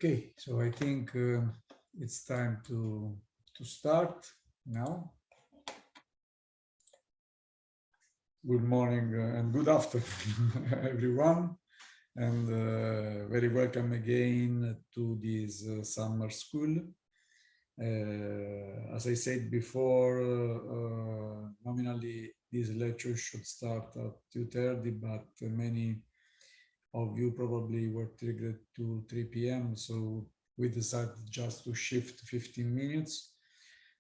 Okay, so I think it's time to start now. Good morning and good afternoon, everyone, and very welcome again to this summer school. As I said before, nominally this lecture should start at 2:30, but many of you probably were triggered to 3 p.m. So we decided just to shift 15 minutes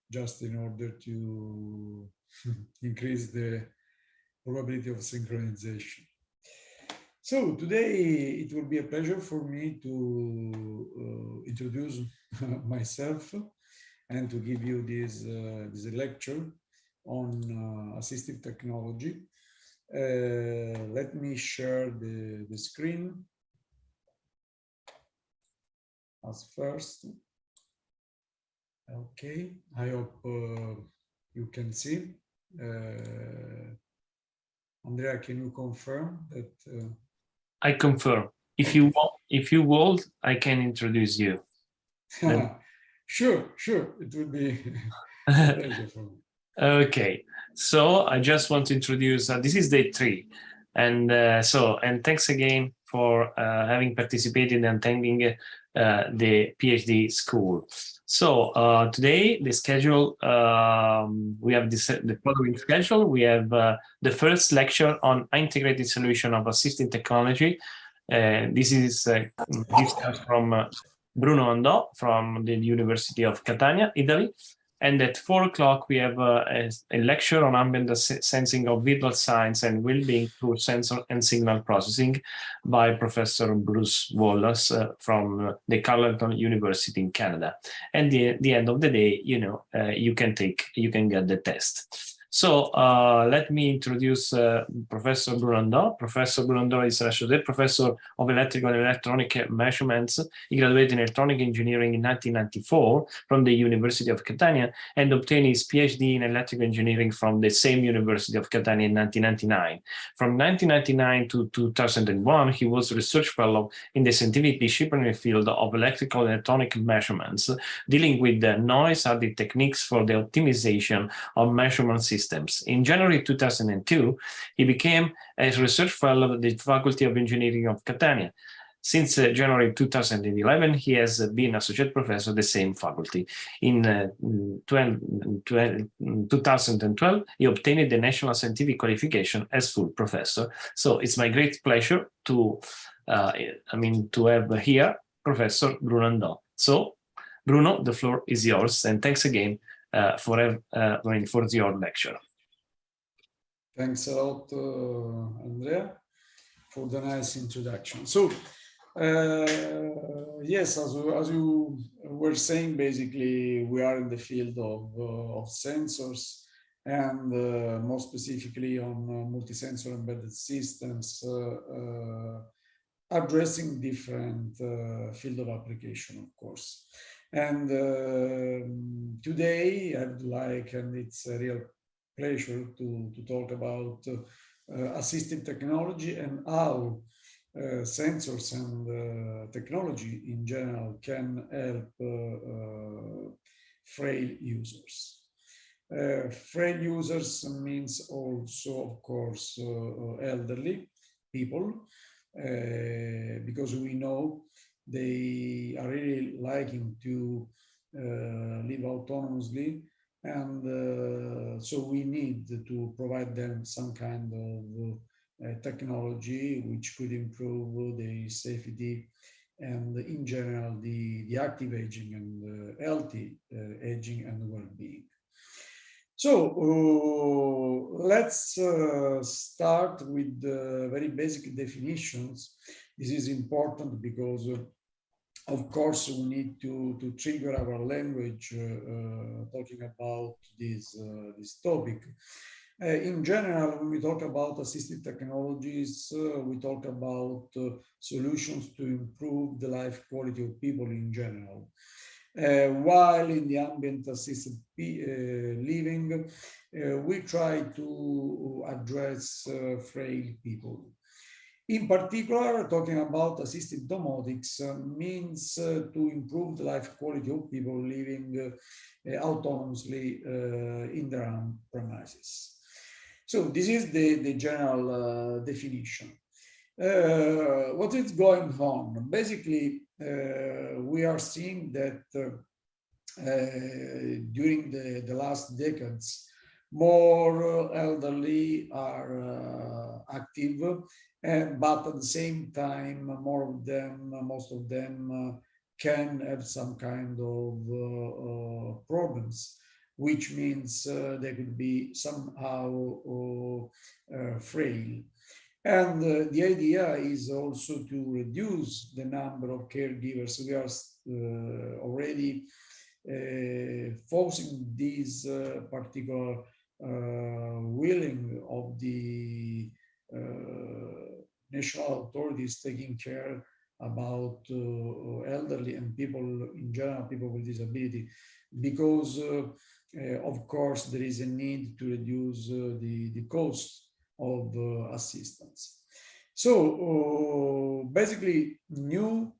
just in order to increase the probability of synchronization. So today it will be a pleasure for me to introduce myself and to give you this lecture on assistive technology. Let me share the screen as first. Okay, I hope you can see. Andrea, can you confirm that? I confirm. If you want, I can introduce you. Sure, it will be a pleasure for me. Okay, so I just want to introduce, this is day 3. And thanks again for having participated and attending the PhD school. So today, the schedule, we have the following schedule. We have the first lecture on integrated solution of assistive technology. This comes from Bruno Andò from the University of Catania, Italy. And at 4 o'clock, we have a lecture on ambient sensing of vital signs and well-being through sensor and signal processing by Professor Bruce Wallace from the Carleton University in Canada. And at the end of the day, you can get the test. So let me introduce Professor Bruno Andò. Professor Bruno Andò is Associate Professor of Electrical and Electronic Measurements. He graduated in Electronic Engineering in 1994 from the University of Catania and obtained his PhD in Electrical Engineering from the same University of Catania in 1999. From 1999 to 2001, he was a research fellow in the scientific disciplinary field of electrical and electronic measurements, dealing with the noise-added techniques for the optimization of measurement systems. In January 2002, he became a research fellow at the Faculty of Engineering of Catania. Since January 2011, he has been associate professor at the same faculty. In 2012, he obtained the National Scientific Qualification as full professor. So it's my great pleasure to have here Professor Bruno Andò. So, Bruno, the floor is yours, and thanks again for your lecture. Thanks a lot, Andrea, for the nice introduction. So, yes, as you were saying, basically, we are in the field of sensors and more specifically on multi-sensor embedded systems, addressing different field of application, of course. And today I'd like, and it's a real pleasure to talk about assistive technology and how sensors and technology in general can help frail users. Frail users means also, of course, elderly people, because we know they are really liking to live autonomously, and so we need to provide them some kind of technology which could improve the safety and, in general, the active aging and healthy aging and well-being. So let's start with very basic definitions. This is important because, of course, we need to trigger our language talking about this topic. In general, when we talk about assistive technologies, we talk about solutions to improve the life quality of people in general. While in the ambient assisted living, we try to address frail people. In particular, talking about assisted domotics means to improve the life quality of people living autonomously in their own premises. So this is the general definition. What is going on? Basically, we are seeing that during the last decades, more elderly are active, but at the same time, most of them can have some kind of problems, which means they could be somehow frail. And the idea is also to reduce the number of caregivers. We are already forcing this particular willing of the national authorities taking care about elderly and people in general, people with disability, because of course there is a need to reduce the cost of assistance. So basically new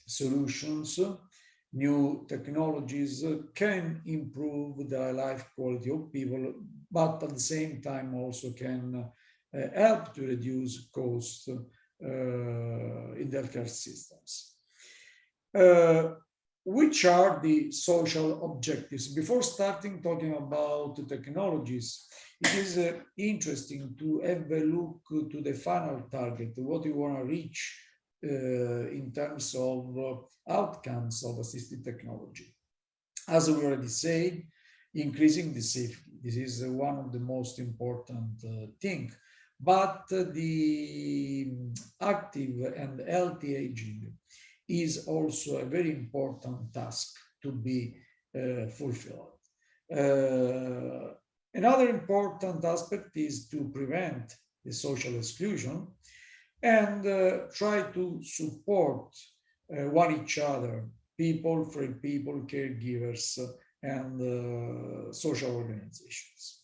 solutions, new technologies can improve the life quality of people, but at the same time also can help to reduce costs in the healthcare systems. Uh, which are the social objectives? Before starting talking about the technologies, it is interesting to have a look to the final target, what you want to reach in terms of outcomes of assistive technology. As we already said, increasing the safety. This is one of the most important thing. But the active and healthy aging is also a very important task to be fulfilled. Another important aspect is to prevent the social exclusion and try to support one each other, people, free people, caregivers, and social organizations.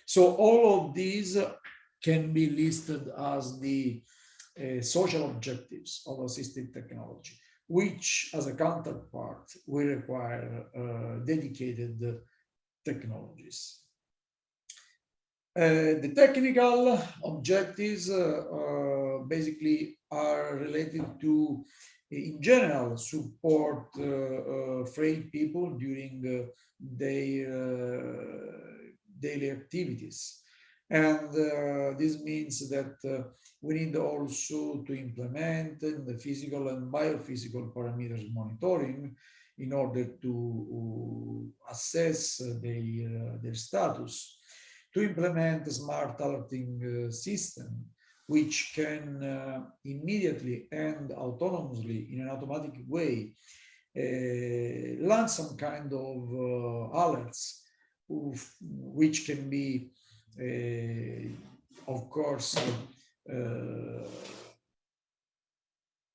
So all of these can be listed as the social objectives of assistive technology, which as a counterpart will require dedicated technologies. The technical objectives basically are related to, in general, support frail people during their daily activities. And this means that we need also to implement the physical and biophysical parameters monitoring in order to assess their status, to implement a smart alerting system which can immediately and autonomously, in an automatic way, launch some kind of alerts, which can be, of course,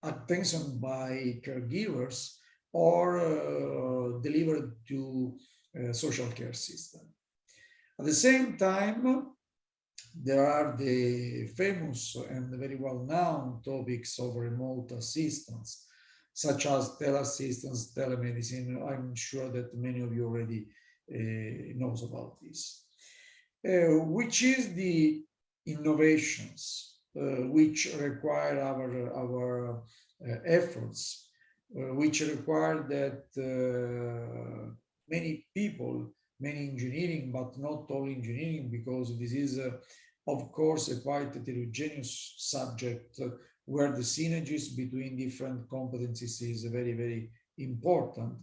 attention by caregivers or delivered to social care system. At the same time, there are the famous and very well-known topics of remote assistance, such as teleassistance, telemedicine. I'm sure that many of you already knows about this, which is the innovations which require our efforts, which require that many people, many engineering, but not all engineering, because this is, of course, a quite heterogeneous subject where the synergies between different competencies is very, very important.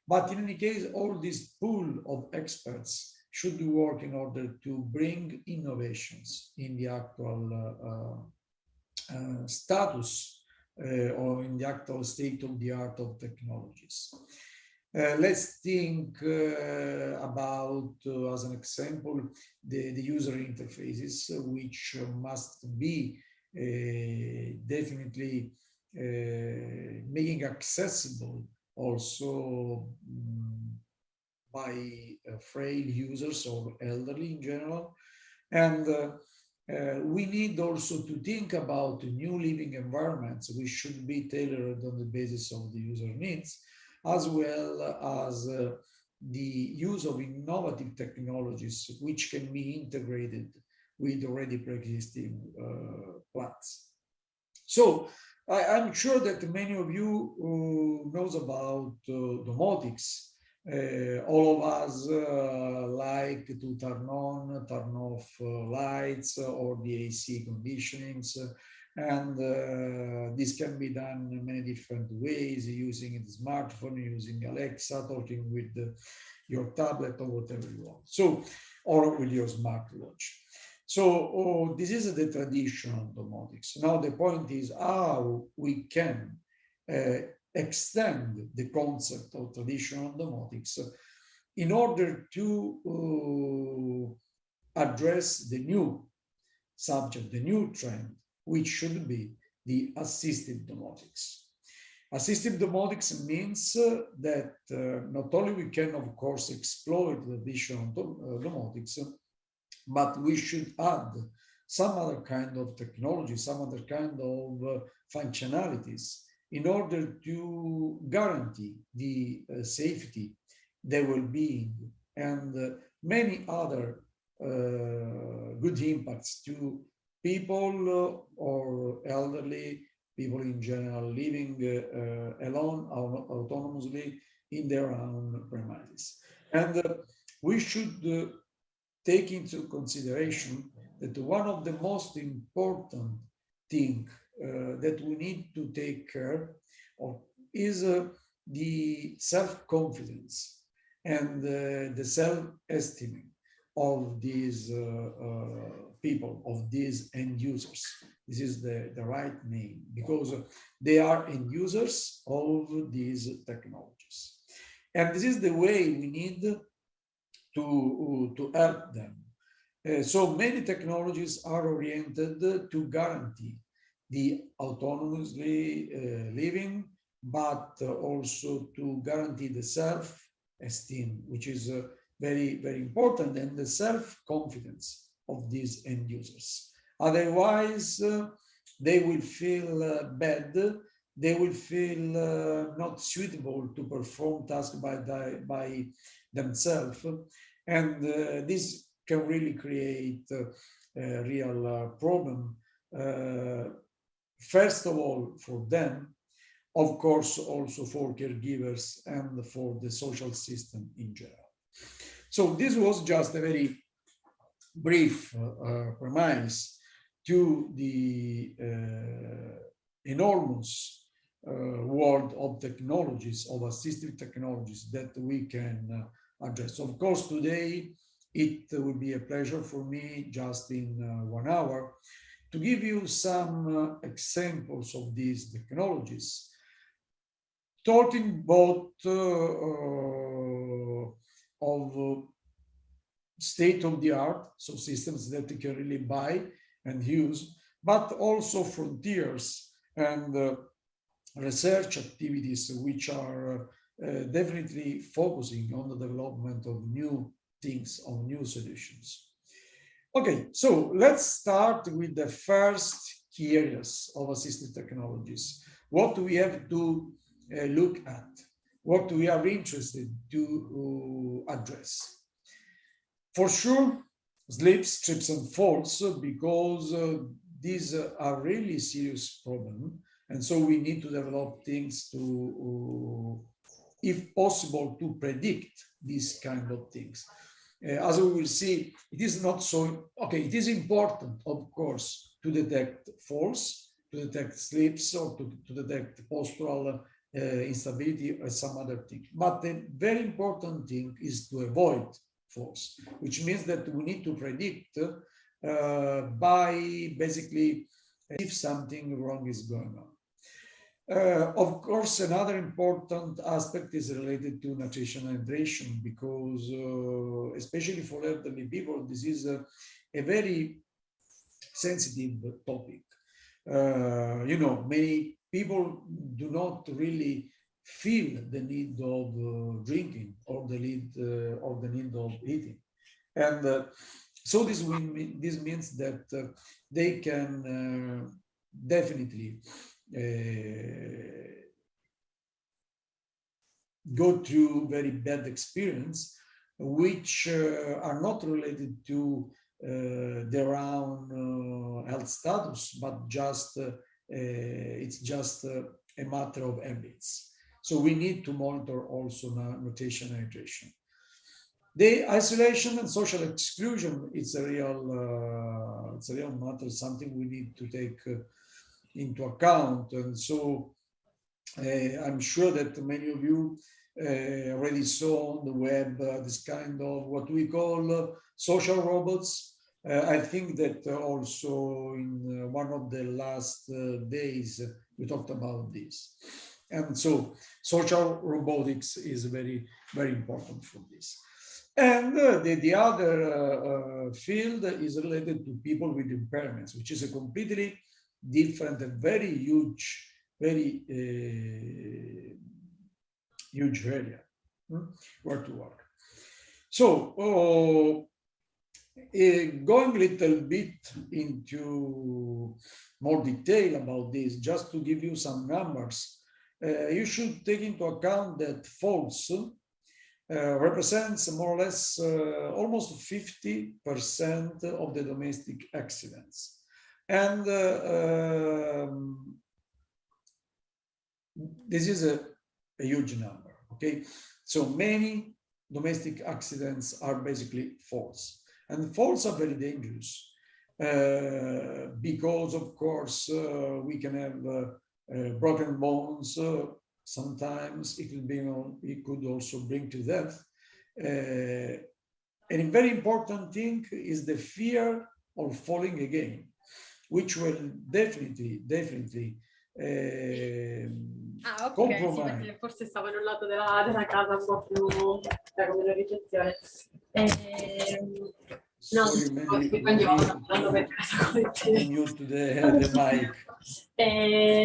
But in any case, all this pool of experts should work in order to bring innovations in the actual status or in the actual state of the art of technologies. Let's think about, as an example, the user interfaces, which must be definitely making accessible also by frail users or elderly in general. And we need also to think about new living environments which should be tailored on the basis of the user needs, as well as the use of innovative technologies which can be integrated with already pre-existing plants. So I'm sure that many of you knows about domotics. All of us like to turn on, turn off lights or the AC conditionings. And this can be done in many different ways, using the smartphone, using Alexa, talking with your tablet or whatever you want. So, or with your smartwatch. So this is the traditional domotics. Now the point is how we can extend the concept of traditional domotics in order to address the new subject, the new trend, which should be the assistive domotics. Assistive domotics means that not only we can, of course, exploit the traditional domotics, but we should add some other kind of technology, some other kind of functionalities in order to guarantee the safety, the well-being, and many other good impacts to people or elderly, people in general living alone or autonomously in their own premises. And we should take into consideration that one of the most important things that we need to take care of is the self-confidence and the self-esteem of these people, of these end users. This is the right name because they are end users of these technologies. And this is the way we need to help them. So many technologies are oriented to guarantee the autonomously living, but also to guarantee the self-esteem, which is very, very important, and the self-confidence of these end users. Otherwise, they will feel bad, they will feel not suitable to perform tasks by themselves, and this can really create a real problem. First of all, for them, of course, also for caregivers and for the social system in general. So this was just a very brief premise to the enormous world of technologies, of assistive technologies that we can address. Of course, today it will be a pleasure for me, just in 1 hour, to give you some examples of these technologies, talking both of state-of-the-art, so systems that you can really buy and use, but also frontiers and research activities which are definitely focusing on the development of new things, of new solutions. Okay, so let's start with the first key areas of assistive technologies. What we have to look at, what we are interested to address. For sure, slips, trips, and falls, because these are really serious problems. And so we need to develop things to, if possible, to predict these kind of things. As we will see, it is not so, okay, it is important, of course, to detect falls, to detect slips, or to detect postural instability or some other thing. But the very important thing is to avoid falls, which means that we need to predict by basically if something wrong is going on. Of course, another important aspect is related to nutrition and hydration, because especially for elderly people, this is a very sensitive topic. You know, many people do not really feel the need of drinking or the need of eating, and So this means that they can definitely go through very bad experience, which are not related to their own health status, but just it's just a matter of habits. So we need to monitor also nutrition and hydration. The isolation and social exclusion it's a real matter, something we need to take into account. And so I'm sure that many of you already saw on the web this kind of what we call social robots. I think that also in one of the last days we talked about this. And so social robotics is very, very important for this. And the other field is related to people with impairments, which is a completely different and very huge huge area where to work. So going a little bit into more detail about this, just to give you some numbers, you should take into account that false represents more or less almost 50% of the domestic accidents. And this is a huge number, okay? So many domestic accidents are basically false. And false are very dangerous because, of course, we can have broken bones. Sometimes it could also bring to death. And a very important thing is the fear of falling again, which will definitely ok, compromise. sì, perché forse stavo in un lato della casa un po' più come la ricezione. No, quindi andando per casa con te. Mute the mic.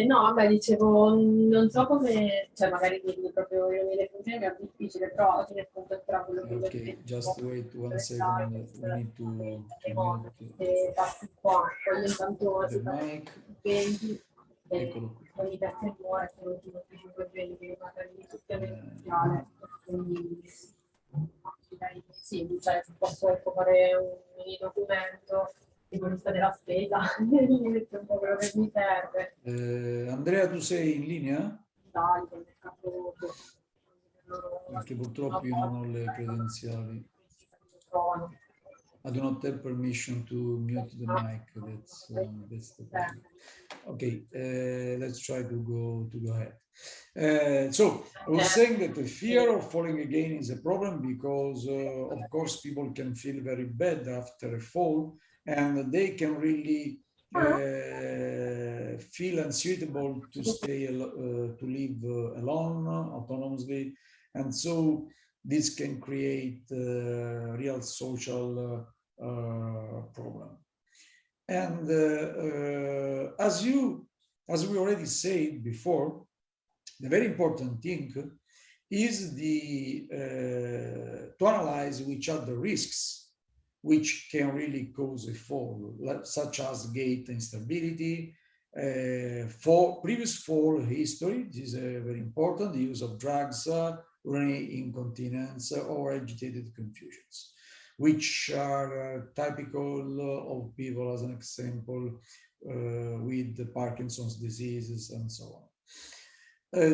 No, vabbè, dicevo, non so come, cioè magari dirmi proprio io mi funzioni è difficile, però alla fine appunto però quello che Okay, just wait 1 second. We need to mute queste parti qua, poi intanto the mic. vedi Eccolo qui. ogni terza ora sono 25 giorni che magari di tutto iniziale, quindi sì, cioè posso fare un mini documento tipo lista della spesa, mi metto un po' quello che mi serve. Andrea, tu sei in linea? Dai, con il capo Perché purtroppo io non ho le credenziali. I do not have permission to mute the mic. That's the problem. Okay, let's try to go ahead. So I was saying that the fear of falling again is a problem because, of course, people can feel very bad after a fall, and they can really feel unsuitable to stay to live alone autonomously, and so this can create real social problem. And as we already said before, the very important thing is to analyze which are the risks which can really cause a fall, such as gait instability, for previous fall history. This is very important. The use of drugs, urinary incontinence, or agitated confusions, which are typical of people, as an example, with the Parkinson's diseases and so on.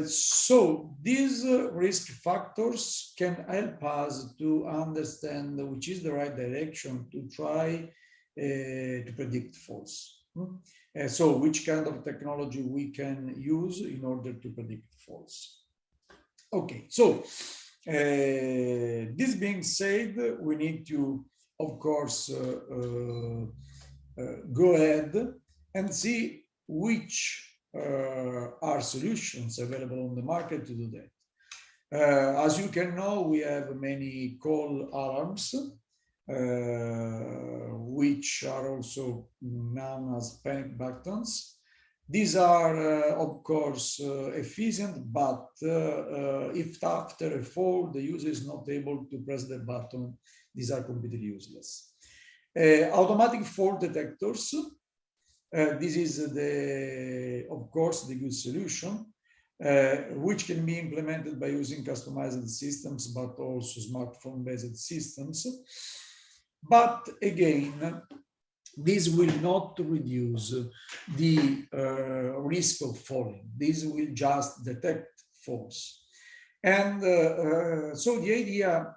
So these risk factors can help us to understand which is the right direction to try to predict falls. So which kind of technology we can use in order to predict falls. Okay, so this being said, we need to, of course, go ahead and see which are solutions available on the market to do that. As you can know, we have many call alarms, which are also known as panic buttons. These are, of course, efficient, but if after a fall, the user is not able to press the button, these are completely useless. Automatic fault detectors. This is of course, the good solution, which can be implemented by using customized systems, but also smartphone-based systems. But again, this will not reduce the risk of falling. This will just detect faults. And so the idea,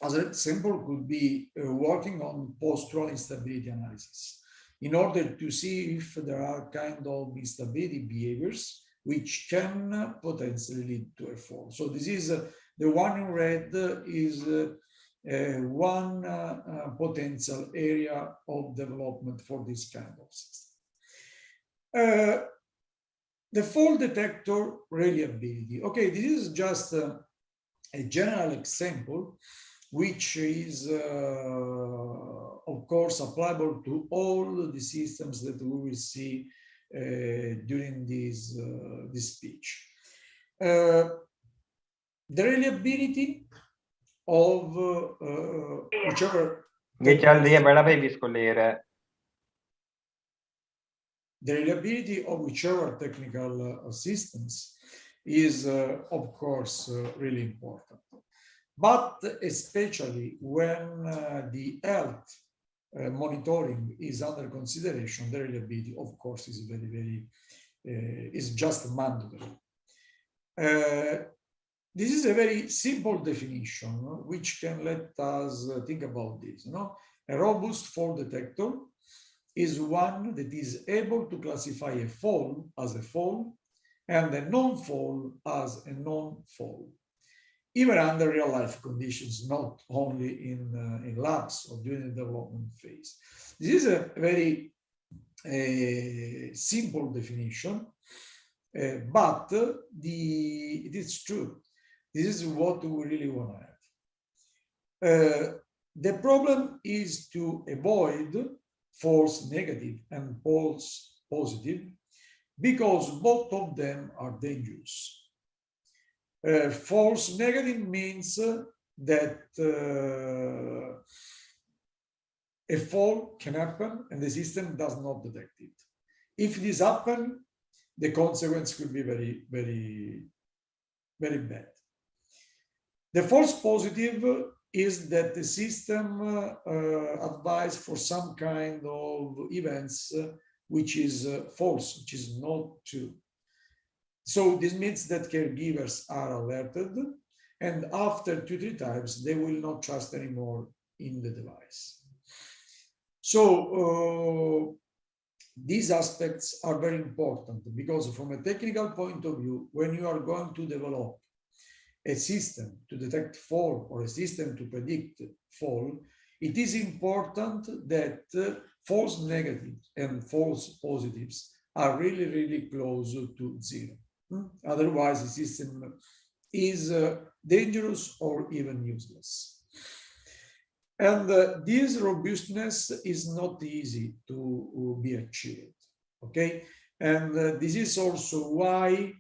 as an example, could be working on postural instability analysis in order to see if there are kind of instability behaviors which can potentially lead to a fall. So this is the one in red is one potential area of development for this kind of system. The fall detector reliability. Okay, this is just a general example, which is, of course, applicable to all the systems that we will see during this speech. The reliability of whichever ये चल रही है बड़ा भाई भी इसको ले रहा है the reliability of whichever technical systems is, of course, really important. But especially when the health monitoring is under consideration, the reliability, of course, is is just mandatory. This is a very simple definition, which can let us think about this. A robust fall detector is one that is able to classify a fall as a fall and a non-fall as a non-fall, even under real-life conditions, not only in labs or during the development phase. This is a very simple definition, but it is true. This is what we really want to have. The problem is to avoid false negative and false positive, because both of them are dangerous. False negative means that a fall can happen and the system does not detect it. If this happens, the consequence could be very, very, very bad. The false positive is that the system advises for some kind of events which is false, which is not true. So this means that caregivers are alerted, and after 2-3 times, they will not trust anymore in the device. So these aspects are very important, because from a technical point of view, when you are going to develop a system to detect fall or a system to predict fall, it is important that false negatives and false positives are really, really close to zero. Otherwise, the system is dangerous or even useless. And this robustness is not easy to be achieved, okay? And this is also why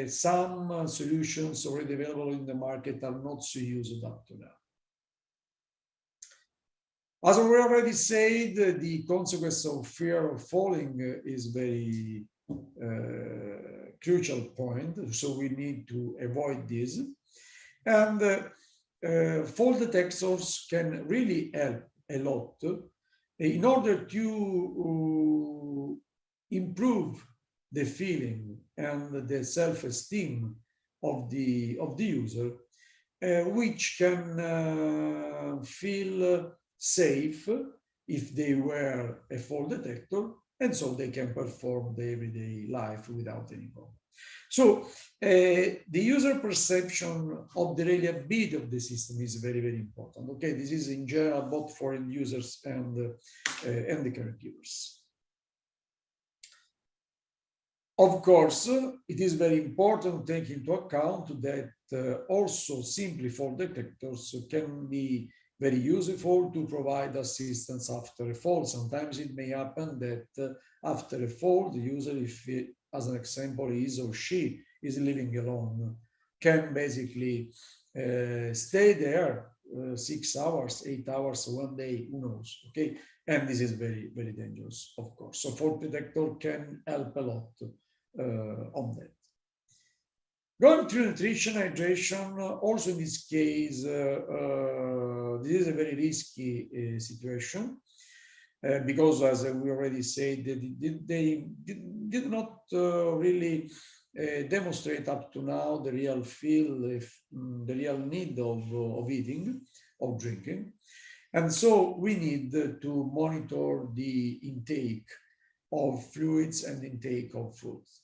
some solutions already available in the market are not so used up to now. As we already said, the consequence of fear of falling is very crucial point, so we need to avoid this. And fall detectors can really help a lot in order to improve the feeling and the self-esteem of the user, which can feel safe if they wear a fall detector, and so they can perform the everyday life without any problem. So the user perception of the reliability of the system is very, very important. Okay, this is in general both for end users and the caregivers. Of course, it is very important to take into account that also simply fall detectors can be very useful to provide assistance after a fall. Sometimes it may happen that after a fall, the user, if it, as an example, he or she is living alone, can basically stay there 6 hours, 8 hours, one day, who knows, okay? And this is very, very dangerous, of course. So fault detector can help a lot on that. Going through nutrition, hydration, also in this case, this is a very risky situation because, as we already said, they did not really demonstrate up to now the real feel, the real need of eating, of drinking. And so we need to monitor the intake of fluids and intake of foods.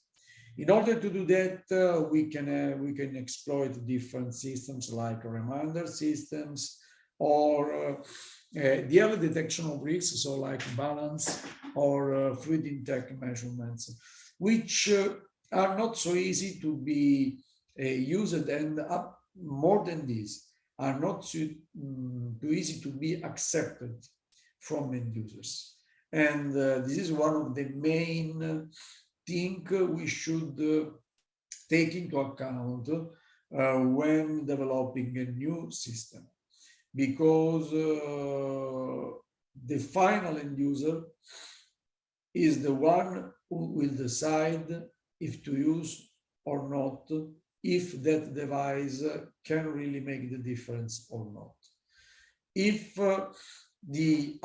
In order to do that, we can exploit different systems like reminder systems or the early detection of risks, so like balance or fluid intake measurements, which are not so easy to be used, and more than this, are not too easy to be accepted from end users. And this is one of the main things we should take into account when developing a new system, because the final end user is the one who will decide if to use or not, if that device can really make the difference or not. If the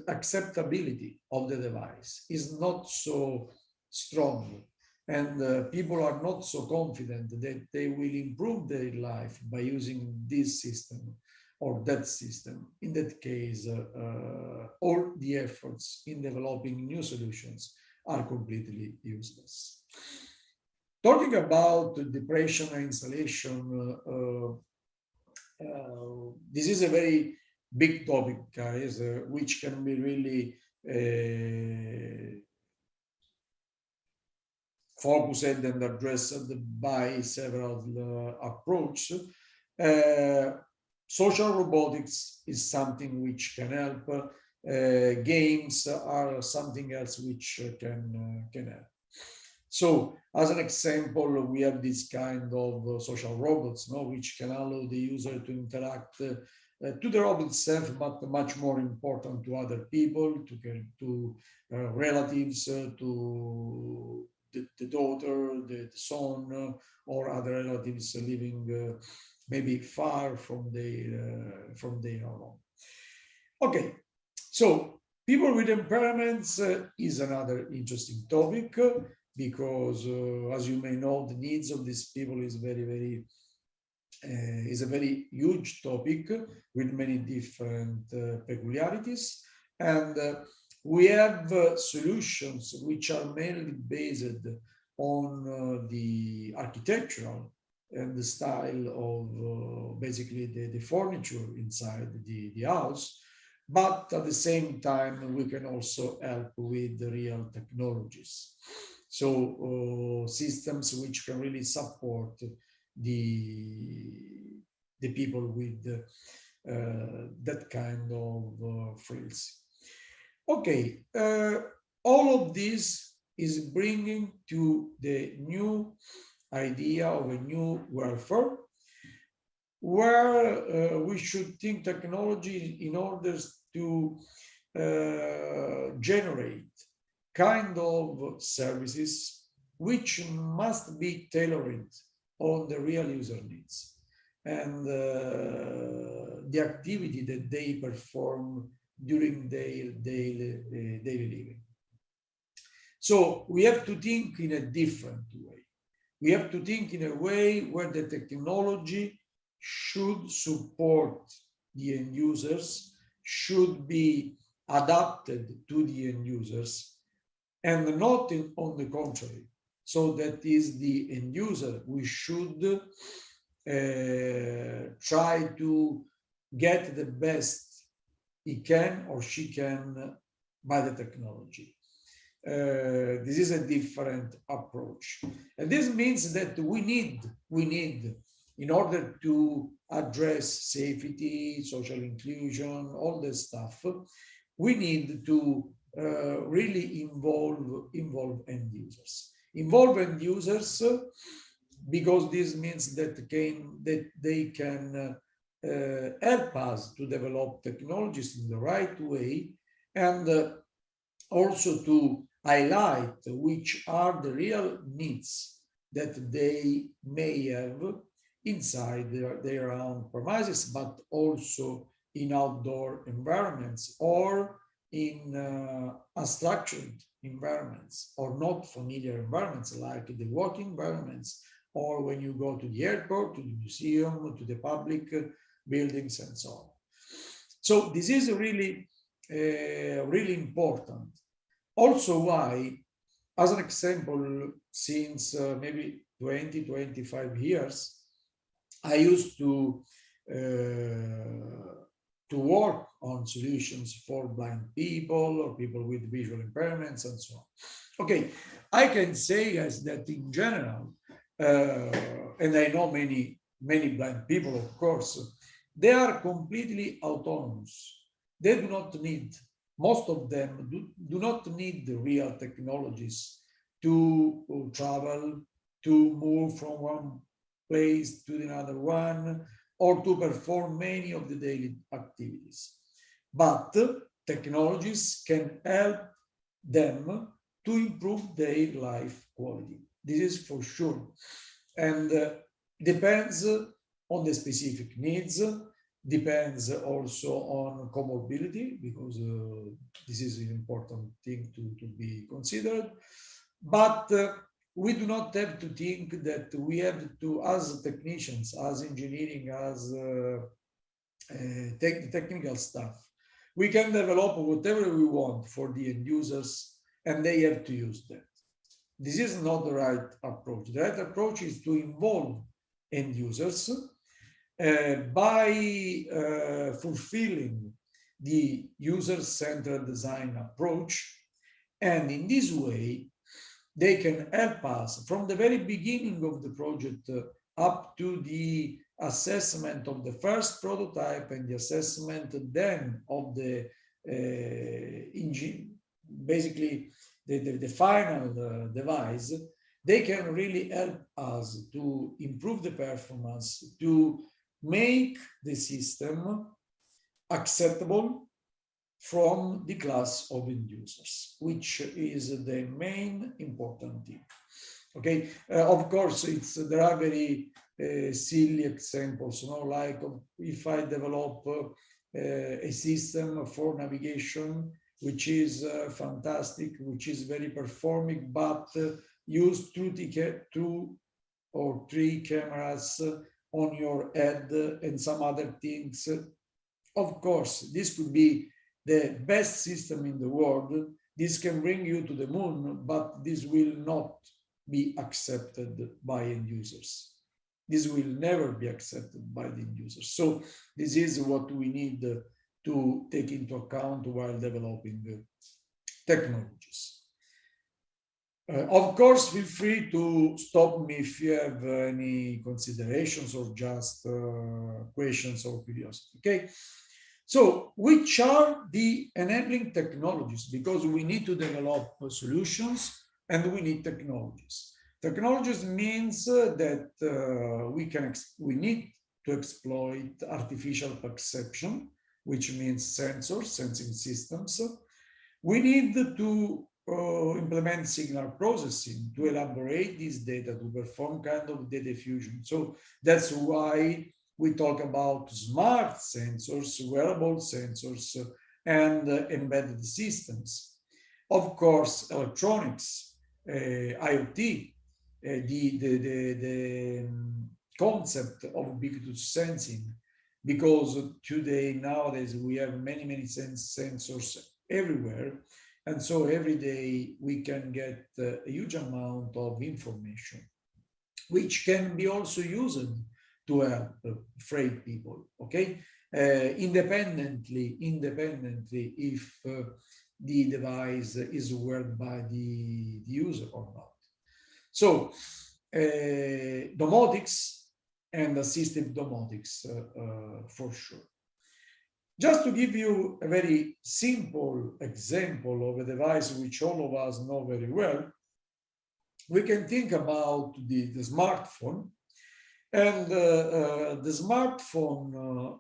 acceptability of the device is not so strong and people are not so confident that they will improve their life by using this system or that system, in that case, all the efforts in developing new solutions are completely useless. Talking about depression and installation, this is a very big topic, guys, which can be really focused and addressed by several approaches. Social robotics is something which can help. Games are something else which can help. So, as an example, we have this kind of social robots, no, which can allow the user to interact to the robot itself, but much more important to other people, to relatives, to the daughter, the son, or other relatives living maybe far from their home. Okay, so people with impairments is another interesting topic because, as you may know, the needs of these people is is a very huge topic with many different peculiarities, and we have solutions which are mainly based on the architectural and the style of basically the furniture inside the house, but at the same time we can also help with the real technologies. So systems which can really support the people with that kind of frills. Okay, all of this is bringing to the new idea of a new welfare, where we should think technology in order to generate kind of services which must be tailored on the real user needs and the activity that they perform during their daily living. So we have to think in a different way. We have to think in a way where the technology should support the end users, should be adapted to the end users, and not on the contrary. So that is the end user. We should try to get the best he can or she can by the technology. This is a different approach. And this means that we need, in order to address safety, social inclusion, all this stuff, we need to really involve end users. Involve end users because this means that they can help us to develop technologies in the right way, and also to highlight which are the real needs that they may have inside their own premises, but also in outdoor environments or in unstructured environments or not familiar environments like the working environments, or when you go to the airport, to the museum, to the public buildings and so on. So this is really, really important. Also why, as an example, since maybe 20, 25 years, I used to work on solutions for blind people or people with visual impairments and so on. Okay, I can say as that in general, and I know many blind people, of course, they are completely autonomous. They do not need, most of them do not need the real technologies to travel, to move from one place to another one, or to perform many of the daily activities. But technologies can help them to improve their life quality. This is for sure. And depends on the specific needs, depends also on comorbidity, because this is an important thing to be considered. But we do not have to think that we have to, as technicians, as engineering, as technical staff, we can develop whatever we want for the end users, and they have to use that. This is not the right approach. The right approach is to involve end users by fulfilling the user-centered design approach. And in this way, they can help us from the very beginning of the project up to the assessment of the first prototype and the assessment then of the engine, basically the final device. They can really help us to improve the performance, to make the system acceptable from the class of end users, which is the main important thing. Okay, of course, there are very silly examples, like if I develop a system for navigation, which is fantastic, which is very performing, but use two or three cameras on your head and some other things. Of course, this could be the best system in the world. This can bring you to the moon, but this will not be accepted by end users. This will never be accepted by the end users. So this is what we need to take into account while developing technologies. Of course, feel free to stop me if you have any considerations or just questions or curiosity. Okay. So, which are the enabling technologies? Because we need to develop solutions and we need technologies. Technologies means that we need to exploit artificial perception, which means sensors, sensing systems. We need to implement signal processing to elaborate this data, to perform kind of data fusion. So that's why we talk about smart sensors, wearable sensors, and embedded systems. Of course, electronics, IoT, the concept of ubiquitous sensing, because today, nowadays, we have many sensors everywhere. And so every day we can get a huge amount of information, which can be also used to help afraid people, okay? Independently if the device is weard by the user or not. So domotics and assistive domotics for sure. Just to give you a very simple example of a device which all of us know very well, we can think about the smartphone. And the smartphone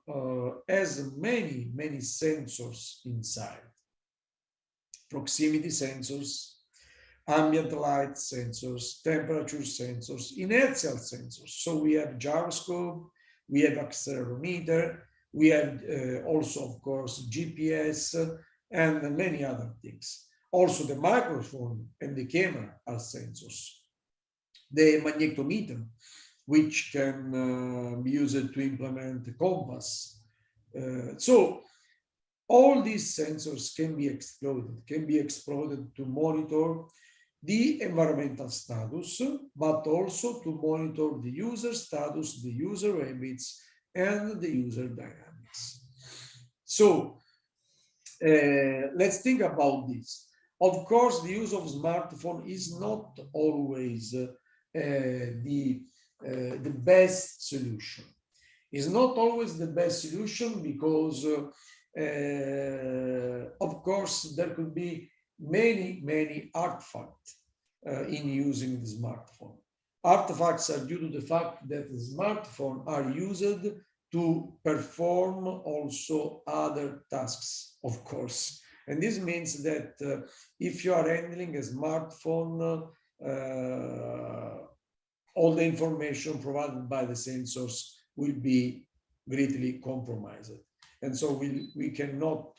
has many, many sensors inside. Proximity sensors, ambient light sensors, temperature sensors, inertial sensors. So we have gyroscope, we have accelerometer, we have also, of course, GPS and many other things. Also the microphone and the camera are sensors. The magnetometer, which can be used to implement the compass. So all these sensors can be exploited to monitor the environmental status, but also to monitor the user status, the user habits, and the user dynamics. So let's think about this. Of course, the use of smartphone is not always the best solution. It's not always the best solution because, of course, there could be many artifacts in using the smartphone. Artifacts are due to the fact that the smartphone are used to perform also other tasks, of course. And this means that if you are handling a smartphone, all the information provided by the sensors will be greatly compromised. And so we cannot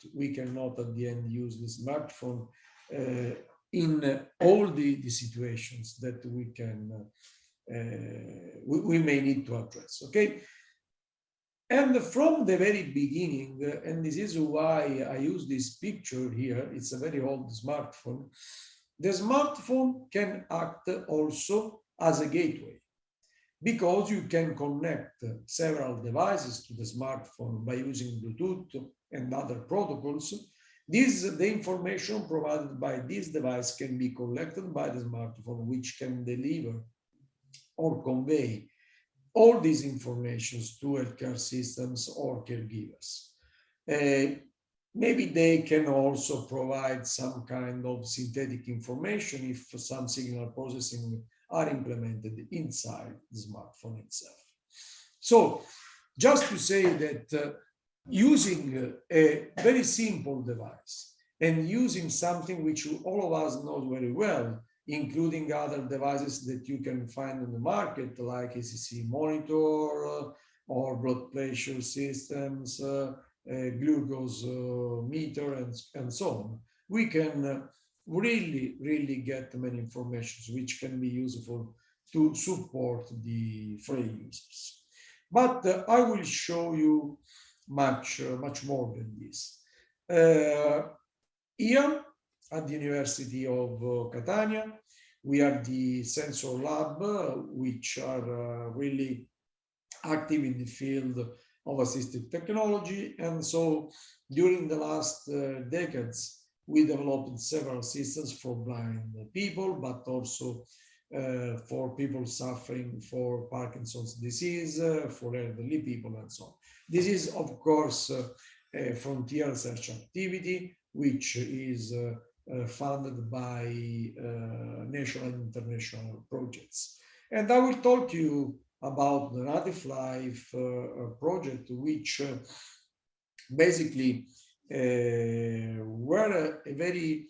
at the end use the smartphone in all the situations that we can, we may need to address, okay? And from the very beginning, and this is why I use this picture here, it's a very old smartphone. The smartphone can act also as a gateway because you can connect several devices to the smartphone by using Bluetooth and other protocols. The information provided by this device can be collected by the smartphone, which can deliver or convey all these informations to healthcare systems or caregivers. Maybe they can also provide some kind of synthetic information if some signal processing are implemented inside the smartphone itself. So just to say that using a very simple device and using something which all of us know very well, including other devices that you can find on the market, like ACC monitor or blood pressure systems, glucose meter, and so on. We can really get many informations which can be useful to support the free users. But I will show you much more than this. Here at the University of Catania, we are the sensor lab, which are really active in the field of assistive technology. And so during the last decades, we developed several systems for blind people, but also for people suffering for Parkinson's disease, for elderly people, and so on. This is, of course, a frontier research activity, which is funded by national and international projects. And I will talk to you about the Native Life project, which basically were a very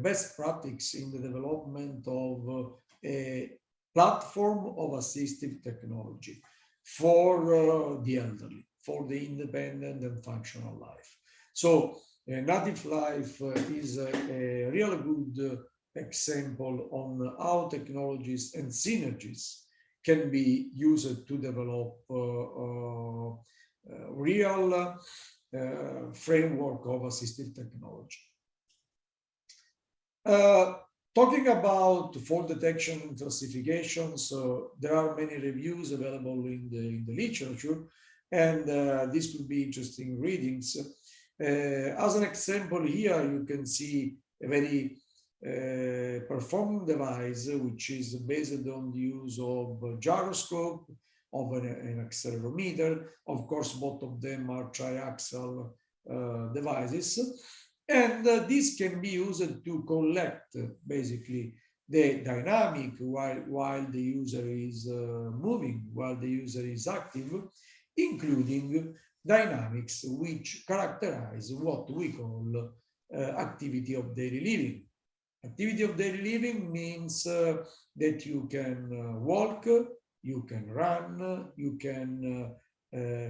best practice in the development of a platform of assistive technology for the elderly, for the independent and functional life. So Native Life is a really good example on how technologies and synergies can be used to develop real framework of assistive technology. Talking about fall detection and classification, so there are many reviews available in the literature, and this could be interesting readings. As an example here, you can see a very performing device, which is based on the use of a gyroscope, of an accelerometer. Of course, both of them are triaxial devices. And this can be used to collect basically the dynamic while the user is moving, while the user is active, including dynamics which characterize what we call activity of daily living. Activity of daily living means that you can walk, you can run, you can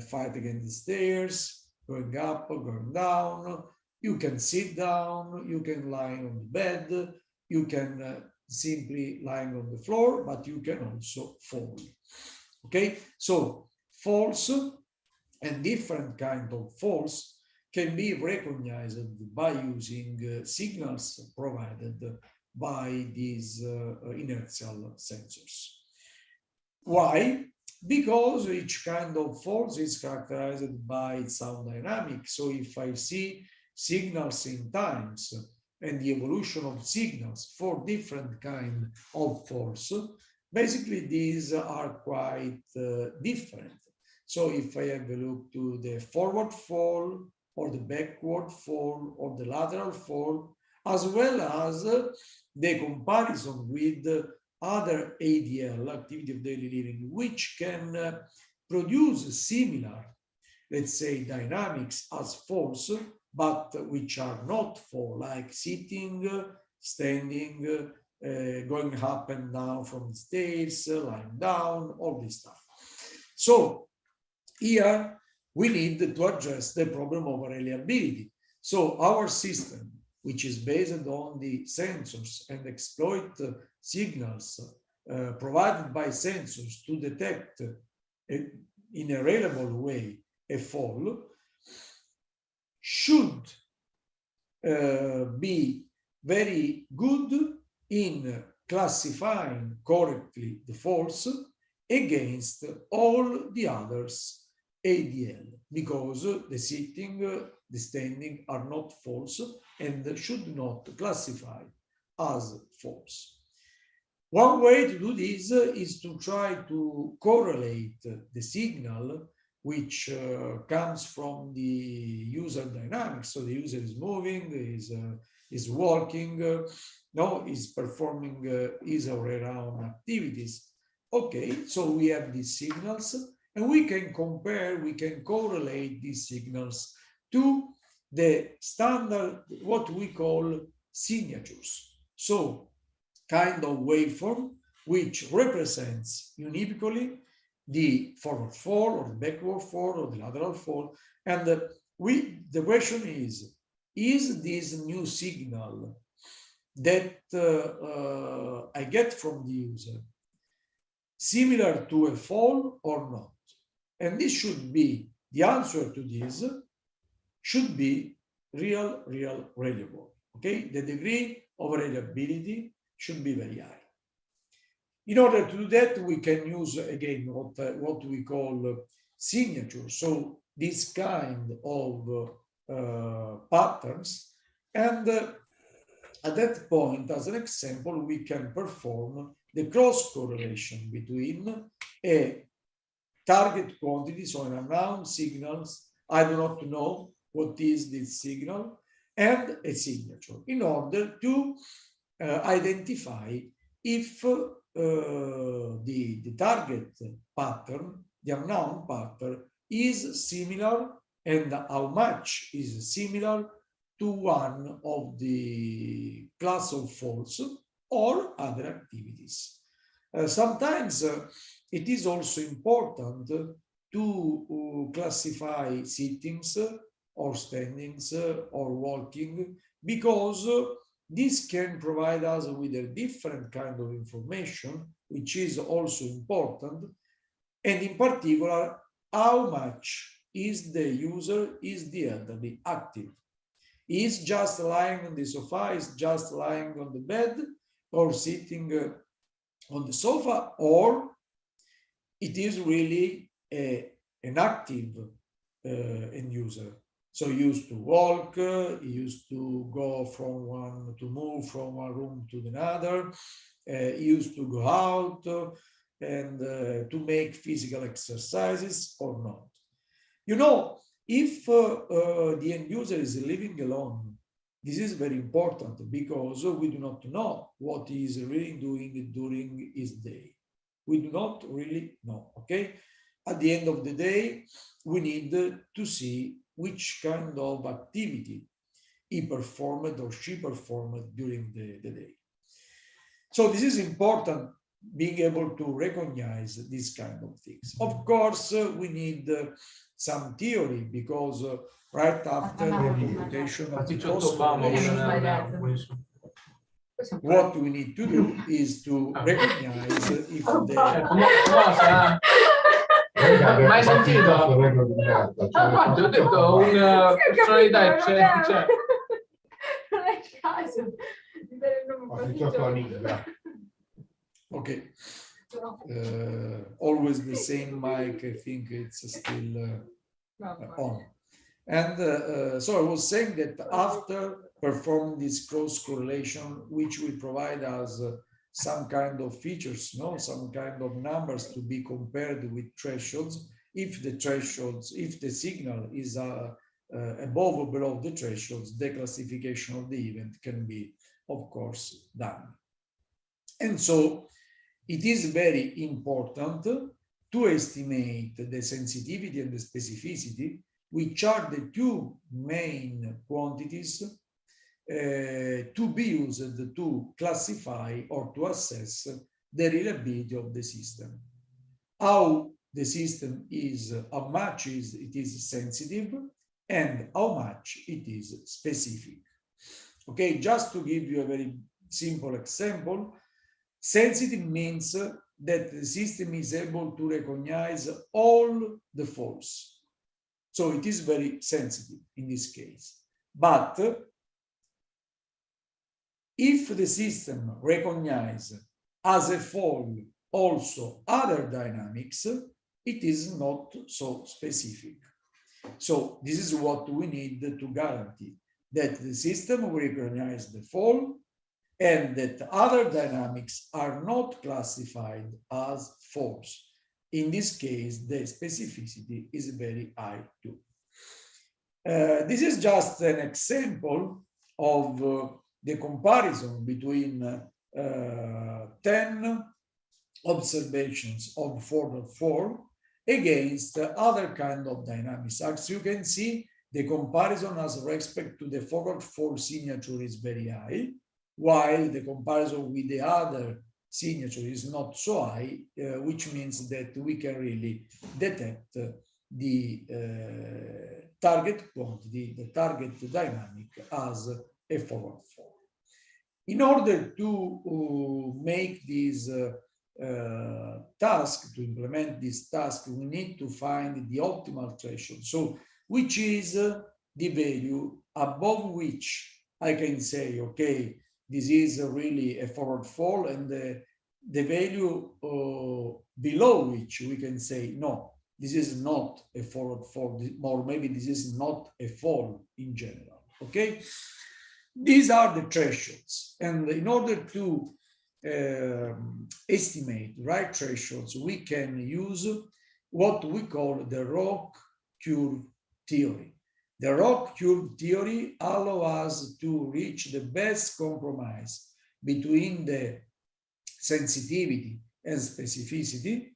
fight against the stairs, going up, going down, you can sit down, you can lie on the bed, you can simply lying on the floor, but you can also fall. Okay, so falls and different kind of falls can be recognized by using signals provided by these inertial sensors. Why? Because each kind of force is characterized by sound dynamics. So if I see signals in times and the evolution of signals for different kind of force, basically these are quite different. So if I have a look to the forward fall or the backward fall or the lateral fall, as well as the comparison with other ADL, activity of daily living, which can produce similar, let's say, dynamics as force, but which are not for, like sitting, standing, going up and down from the stairs, lying down, all this stuff. So here we need to address the problem of reliability. So our system, which is based on the sensors and exploit signals provided by sensors to detect in a reliable way a fall, should be very good in classifying correctly the falls against all the others ADL, because the sitting, the standing are not false and should not classify as false. One way to do this is to try to correlate the signal which comes from the user dynamics. So the user is moving, is walking, is performing his or her own activities. Okay, so we have these signals and we can compare, we can correlate these signals to the standard, what we call signatures. So kind of waveform which represents univocally the forward fall or the backward fall or the lateral fall. And the question is this new signal that I get from the user similar to a fall or not? And this should be, the answer to this should be reliable. Okay, the degree of reliability should be very high. In order to do that, we can use again what we call signature. So this kind of patterns, and at that point, as an example, we can perform the cross correlation between a target quantity, so an unknown signals, I do not know what is this signal, and a signature, in order to identify if the target pattern, the unknown pattern, is similar, and how much is similar to one of the class of false or other activities. Sometimes it is also important to classify sittings or standings or walking, because this can provide us with a different kind of information, which is also important, and in particular, how much is the user, is the elderly active? Is just lying on the sofa, is just lying on the bed, or sitting on the sofa, or it is really an active end user. So he used to walk, he used to go to move from one room to another, he used to go out and to make physical exercises or not. You know, if the end user is living alone, This is very important because we do not know what he is really doing during his day. We do not really know, okay? At the end of the day, we need to see which kind of activity he performed or she performed during the day. So this is important, being able to recognize these kind of things. Of course, we need some theory because right after the computation of the cross correlation, what we need to do is to recognize if the Mai sentito? Infatti ho detto una personalità eccentrica. Non è il caso di dare il nome okay. Always the same mic, I think it's still on. And so I was saying that after performing this cross correlation, which will provide us some kind of features, no, some kind of numbers to be compared with thresholds. If the thresholds, if the signal is above or below the thresholds, the classification of the event can be, of course, done. And so it is very important to estimate the sensitivity and the specificity, which are the two main quantities to be used to classify or to assess the reliability of the system. How the system is, how much it is sensitive and how much it is specific. Okay, just to give you a very simple example, sensitive means that the system is able to recognize all the faults. So it is very sensitive in this case. But if the system recognizes as a fault also other dynamics, it is not so specific. So this is what we need to guarantee, that the system will recognize the fault and that other dynamics are not classified as false. In this case, the specificity is very high too. This is just an example of the comparison between 10 observations of forward fall against other kind of dynamics. As you can see, the comparison as respect to the forward fall signature is very high, while the comparison with the other signature is not so high, which means that we can really detect the target quantity, the target dynamic as a forward fall. In order to make this task, to implement this task, we need to find the optimal threshold. So, which is the value above which I can say, okay, this is really a forward fall, and the value below which we can say, no, this is not a forward fall, or maybe this is not a fall in general, okay? These are the thresholds, and in order to estimate the right thresholds, we can use what we call the ROC curve theory. The ROC curve theory allows us to reach the best compromise between the sensitivity and specificity,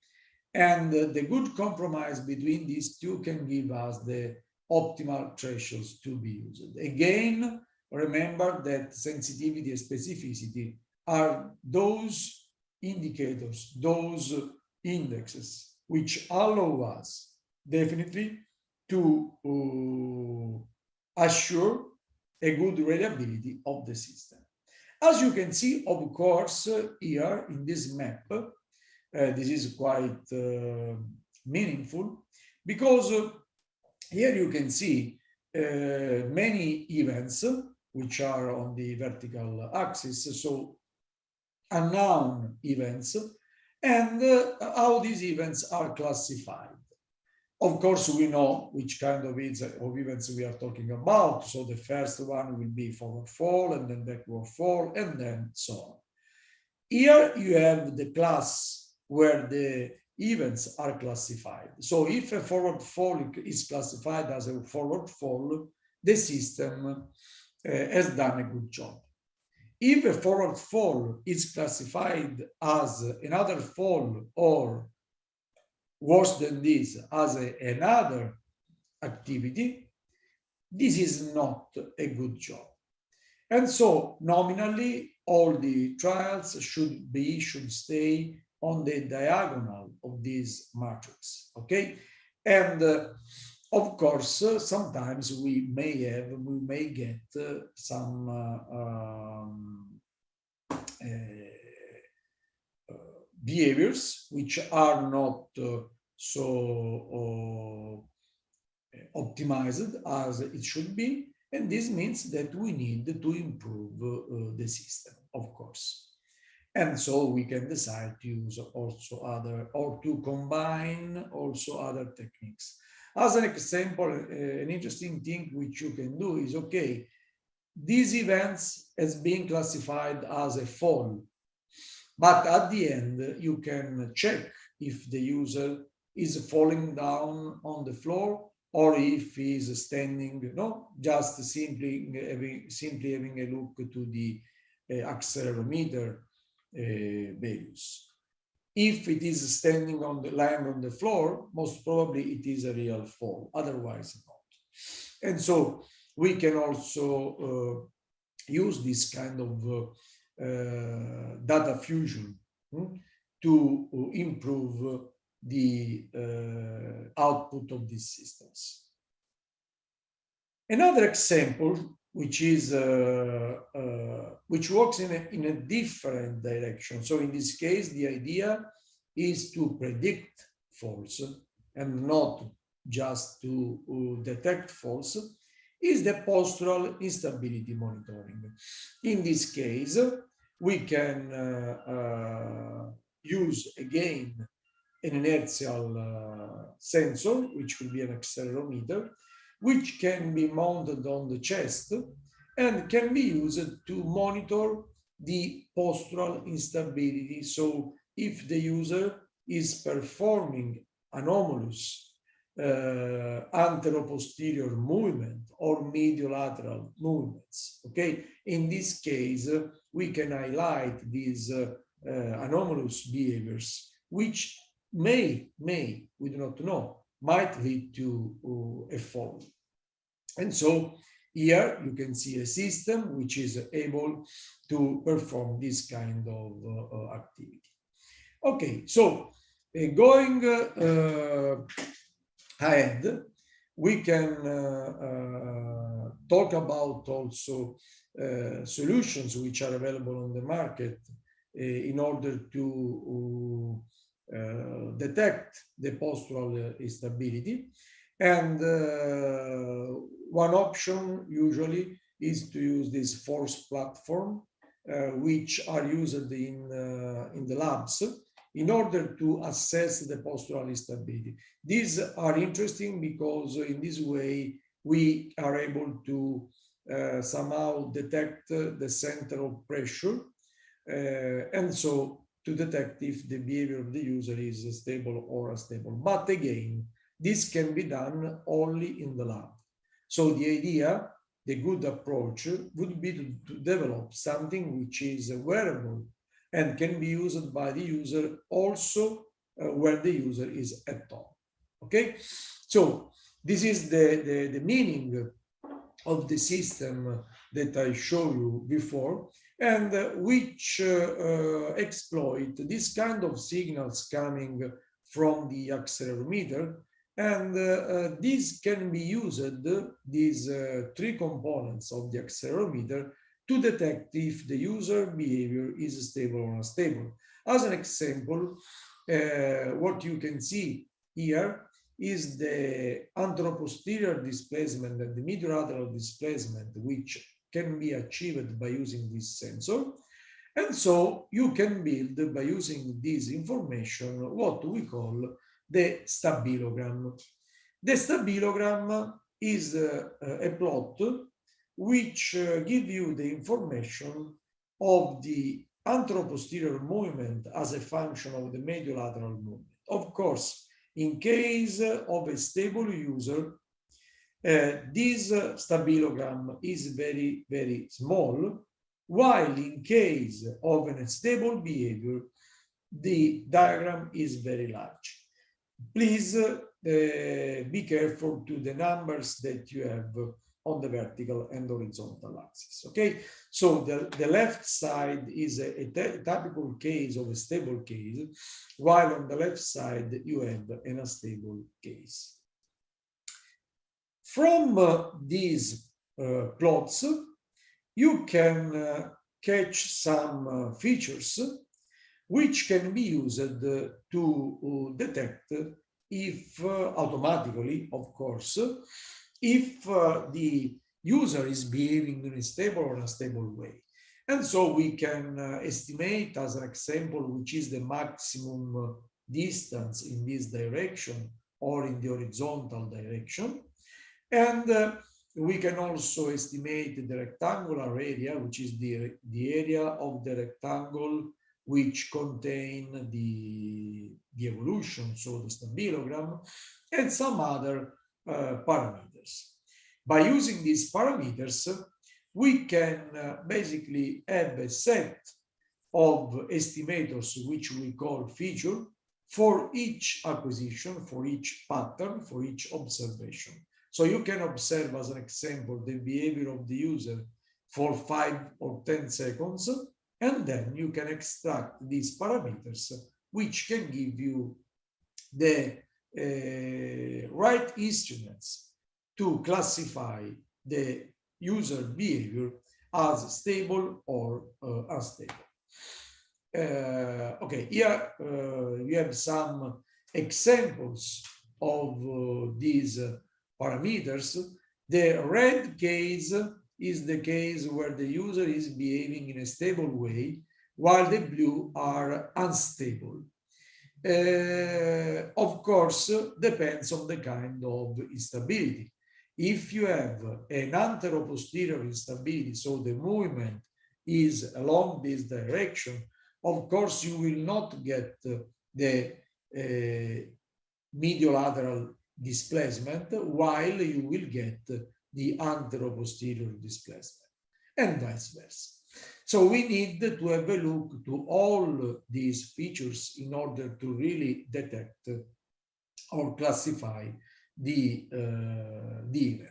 and the good compromise between these two can give us the optimal thresholds to be used. Again, remember that sensitivity and specificity are those indicators, those indexes, which allow us definitely to assure a good reliability of the system. As you can see, of course, here in this map, this is quite meaningful, because here you can see many events which are on the vertical axis, so unknown events, and how these events are classified. Of course, we know which kind of events we are talking about. So the first one will be forward fall, and then backward fall, and then so on. Here you have the class where the events are classified. So if a forward fall is classified as a forward fall, the system has done a good job. If a forward fall is classified as another fall, or worse than this, as another activity, this is not a good job. And so nominally, all the trials should stay on the diagonal of this matrix, okay? And of course, sometimes we may get some behaviors which are not so optimized as it should be, and this means that we need to improve the system, of course. And so we can decide to use also other, or to combine also other techniques. As an example, an interesting thing which you can do is, okay, these events as being classified as a fall, but at the end you can check if the user is falling down on the floor or if he is standing, just simply having a look to the accelerometer values. If it is standing on the lying on the floor, most probably it is a real fall, otherwise not. And so we can also use this kind of data fusion to improve the output of these systems. Another example, which is which works in a different direction. So in this case, the idea is to predict falls and not just to detect falls, is the postural instability monitoring. In this case, we can use again an inertial sensor, which will be an accelerometer, which can be mounted on the chest and can be used to monitor the postural instability. So if the user is performing anomalous anteroposterior movement or mediolateral movements, okay? In this case, we can highlight these anomalous behaviors, which may, we do not know, might lead to a fall. And so here you can see a system which is able to perform this kind of activity. Okay, so going ahead, we can talk about also solutions which are available on the market in order to detect the postural instability. And one option usually is to use this force platform, which are used in the labs in order to assess the postural instability. These are interesting because in this way we are able to somehow detect the center of pressure, and so to detect if the behavior of the user is stable or unstable. But again, this can be done only in the lab. So the idea, the good approach would be to develop something which is wearable and can be used by the user also where the user is at home. Okay, so this is the meaning of the system that I showed you before, and which exploit this kind of signals coming from the accelerometer. And these can be used, these three components of the accelerometer, to detect if the user behavior is stable or unstable. As an example, what you can see here is the anteroposterior displacement and the mediolateral displacement, which can be achieved by using this sensor. And so you can build, by using this information, what we call the stabilogram. The stabilogram is a plot which gives you the information of the anteroposterior movement as a function of the mediolateral movement. Of course, in case of a stable user, this stabilogram is very, very small, while in case of an unstable behavior, the diagram is very large. Please be careful to the numbers that you have on the vertical and horizontal axis. Okay, so the left side is a typical case of a stable case, while on the left side you have an unstable case. From these plots, you can catch some features which can be used to detect if automatically, of course, if the user is behaving in a stable or unstable way. And so we can estimate, as an example, which is the maximum distance in this direction or in the horizontal direction. And we can also estimate the rectangular area, which is the area of the rectangle which contain the evolution, so the stabilogram, and some other parameters. By using these parameters, we can basically have a set of estimators, which we call feature, for each acquisition, for each pattern, for each observation. So you can observe, as an example, the behavior of the user for 5 or 10 seconds, and then you can extract these parameters, which can give you the right instruments to classify the user behavior as stable or unstable. Okay, here we have some examples of these parameters. The red case is the case where the user is behaving in a stable way, while the blue are unstable. Of course, depends on the kind of instability. If you have an anteroposterior instability, so the movement is along this direction, of course, you will not get the mediolateral displacement, while you will get the anteroposterior displacement, and vice versa. So we need to have a look to all these features in order to really detect or classify the event.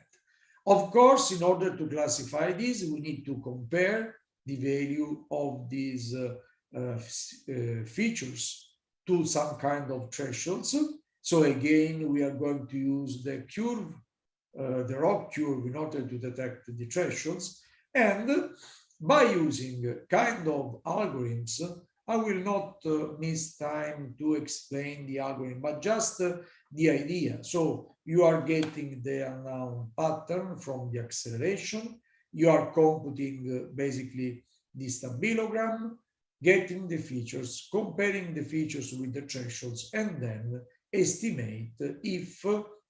Of course, in order to classify this, we need to compare the value of these features to some kind of thresholds. So again, we are going to use the curve, the ROC curve, in order to detect the thresholds. And by using kind of algorithms, I will not miss time to explain the algorithm, but just the idea. So you are getting the unknown pattern from the acceleration. You are computing basically the stabilogram, getting the features, comparing the features with the thresholds, and then estimate if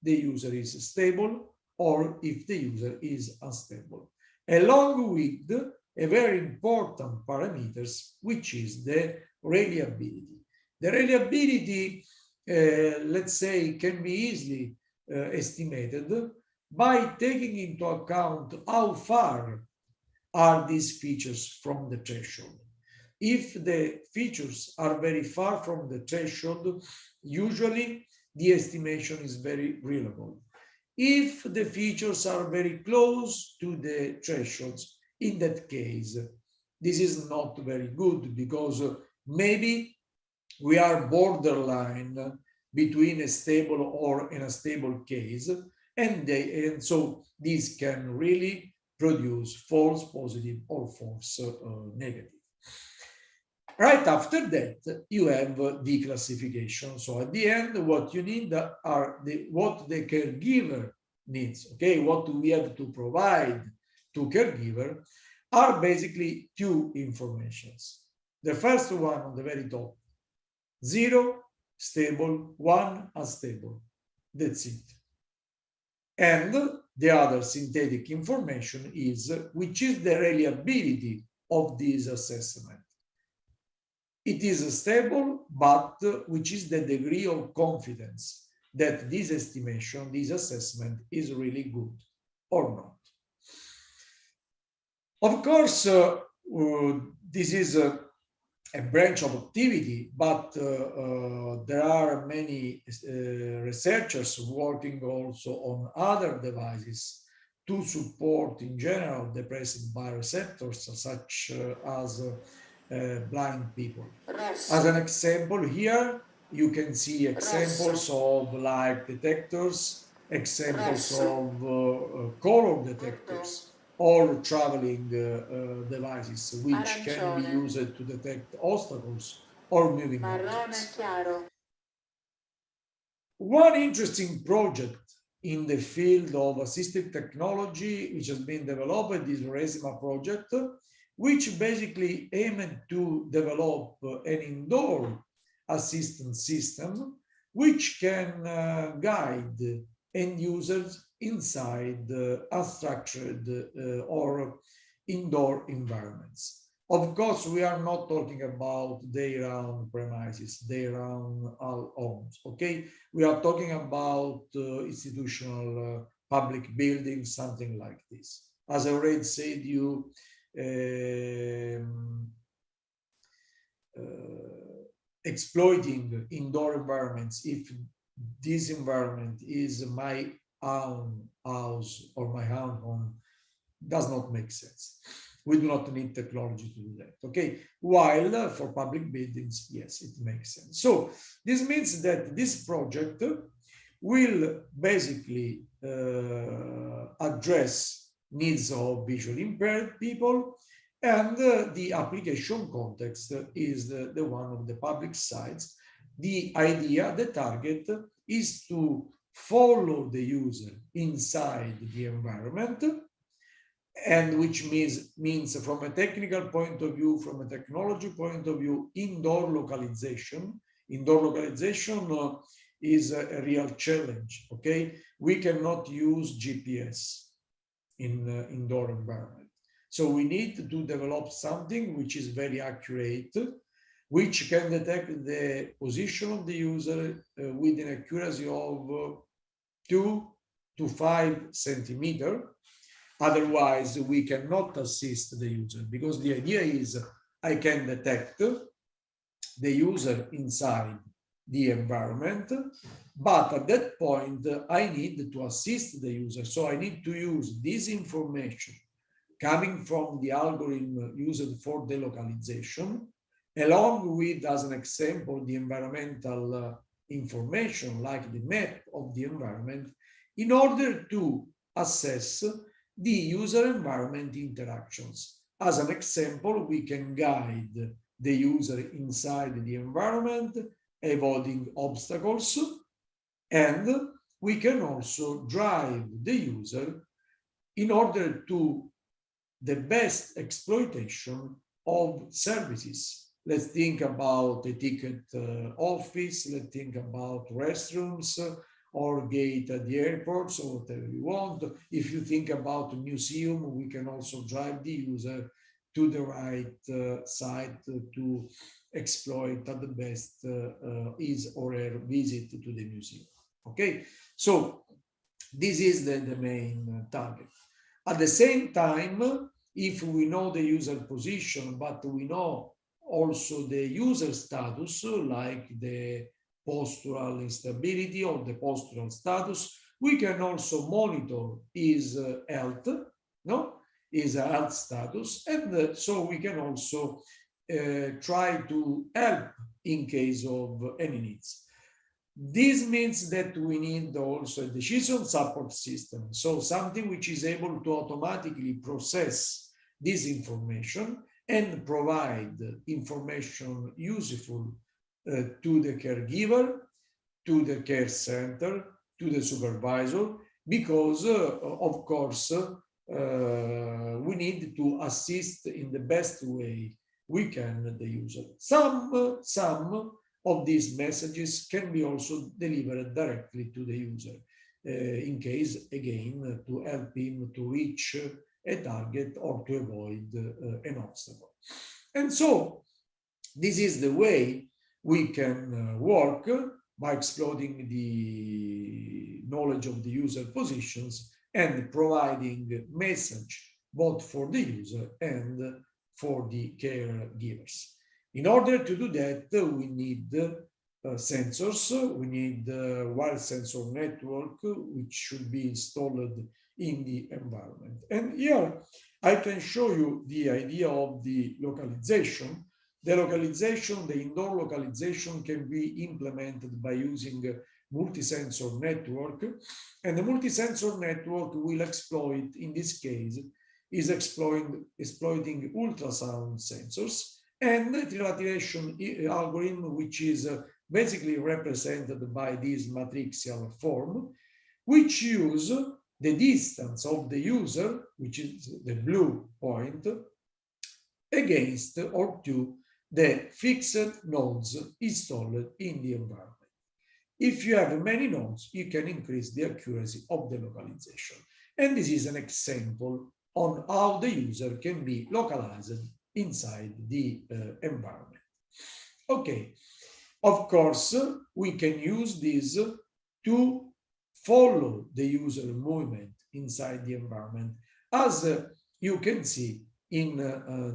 the user is stable or if the user is unstable, along with a very important parameters, which is the reliability. The reliability, let's say, can be easily estimated by taking into account how far are these features from the threshold. If the features are very far from the threshold, usually the estimation is very reliable. If the features are very close to the thresholds, in that case, this is not very good, because maybe we are borderline between a stable or an unstable case, and so this can really produce false positive or false negative. Right after that, you have the classification. So at the end, what you need are what the caregiver needs. Okay, what we have to provide to caregiver are basically two informations. The first one on the very top, 0 stable, 1 unstable. That's it. And the other synthetic information is which is the reliability of this assessment. It is stable, but which is the degree of confidence? that this estimation, this assessment is really good or not. Of course, this is a branch of activity, but there are many researchers working also on other devices to support in general depressive bioreceptors, such as blind people. As an example here, you can see examples of light detectors, examples of color detectors, or traveling devices which can be used to detect obstacles or moving objects. One interesting project in the field of assistive technology which has been developed is RESIMA project, which basically aimed to develop an indoor assistance system which can guide end users inside unstructured or indoor environments. Of course, we are not talking about their own premises, their own homes, okay? We are talking about institutional public buildings, something like this. As I already said, you exploiting indoor environments, if this environment is my own house or my own home, does not make sense. We do not need technology to do that, okay? While for public buildings, yes, it makes sense. So this means that this project will basically address needs of visually impaired people, and the application context is the one of the public sites. The idea, the target is to follow the user inside the environment, and which means from a technical point of view, from a technology point of view, indoor localization. Indoor localization is a real challenge, okay? We cannot use GPS in indoor environment. So we need to develop something which is very accurate, which can detect the position of the user with an accuracy of 2 to 5 centimeters. Otherwise, we cannot assist the user, because the idea is I can detect the user inside the environment, but at that point, I need to assist the user. So I need to use this information coming from the algorithm used for the localization, along with, as an example, the environmental information, like the map of the environment, in order to assess the user environment interactions. As an example, we can guide the user inside the environment, avoiding obstacles, and we can also drive the user in order to the best exploitation of services. Let's think about a ticket office, let's think about restrooms or gate at the airports, or whatever you want. If you think about a museum, we can also drive the user to the right site to exploit at the best his or her visit to the museum. Okay, so this is the main target. At the same time, if we know the user position, but we know also the user status, like the postural instability or the postural status, we can also monitor his health, his health status, and so we can also try to help in case of any needs. This means that we need also a decision support system, so something which is able to automatically process this information and provide information useful to the caregiver, to the care center, to the supervisor, because of course we need to assist in the best way we can the user. Some of these messages can be also delivered directly to the user in case, again, to help him to reach a target or to avoid an obstacle. And so this is the way we can work by exploiting the knowledge of the user positions and providing message both for the user and for the caregivers. In order to do that, we need sensors, we need wireless sensor network, which should be installed in the environment. And here I can show you the idea of the localization. The localization, the indoor localization can be implemented by using a multi-sensor network. And the multi-sensor network will exploit, in this case, is exploiting ultrasound sensors and the trilateration algorithm, which is basically represented by this matricial form, which use the distance of the user, which is the blue point, against or to the fixed nodes installed in the environment. If you have many nodes, you can increase the accuracy of the localization. And this is an example on how the user can be localized inside the environment. Okay, of course, we can use this to follow the user movement inside the environment. As you can see in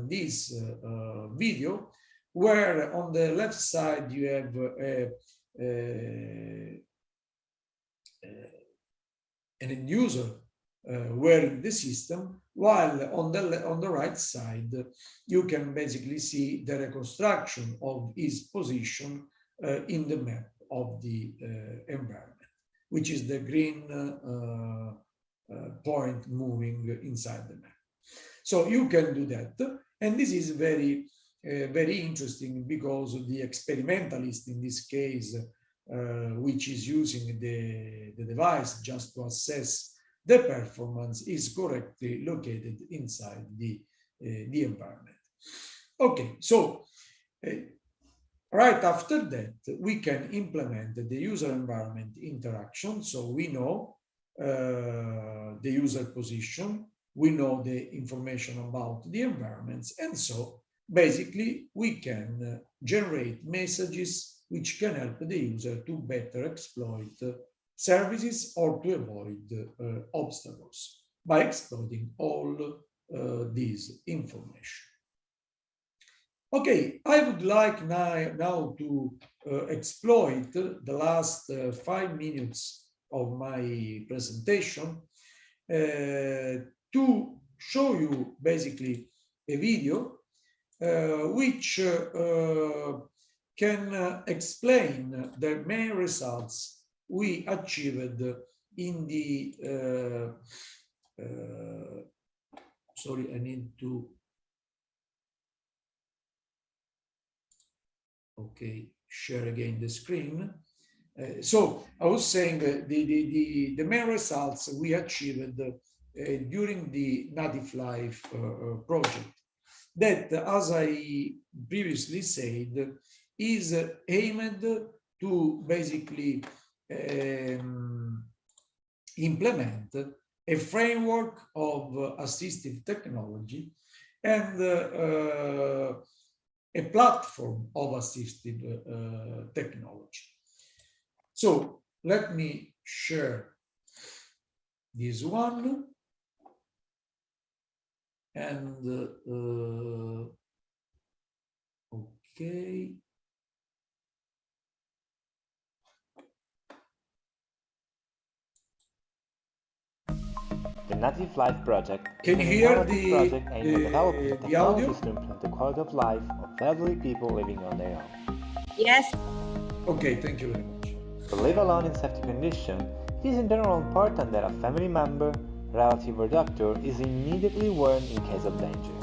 this video, where on the left side you have an end user wearing the system, while on the right side you can basically see the reconstruction of his position in the map of the environment, which is the green point moving inside the map. So you can do that, and this is very interesting because the experimentalist in this case, which is using the device just to assess the performance, is correctly located inside the environment. Okay, so right after that, we can implement the user environment interaction. So we know the user position, we know the information about the environments, and so basically we can generate messages which can help the user to better exploit services or to avoid obstacles by exploiting all this information. Okay, I would like now to exploit the last 5 minutes of my presentation to show you basically a video which can explain the main results we achieved in the sorry, I need to share again the screen. So I was saying the main results we achieved during the Native Life project, that, as I previously said, is aimed to basically implement a framework of assistive technology and a platform of assistive technology. So let me share this one. And okay. The Native Life project Can is you an hear innovative project aimed at developing the technologies audio? to improve the quality of life of elderly people living on their own. Yes. Okay, thank you very much. To live alone in safety condition, it is in general important that a family member, relative or doctor is immediately warned in case of danger.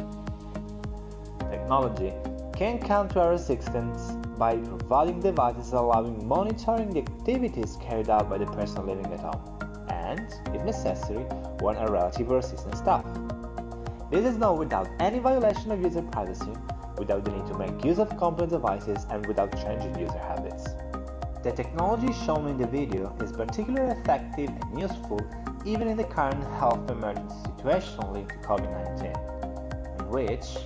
Technology can come to our assistance by providing devices allowing monitoring the activities carried out by the person living at home, and, if necessary, warn a relative or assistant staff. This is done without any violation of user privacy, without the need to make use of complex devices, and without changing user habits. The technology shown in the video is particularly effective and useful even in the current health emergency situation linked to COVID-19, in which,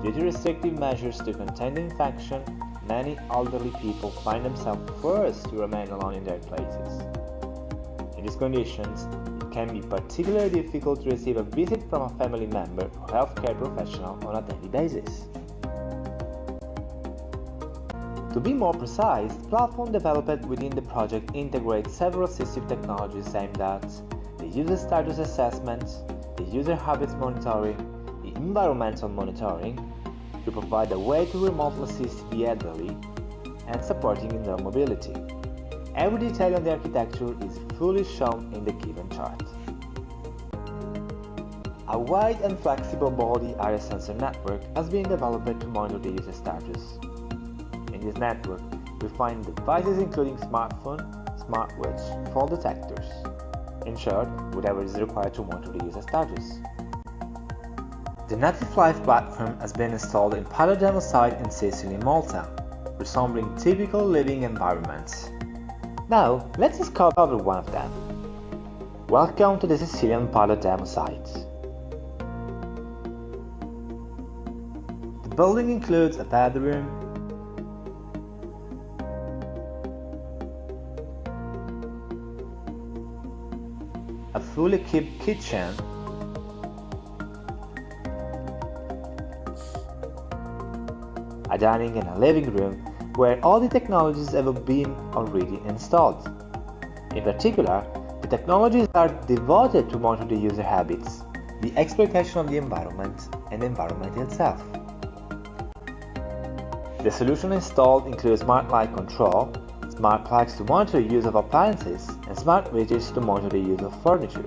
due to restrictive measures to contain the infection, many elderly people find themselves forced to remain alone in their places. In these conditions, it can be particularly difficult to receive a visit from a family member or healthcare professional on a daily basis. To be more precise, the platform developed within the project integrates several assistive technologies aimed at the user status assessment, the user habits monitoring, the environmental monitoring, to provide a way to remotely assist the elderly, and supporting indoor mobility. Every detail on the architecture is fully shown in the given chart. A wide and flexible body area sensor network has been developed to monitor the user status. In this network, we find devices including smartphone, smartwatch, fall detectors. In short, whatever is required to monitor the user status. The Native Life platform has been installed in pilot demo site in Sicily, Malta, resembling typical living environments. Now, let's discover one of them. Welcome to the Sicilian pilot demo site. The building includes a bedroom, a fully equipped kitchen, a dining and a living room where all the technologies have been already installed. In particular, the technologies are devoted to monitor the user habits, the exploitation of the environment, and the environment itself. The solution installed includes smart light control, smart plugs to monitor the use of appliances, and smart widgets to monitor the use of furniture.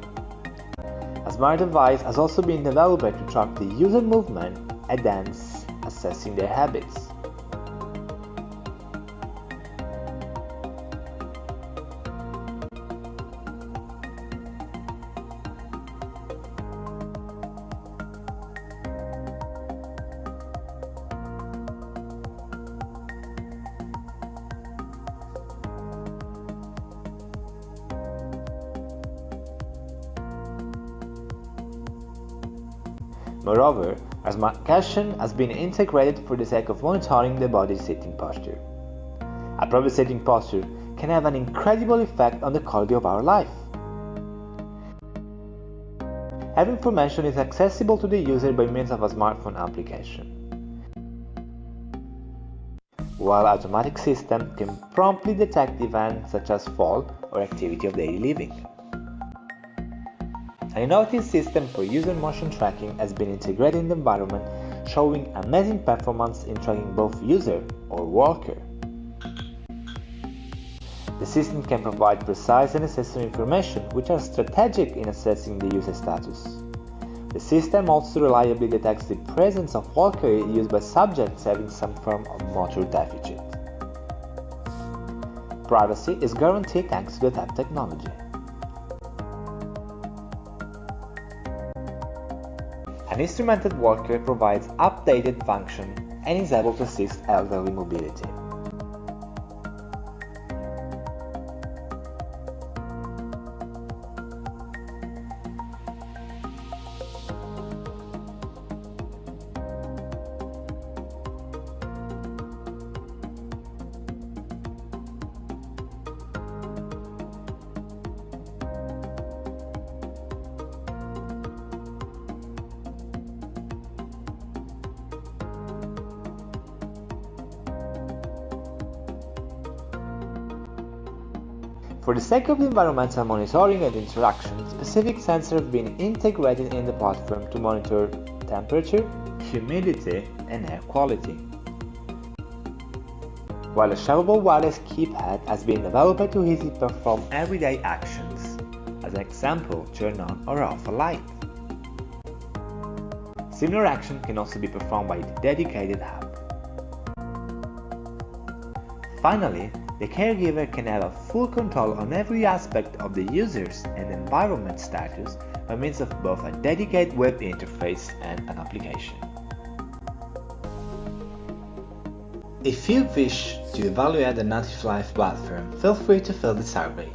A smart device has also been developed to track the user movement and thence assessing their habits. Moreover, a smart cushion has been integrated for the sake of monitoring the body's sitting posture. A proper sitting posture can have an incredible effect on the quality of our life. Every information is accessible to the user by means of a smartphone application, while automatic system can promptly detect events such as fall or activity of daily living. An innovative system for user motion tracking has been integrated in the environment, showing amazing performance in tracking both user or walker. The system can provide precise and necessary information which are strategic in assessing the user status. The system also reliably detects the presence of walker used by subjects having some form of motor deficit. Privacy is guaranteed thanks to the TAP technology. An instrumented walker provides updated function and is able to assist elderly mobility. For the sake of the environmental monitoring and interaction, specific sensors have been integrated in the platform to monitor temperature, humidity, and air quality. While a shovable wireless keypad has been developed to easily perform everyday actions, as an example, turn on or off a light. Similar action can also be performed by the dedicated hub. Finally, the caregiver can have a full control on every aspect of the user's and environment status by means of both a dedicated web interface and an application. If you wish to evaluate the Native Life platform, feel free to fill the survey.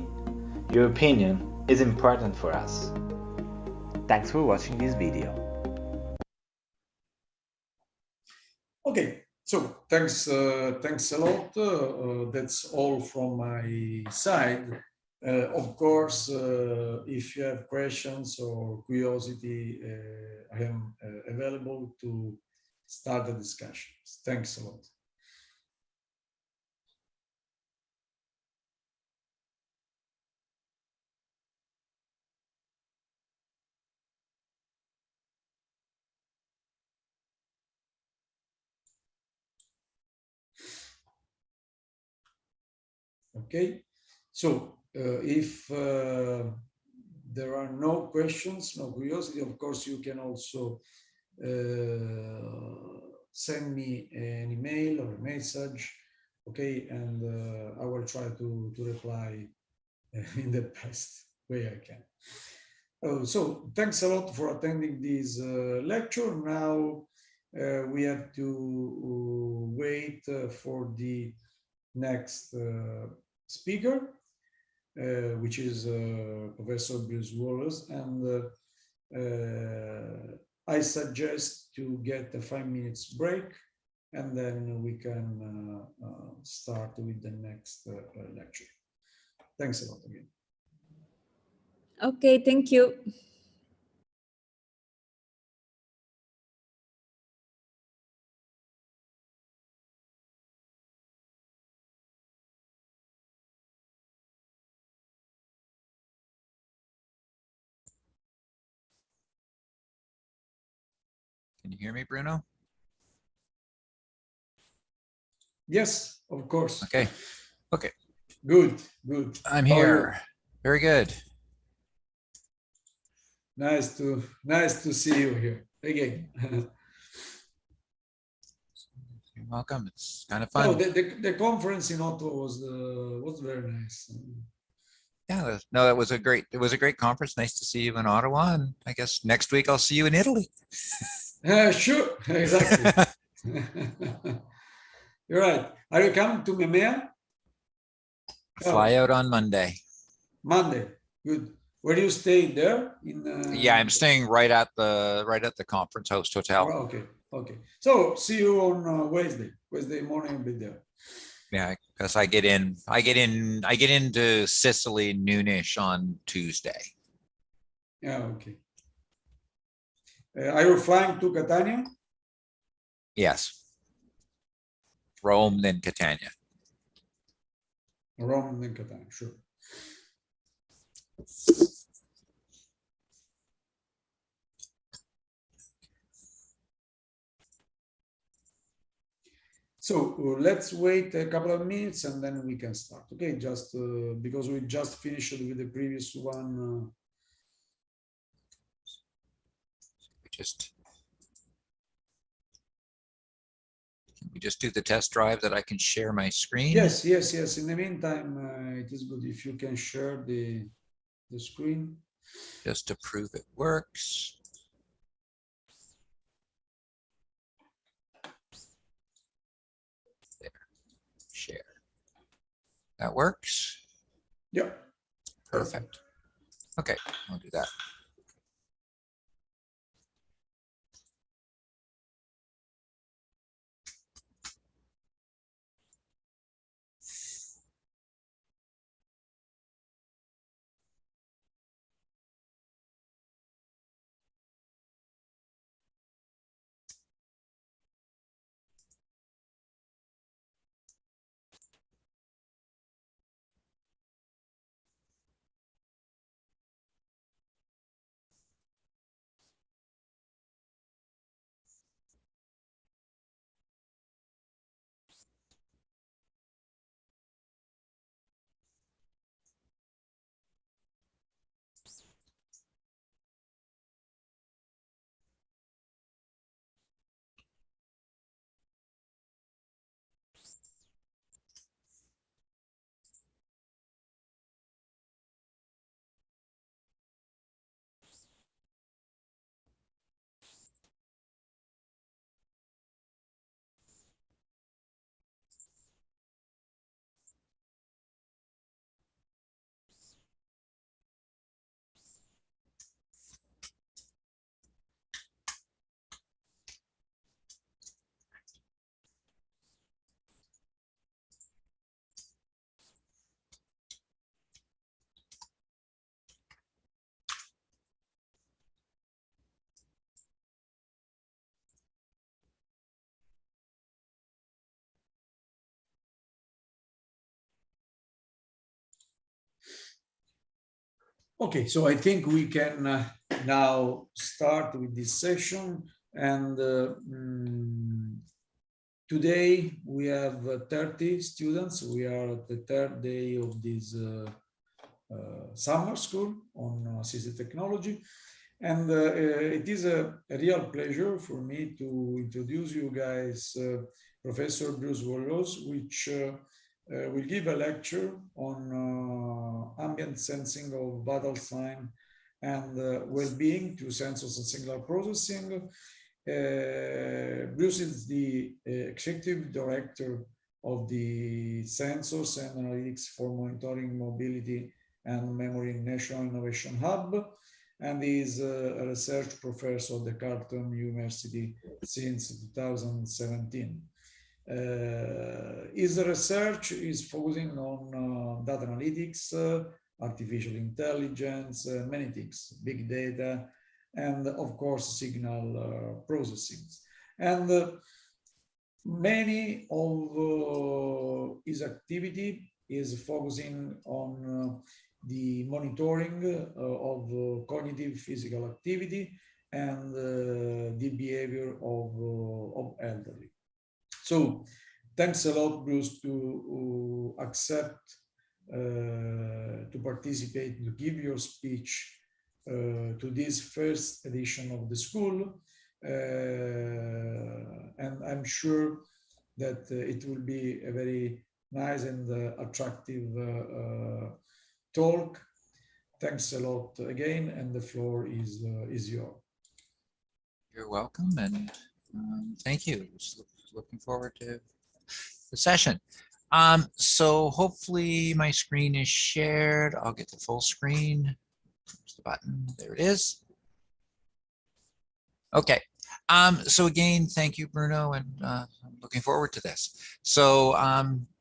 Your opinion is important for us. Thanks for watching this video. Okay, So thanks a lot. That's all from my side. Of course, if you have questions or curiosity, I am available to start the discussions. Thanks a lot. Okay, so if there are no questions, no curiosity, of course, you can also send me an email or a message, okay, and I will try to reply in the best way I can. So thanks a lot for attending this lecture. Now we have to wait for the next speaker, which is Professor Bruce Wallace, and I suggest to get a 5 minutes break, and then we can start with the next lecture. Thanks a lot again. Okay, thank you. Can you hear me, Bruno? Yes, of course. Okay. Okay. Good, good. I'm How are you? here. Very good. Nice to see you here again. You're welcome. It's kind of No, fun. the conference in Ottawa was very nice. Yeah. No, it was a great conference. Nice to see you in Ottawa. And I guess next week I'll see you in Italy. Sure, exactly. You're right. Are you coming to Memea? Fly out on Monday. Monday. Good. Where do you stay there? Yeah, I'm staying right at the conference house hotel. Oh, okay. Okay. So see you on Wednesday. Wednesday morning, I'll be there. Yeah, because I get into Sicily noonish on Tuesday. Yeah, okay. Are you flying to Catania? Yes. Rome, then Catania. Rome, then Catania, sure. So let's wait a couple of minutes and then we can start. Okay, just because we just finished with the previous one. Can we just do the test drive that I can share my screen? Yes, yes, yes. In the meantime, it is good if you can share the screen. Just to prove it works. There, share. That works? Yeah. Perfect. Okay, I'll do that. Okay, so I think we can now start with this session. And today we have 30 students. We are at the third day of this summer school on assistive technology. And it is a real pleasure for me to introduce you guys Professor Bruce Willows, which will give a lecture on ambient sensing of vital sign and well-being through sensors and signal processing. Bruce is the executive director of the Sensors and Analytics for Monitoring Mobility and Memory National Innovation Hub, and is a research professor at the Carleton University since 2017. His research is focusing on data analytics, artificial intelligence, many things, big data, and of course, signal processing. And many of his activity is focusing on the monitoring of cognitive physical activity and the behavior of elderly. So thanks a lot, Bruce, to accept to participate, to give your speech to this first edition of the school. And I'm sure that it will be a very nice and attractive talk. Thanks a lot again, and the floor is yours. You're welcome, and thank you. Just looking forward to the session. So hopefully my screen is shared. I'll get the full screen. There's the button. There it is. Okay. So again, thank you, Bruno, and I'm looking forward to this. So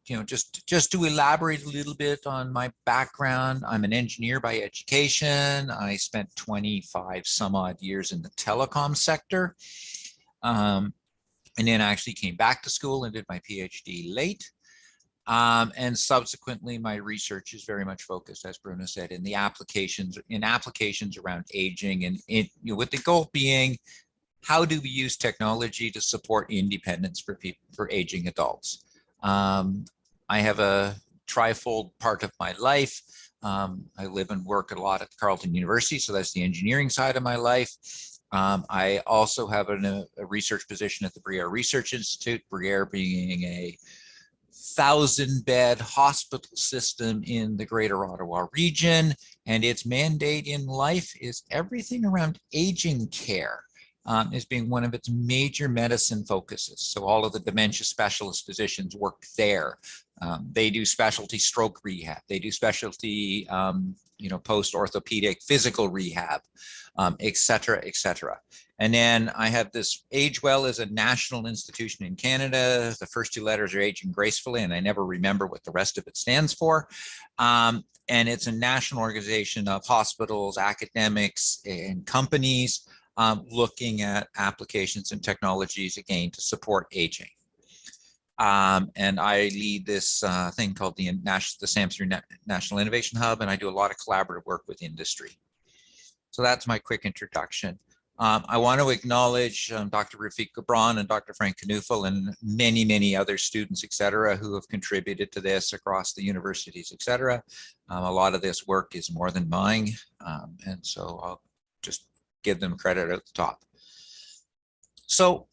you know, just to elaborate a little bit on my background, I'm an engineer by education. I spent 25 some odd years in the telecom sector. And then I actually came back to school and did my PhD late. And subsequently, my research is very much focused, as Bruno said, in the applications around aging, and with the goal being, how do we use technology to support independence for people, for aging adults? I have a trifold part of my life. I live and work a lot at Carleton University, so that's the engineering side of my life. I also have a research position at the Briere Research Institute, Briere being a 1,000-bed hospital system in the Greater Ottawa region, and its mandate in life is everything around aging care. As being one of its major medicine focuses. So all of the dementia specialist physicians work there. They do specialty stroke rehab. They do specialty, post-orthopedic physical rehab, et cetera, et cetera. And then I have this AgeWell as a national institution in Canada. The first two letters are Aging Gracefully, and I never remember what the rest of it stands for. And it's a national organization of hospitals, academics, and companies looking at applications and technologies, again, to support aging. And I lead this thing called the SAMSUR National Innovation Hub, and I do a lot of collaborative work with industry. So that's my quick introduction. I want to acknowledge Dr. Rafiq Gabran and Dr. Frank Knuffel and many, many other students, et cetera, who have contributed to this across the universities, et cetera. A lot of this work is more than mine, and so I'll just give them credit at the top. So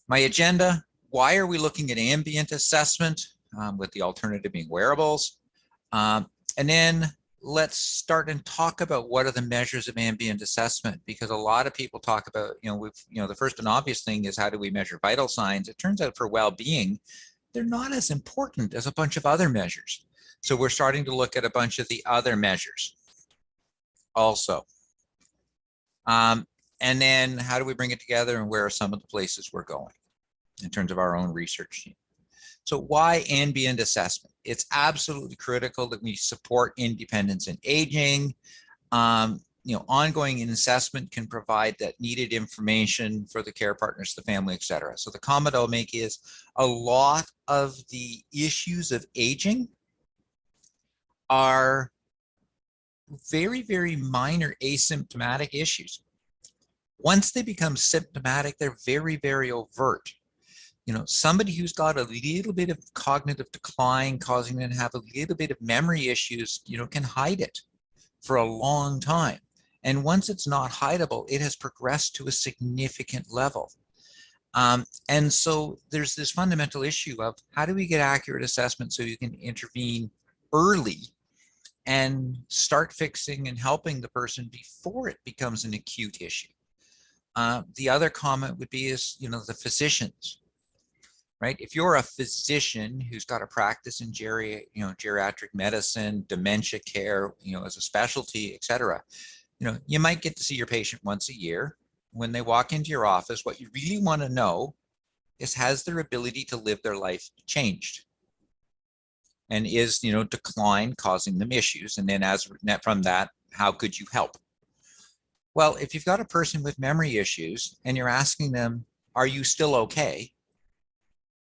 my agenda, why are we looking at ambient assessment with the alternative being wearables? And then let's start and talk about what are the measures of ambient assessment, because a lot of people talk about, the first and obvious thing is how do we measure vital signs? It turns out for well-being, they're not as important as a bunch of other measures. So we're starting to look at a bunch of the other measures also. And then how do we bring it together, and where are some of the places we're going in terms of our own research team? So why ambient assessment? It's absolutely critical that we support independence in aging. Ongoing assessment can provide that needed information for the care partners, the family, et cetera. So the comment I'll make is a lot of the issues of aging are very, very minor asymptomatic issues. Once they become symptomatic, they're very, very overt. You know, somebody who's got a little bit of cognitive decline causing them to have a little bit of memory issues, you know, can hide it for a long time. And once it's not hideable, it has progressed to a significant level. And so there's this fundamental issue of how do we get accurate assessment so you can intervene early and start fixing and helping the person before it becomes an acute issue. The other comment would be is, you know, the physicians, right? If you're a physician who's got a practice in geriatric medicine, dementia care, you know, as a specialty, et cetera, you know, you might get to see your patient once a year. When they walk into your office, what you really want to know is, has their ability to live their life changed? And is, you know, decline causing them issues? And then as from that, how could you help? Well, if you've got a person with memory issues and you're asking them, are you still okay?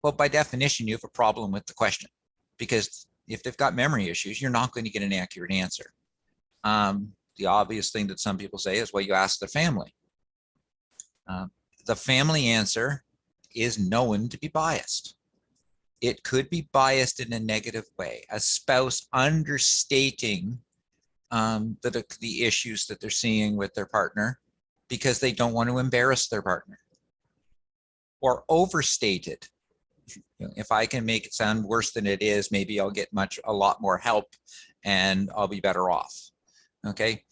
Well, by definition, you have a problem with the question, because if they've got memory issues, you're not going to get an accurate answer. The obvious thing that some people say is, well, you ask the family. The family answer is known to be biased. It could be biased in a negative way, a spouse understating the issues that they're seeing with their partner because they don't want to embarrass their partner, or overstated. You know, if I can make it sound worse than it is, maybe I'll get a lot more help and I'll be better off. Okay.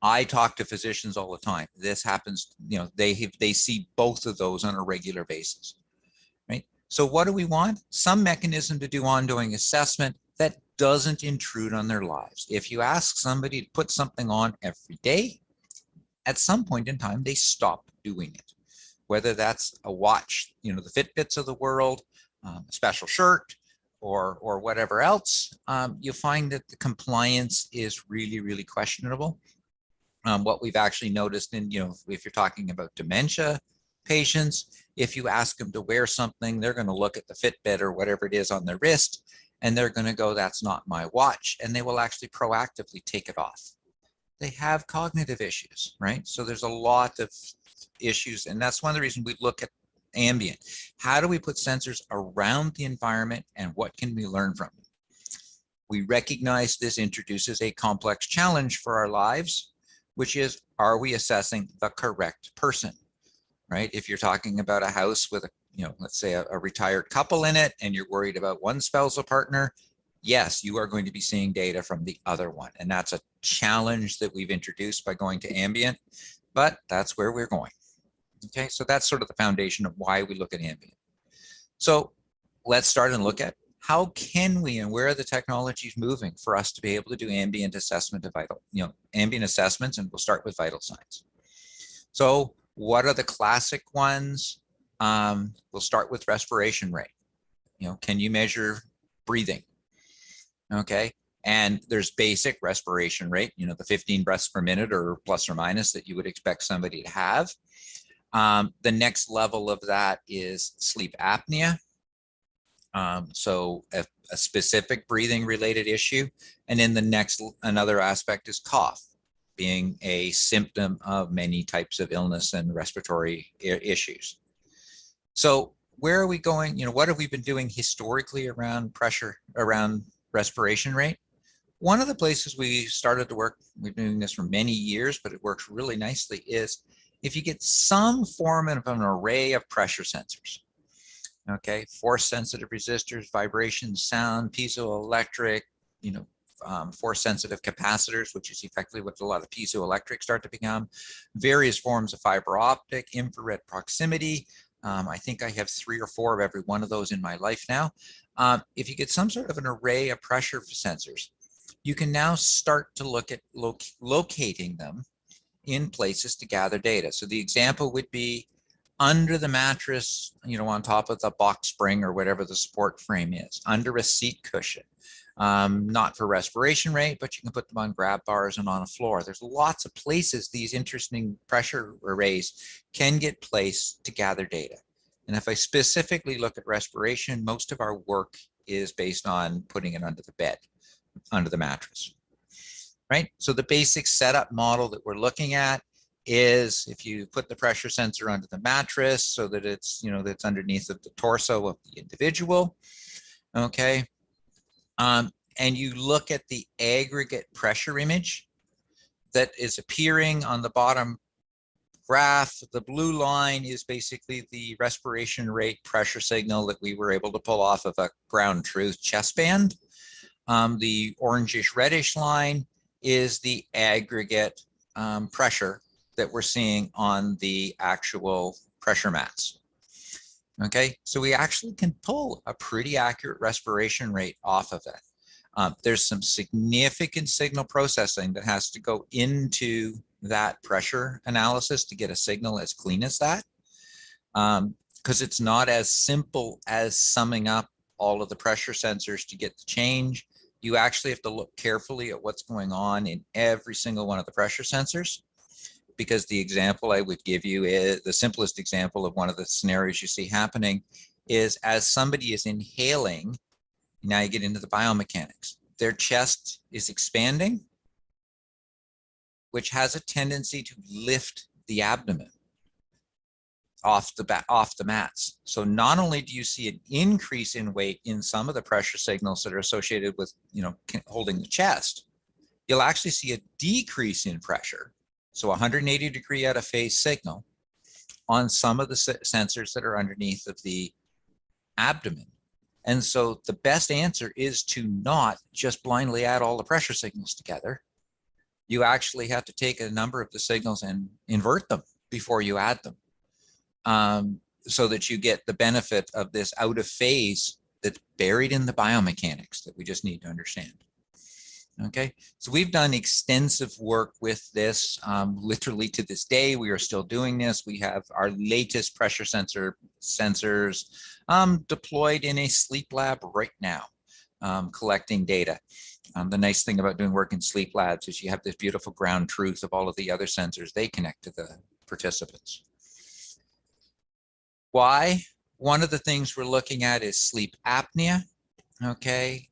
I talk to physicians all the time. This happens, you know, they see both of those on a regular basis, right? So what do we want? Some mechanism to do ongoing assessment that doesn't intrude on their lives. If you ask somebody to put something on every day, at some point in time, they stop doing it. Whether that's a watch, you know, the Fitbits of the world, a special shirt, or whatever else, you find that the compliance is really, really questionable. What we've actually noticed in, you know, if you're talking about dementia patients, if you ask them to wear something, they're going to look at the Fitbit or whatever it is on their wrist, and they're going to go, that's not my watch. And they will actually proactively take it off. They have cognitive issues, right? So there's a lot of issues. And that's one of the reasons we look at ambient. How do we put sensors around the environment, and what can we learn from it? We recognize this introduces a complex challenge for our lives, which is, are we assessing the correct person, right? If you're talking about a house with a, you know, let's say a retired couple in it, and you're worried about one spousal partner, yes, you are going to be seeing data from the other one. And that's a challenge that we've introduced by going to ambient, but that's where we're going. Okay, so that's sort of the foundation of why we look at ambient. So let's start and look at how can we, and where are the technologies moving for us to be able to do ambient assessment of vital, you know, ambient assessments, and we'll start with vital signs. So what are the classic ones? We'll start with respiration rate. You know, can you measure breathing? Okay, and there's basic respiration rate, you know, the 15 breaths per minute or plus or minus that you would expect somebody to have. The next level of that is sleep apnea. So a specific breathing related issue. And then the next, another aspect is cough, being a symptom of many types of illness and respiratory issues. So where are we going? You know, what have we been doing historically around pressure, around respiration rate? One of the places we started to work, we've been doing this for many years, but it works really nicely, is if you get some form of an array of pressure sensors, okay, force sensitive resistors, vibration, sound, piezoelectric, you know, force sensitive capacitors, which is effectively what a lot of piezoelectric start to become, various forms of fiber optic, infrared proximity. I think I have 3 or 4 of every one of those in my life now. If you get some sort of an array of pressure sensors, you can now start to look at locating them in places to gather data. So the example would be under the mattress, you know, on top of the box spring or whatever the support frame is, under a seat cushion, not for respiration rate, but you can put them on grab bars and on a floor. There's lots of places these interesting pressure arrays can get placed to gather data. And if I specifically look at respiration, most of our work is based on putting it under the bed, under the mattress. right? So the basic setup model that we're looking at is if you put the pressure sensor under the mattress so that it's, that's underneath of the torso of the individual, okay? And you look at the aggregate pressure image that is appearing on the bottom graph. The blue line is basically the respiration rate pressure signal that we were able to pull off of a ground truth chest band. The orangish reddish line is the aggregate pressure that we're seeing on the actual pressure mats. Okay, so we actually can pull a pretty accurate respiration rate off of it. There's some significant signal processing that has to go into that pressure analysis to get a signal as clean as that, because it's not as simple as summing up all of the pressure sensors to get the change. You actually have to look carefully at what's going on in every single one of the pressure sensors, because the example I would give you is the simplest example of one of the scenarios you see happening is as somebody is inhaling. Now you get into the biomechanics. Their chest is expanding, which has a tendency to lift the abdomen off the mats. So not only do you see an increase in weight in some of the pressure signals that are associated with, holding the chest, you'll actually see a decrease in pressure. So 180-degree out of phase signal on some of the sensors that are underneath of the abdomen. And so the best answer is to not just blindly add all the pressure signals together. You actually have to take a number of the signals and invert them before you add them, so that you get the benefit of this out of phase that's buried in the biomechanics that we just need to understand. Okay, so we've done extensive work with this. Literally to this day, we are still doing this. We have our latest pressure sensors deployed in a sleep lab right now, collecting data. The nice thing about doing work in sleep labs is you have this beautiful ground truth of all of the other sensors. They connect to the participants. Why? One of the things we're looking at is sleep apnea. Okay,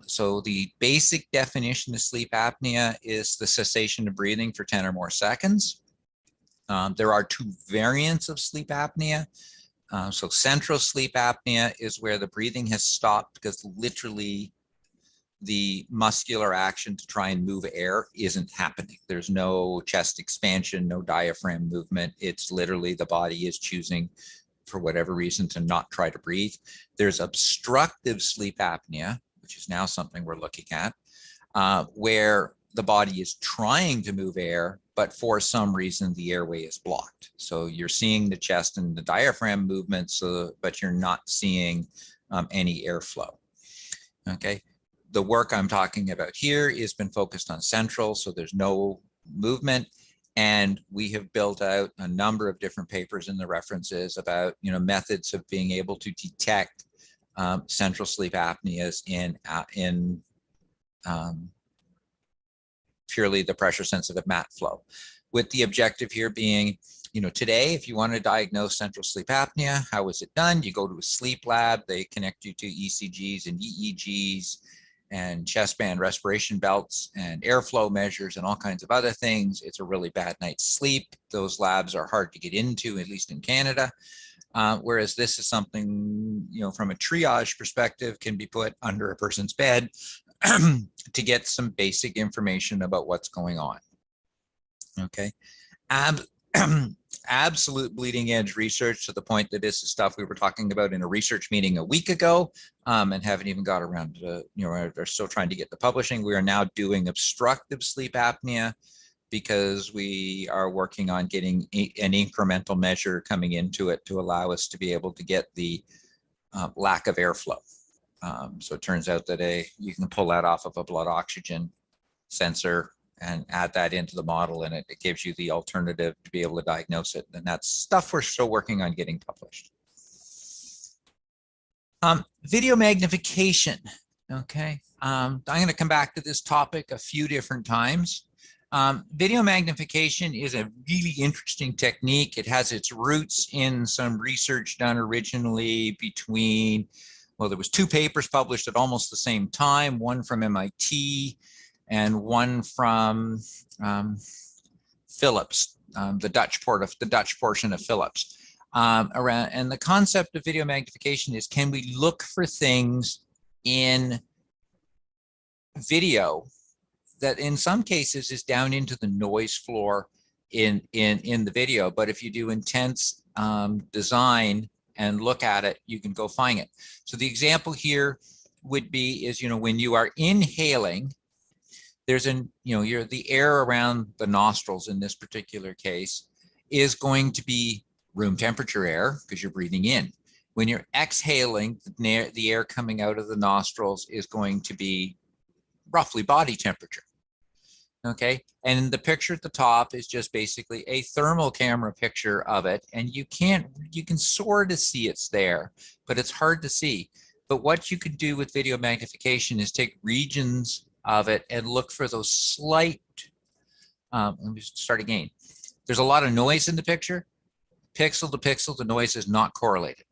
so the basic definition of sleep apnea is the cessation of breathing for 10 or more seconds. There are two variants of sleep apnea. So central sleep apnea is where the breathing has stopped because literally the muscular action to try and move air isn't happening. There's no chest expansion, no diaphragm movement. It's literally the body is choosing for whatever reason to not try to breathe. There's obstructive sleep apnea, which is now something we're looking at, where the body is trying to move air, but for some reason the airway is blocked. So you're seeing the chest and the diaphragm movements, but you're not seeing any airflow. Okay, the work I'm talking about here has been focused on central, so there's no movement. And we have built out a number of different papers in the references about, methods of being able to detect central sleep apneas in purely the pressure sensitive mat flow, with the objective here being, today, if you want to diagnose central sleep apnea, how is it done? You go to a sleep lab, they connect you to ECGs and EEGs and chest band respiration belts and airflow measures and all kinds of other things. It's a really bad night's sleep. Those labs are hard to get into, at least in Canada. Whereas this is something, from a triage perspective, can be put under a person's bed to get some basic information about what's going on. Okay. Absolute bleeding edge research to the point that this is stuff we were talking about in a research meeting a week ago, and haven't even got around to, are still trying to get the publishing. We are now doing obstructive sleep apnea because we are working on getting an incremental measure coming into it to allow us to be able to get the lack of airflow. So it turns out that you can pull that off of a blood oxygen sensor and add that into the model, and it gives you the alternative to be able to diagnose it. And that's stuff we're still working on getting published. Video magnification. Okay, I'm going to come back to this topic a few different times. Video magnification is a really interesting technique. It has its roots in some research done originally between, well, there was two papers published at almost the same time, one from MIT and one from Philips, the Dutch portion of Philips. Around, and the concept of video magnification is, can we look for things in video that in some cases is down into the noise floor in the video, but if you do intense design and look at it, you can go find it. So the example here would be is, when you are inhaling, there's the air around the nostrils in this particular case is going to be room temperature air because you're breathing in. When you're exhaling, the air coming out of the nostrils is going to be roughly body temperature. Okay, and the picture at the top is just basically a thermal camera picture of it, and you can sort of see it's there, but it's hard to see. But what you could do with video magnification is take regions of it and look for those slight, let me start again. There's a lot of noise in the picture. Pixel to pixel, the noise is not correlated.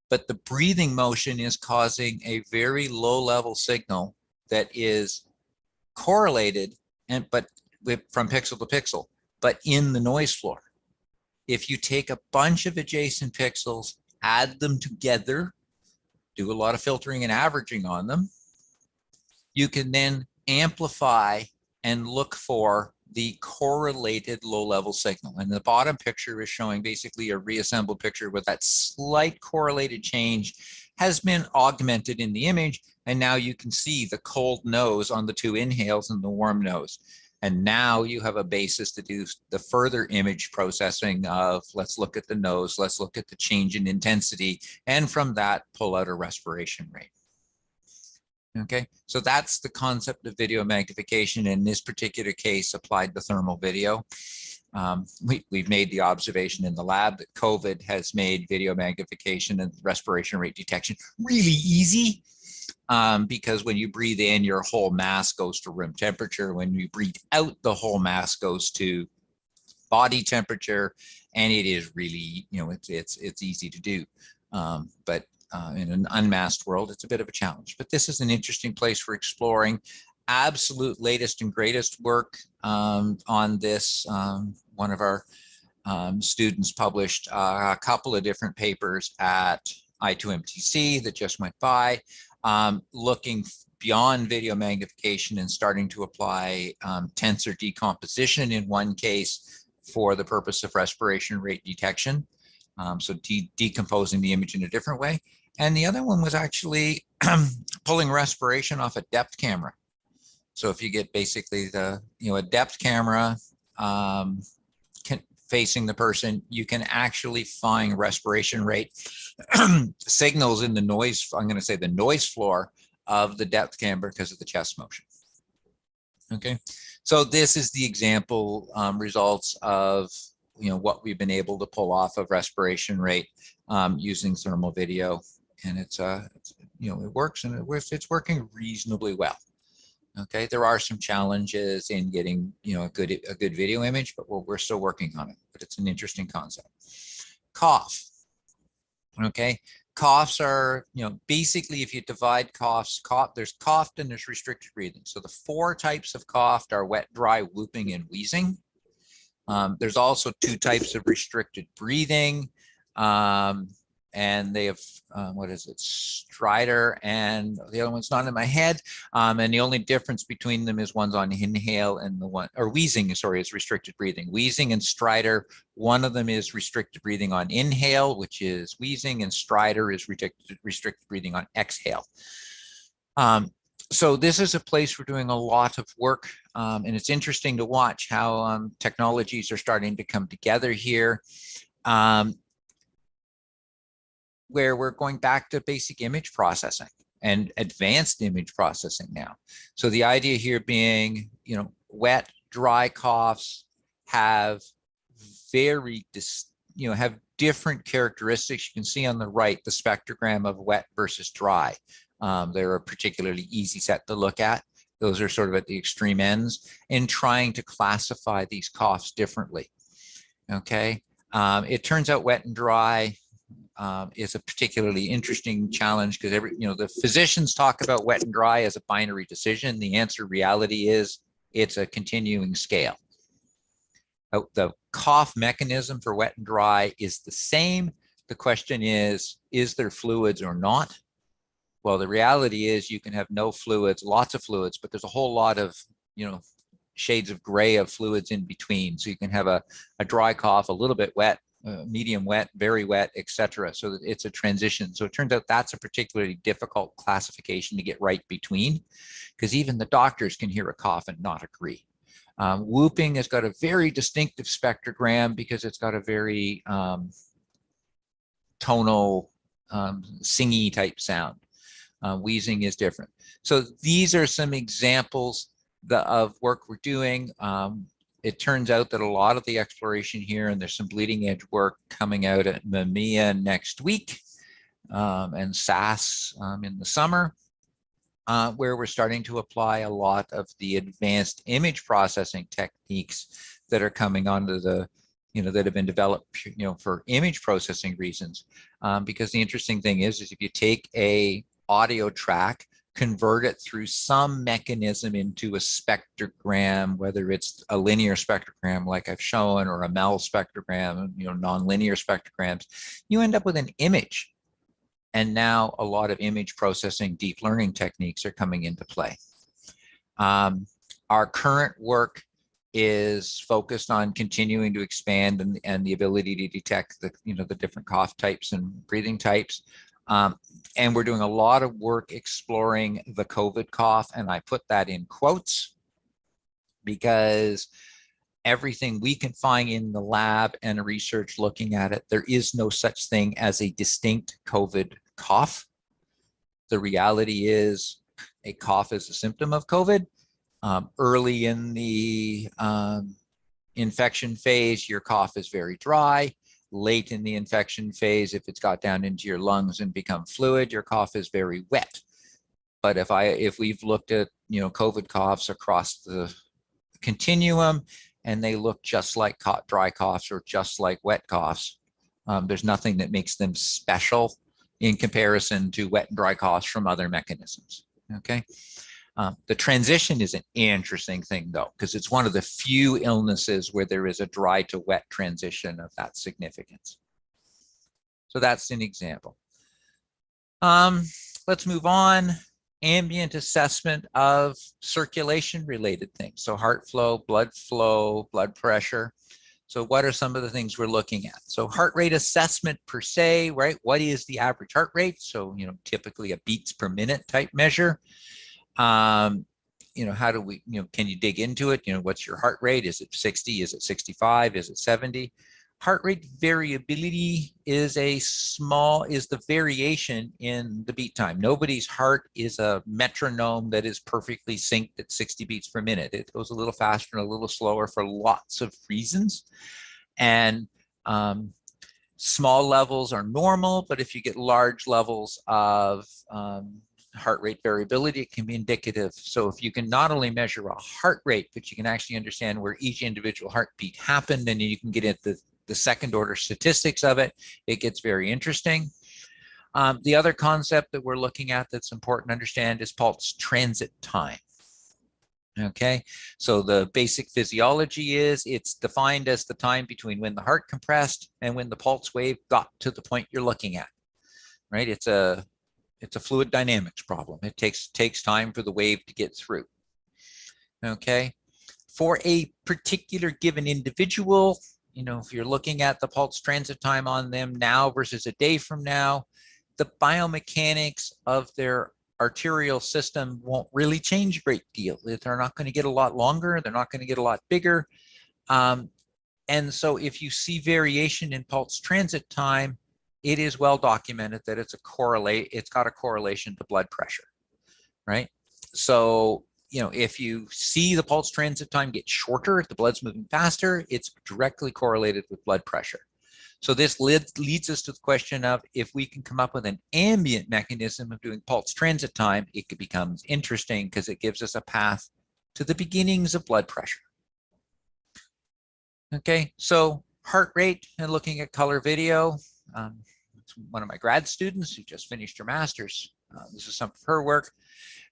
But the breathing motion is causing a very low level signal that is correlated from pixel to pixel, but in the noise floor. If you take a bunch of adjacent pixels, add them together, do a lot of filtering and averaging on them, you can then amplify and look for the correlated low-level signal. And the bottom picture is showing basically a reassembled picture where that slight correlated change has been augmented in the image. And now you can see the cold nose on the two inhales and the warm nose. And now you have a basis to do the further image processing of, let's look at the nose, let's look at the change in intensity, and from that, pull out a respiration rate. Okay, so that's the concept of video magnification. In this particular case, applied to thermal video. We've made the observation in the lab that COVID has made video magnification and respiration rate detection really easy, because when you breathe in, your whole mass goes to room temperature. When you breathe out, the whole mass goes to body temperature, and it is really, it's easy to do. But in an unmasked world, it's a bit of a challenge. But this is an interesting place for exploring. Absolute latest and greatest work on this. One of our students published a couple of different papers at I2MTC that just went by, looking beyond video magnification and starting to apply tensor decomposition in one case for the purpose of respiration rate detection. So decomposing the image in a different way. And the other one was actually pulling respiration off a depth camera. So if you get basically a depth camera facing the person, you can actually find respiration rate signals in the noise, I'm going to say the noise floor of the depth camera because of the chest motion. Okay, so this is the example results of what we've been able to pull off of respiration rate using thermal video, and it works, and it's working reasonably well. Okay, there are some challenges in getting a good video image, but we're still working on it. But it's an interesting concept. Cough. Okay, coughs are basically, if you divide coughs, there's coughed and there's restricted breathing. So the 4 types of coughed are wet, dry, whooping, and wheezing. There's also 2 types of restricted breathing, and they have, stridor, and the other one's not in my head. And the only difference between them is one's on inhale and wheezing, sorry, is restricted breathing. Wheezing and stridor, one of them is restricted breathing on inhale, which is wheezing, and stridor is restricted breathing on exhale. So this is a place we're doing a lot of work, and it's interesting to watch how technologies are starting to come together here, where we're going back to basic image processing and advanced image processing now. So the idea here being, wet, dry coughs have have different characteristics. You can see on the right the spectrogram of wet versus dry. They're a particularly easy set to look at. Those are sort of at the extreme ends in trying to classify these coughs differently. Okay, it turns out wet and dry is a particularly interesting challenge because the physicians talk about wet and dry as a binary decision. The answer reality is it's a continuing scale. The cough mechanism for wet and dry is the same. The question is there fluids or not? Well, the reality is you can have no fluids, lots of fluids, but there's a whole lot of, shades of gray of fluids in between. So you can have a dry cough, a little bit wet, medium wet, very wet, etc. So that it's a transition. So it turns out that's a particularly difficult classification to get right between, because even the doctors can hear a cough and not agree. Whooping has got a very distinctive spectrogram because it's got a very tonal, singy type sound. Wheezing is different. So these are some examples of work we're doing. It turns out that a lot of the exploration here, and there's some bleeding edge work coming out at MMIA next week and SAS in the summer, where we're starting to apply a lot of the advanced image processing techniques that are coming onto the, that have been developed, for image processing reasons. Because the interesting thing is if you take a audio track, convert it through some mechanism into a spectrogram, whether it's a linear spectrogram like I've shown, or a MEL spectrogram, nonlinear spectrograms, you end up with an image. And now a lot of image processing deep learning techniques are coming into play. Our current work is focused on continuing to expand and the ability to detect the different cough types and breathing types. And we're doing a lot of work exploring the COVID cough, and I put that in quotes because everything we can find in the lab and research looking at it, there is no such thing as a distinct COVID cough. The reality is a cough is a symptom of COVID. Early in the infection phase, your cough is very dry. Late in the infection phase, if it's got down into your lungs and become fluid, your cough is very wet. But if we've looked at COVID coughs across the continuum and they look just like dry coughs or just like wet coughs, there's nothing that makes them special in comparison to wet and dry coughs from other mechanisms. Okay. The transition is an interesting thing, though, because it's one of the few illnesses where there is a dry to wet transition of that significance. So that's an example. Let's move on. Ambient assessment of circulation-related things. So heart flow, blood pressure. So what are some of the things we're looking at? So heart rate assessment per se, right? What is the average heart rate? So, typically a beats per minute type measure. How do we, can you dig into it? What's your heart rate? Is it 60? Is it 65? Is it 70? Heart rate variability is the variation in the beat time. Nobody's heart is a metronome that is perfectly synced at 60 beats per minute. It goes a little faster and a little slower for lots of reasons. And small levels are normal, but if you get large levels of heart rate variability, it can be indicative. So if you can not only measure a heart rate, but you can actually understand where each individual heartbeat happened, and you can get at the second order statistics of it, it gets very interesting. The other concept that we're looking at that's important to understand is pulse transit time. Okay, so the basic physiology is it's defined as the time between when the heart compressed and when the pulse wave got to the point you're looking at, right? It's a fluid dynamics problem. It takes time for the wave to get through. Okay, for a particular given individual, if you're looking at the pulse transit time on them now versus a day from now, the biomechanics of their arterial system won't really change a great deal. They're not going to get a lot longer. They're not going to get a lot bigger. And so if you see variation in pulse transit time, it is well documented that it's got a correlation to blood pressure, right? So, if you see the pulse transit time get shorter, if the blood's moving faster, it's directly correlated with blood pressure. So this leads us to the question of if we can come up with an ambient mechanism of doing pulse transit time, it becomes interesting because it gives us a path to the beginnings of blood pressure. Okay, so heart rate and looking at color video. one of my grad students who just finished her master's. This is some of her work,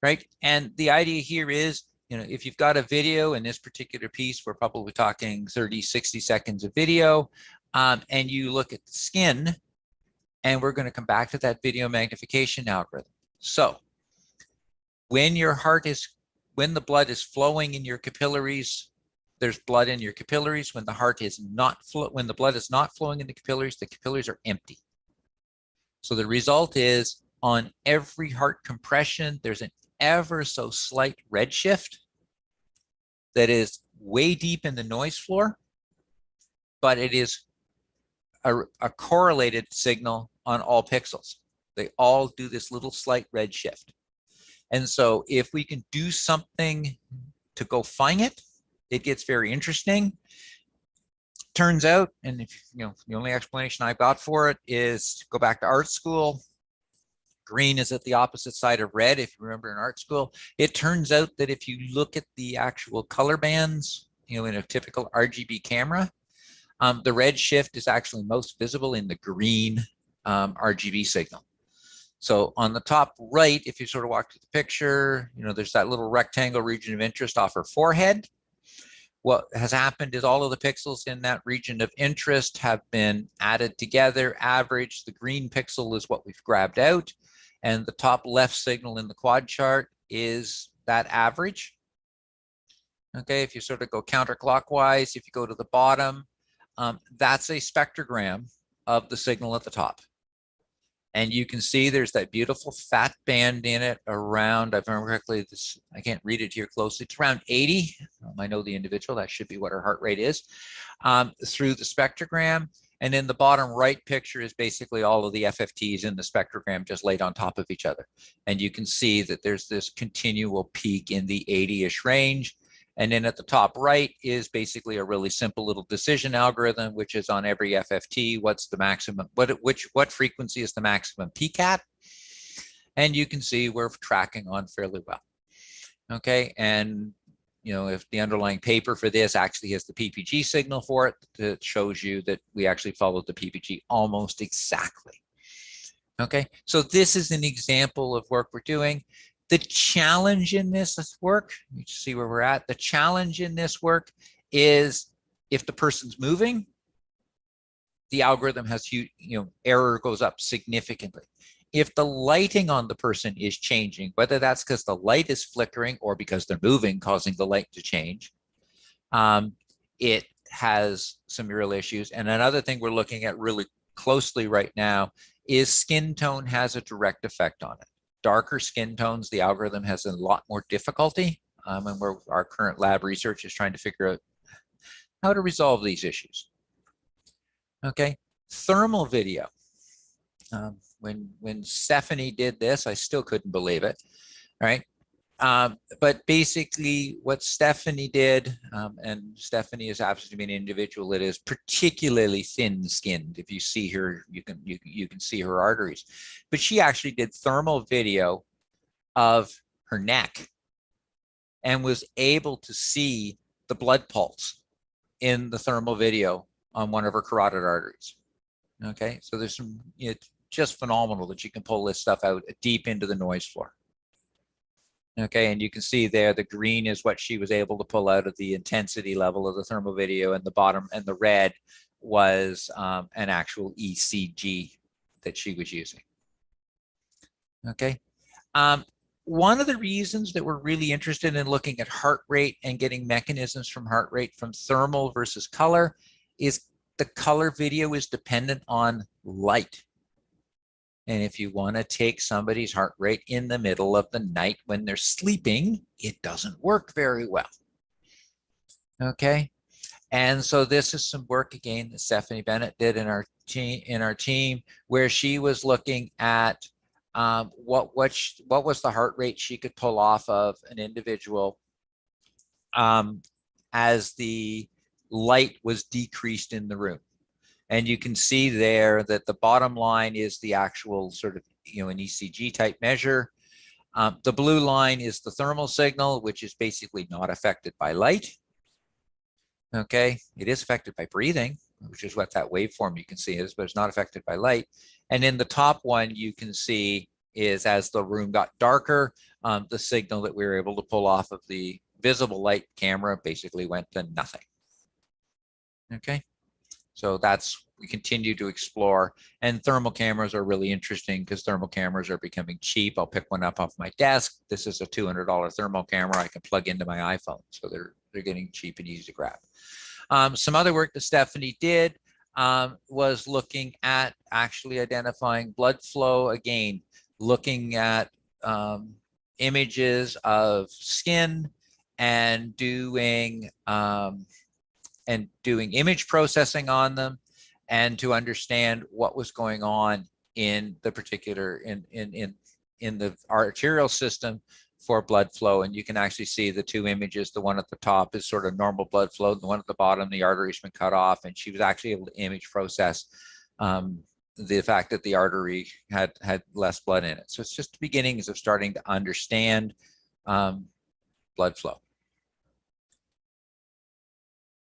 right? And the idea here is, if you've got a video in this particular piece, we're probably talking 30, 60 seconds of video, and you look at the skin, and we're going to come back to that video magnification algorithm. So when the blood is flowing in your capillaries, there's blood in your capillaries. When the blood is not flowing in the capillaries are empty. So the result is, on every heart compression, there's an ever so slight redshift that is way deep in the noise floor, but it is a correlated signal on all pixels. They all do this little slight redshift. And so if we can do something to go find it, it gets very interesting. Turns out, and if the only explanation I've got for it is go back to art school. Green is at the opposite side of red, if you remember in art school. It turns out that if you look at the actual color bands, in a typical RGB camera, the red shift is actually most visible in the green RGB signal. So on the top right, if you sort of walk through the picture, there's that little rectangle region of interest off her forehead. What has happened is all of the pixels in that region of interest have been added together, averaged. The green pixel is what we've grabbed out. And the top left signal in the quad chart is that average. Okay, if you sort of go counterclockwise, if you go to the bottom, that's a spectrogram of the signal at the top. And you can see there's that beautiful fat band in it around, if I remember correctly, I can't read it here closely, it's around 80. I know the individual, that should be what her heart rate is, through the spectrogram. And in the bottom right picture is basically all of the FFTs in the spectrogram just laid on top of each other. And you can see that there's this continual peak in the 80-ish range. And then at the top right is basically a really simple little decision algorithm, which is on every FFT, what's the maximum, what frequency is the maximum peak at? And you can see we're tracking on fairly well. Okay, and if the underlying paper for this actually has the PPG signal for it, it shows you that we actually followed the PPG almost exactly. Okay, so this is an example of work we're doing. The challenge in this work, you see where we're at. The challenge in this work is if the person's moving, the algorithm has huge, error goes up significantly. If the lighting on the person is changing, whether that's because the light is flickering or because they're moving, causing the light to change, it has some real issues. And another thing we're looking at really closely right now is skin tone has a direct effect on it. Darker skin tones, the algorithm has a lot more difficulty, and our current lab research is trying to figure out how to resolve these issues. Okay, thermal video. When Stephanie did this, I still couldn't believe it, right? But basically what Stephanie did, and Stephanie is absolutely an individual that is particularly thin-skinned. If you see her, you can see her arteries. But she actually did thermal video of her neck and was able to see the blood pulse in the thermal video on one of her carotid arteries. Okay, so there's some, it's just phenomenal that you can pull this stuff out deep into the noise floor. Okay, and you can see there the green is what she was able to pull out of the intensity level of the thermal video, and the bottom and the red was an actual ECG that she was using. Okay, one of the reasons that we're really interested in looking at heart rate and getting mechanisms from heart rate from thermal versus color is the color video is dependent on light. And if you want to take somebody's heart rate in the middle of the night when they're sleeping, it doesn't work very well. Okay, and so this is some work again that Stephanie Bennett did in our team, where she was looking at what was the heart rate she could pull off of an individual as the light was decreased in the room. And you can see there that the bottom line is the actual sort of, an ECG type measure. The blue line is the thermal signal, which is basically not affected by light. Okay, it is affected by breathing, which is what that waveform you can see is, but it's not affected by light. And in the top one, you can see is as the room got darker, the signal that we were able to pull off of the visible light camera basically went to nothing. Okay, so we continue to explore, and thermal cameras are really interesting because thermal cameras are becoming cheap. I'll pick one up off my desk. This is a $200 thermal camera I can plug into my iPhone, so they're getting cheap and easy to grab. Some other work that Stephanie did was looking at actually identifying blood flow, again, looking at images of skin and doing image processing on them, and to understand what was going on in the particular in the arterial system for blood flow. And you can actually see the two images. The one at the top is sort of normal blood flow. The one at the bottom, the artery's been cut off, and she was actually able to image process the fact that the artery had less blood in it. So it's just the beginnings of starting to understand blood flow.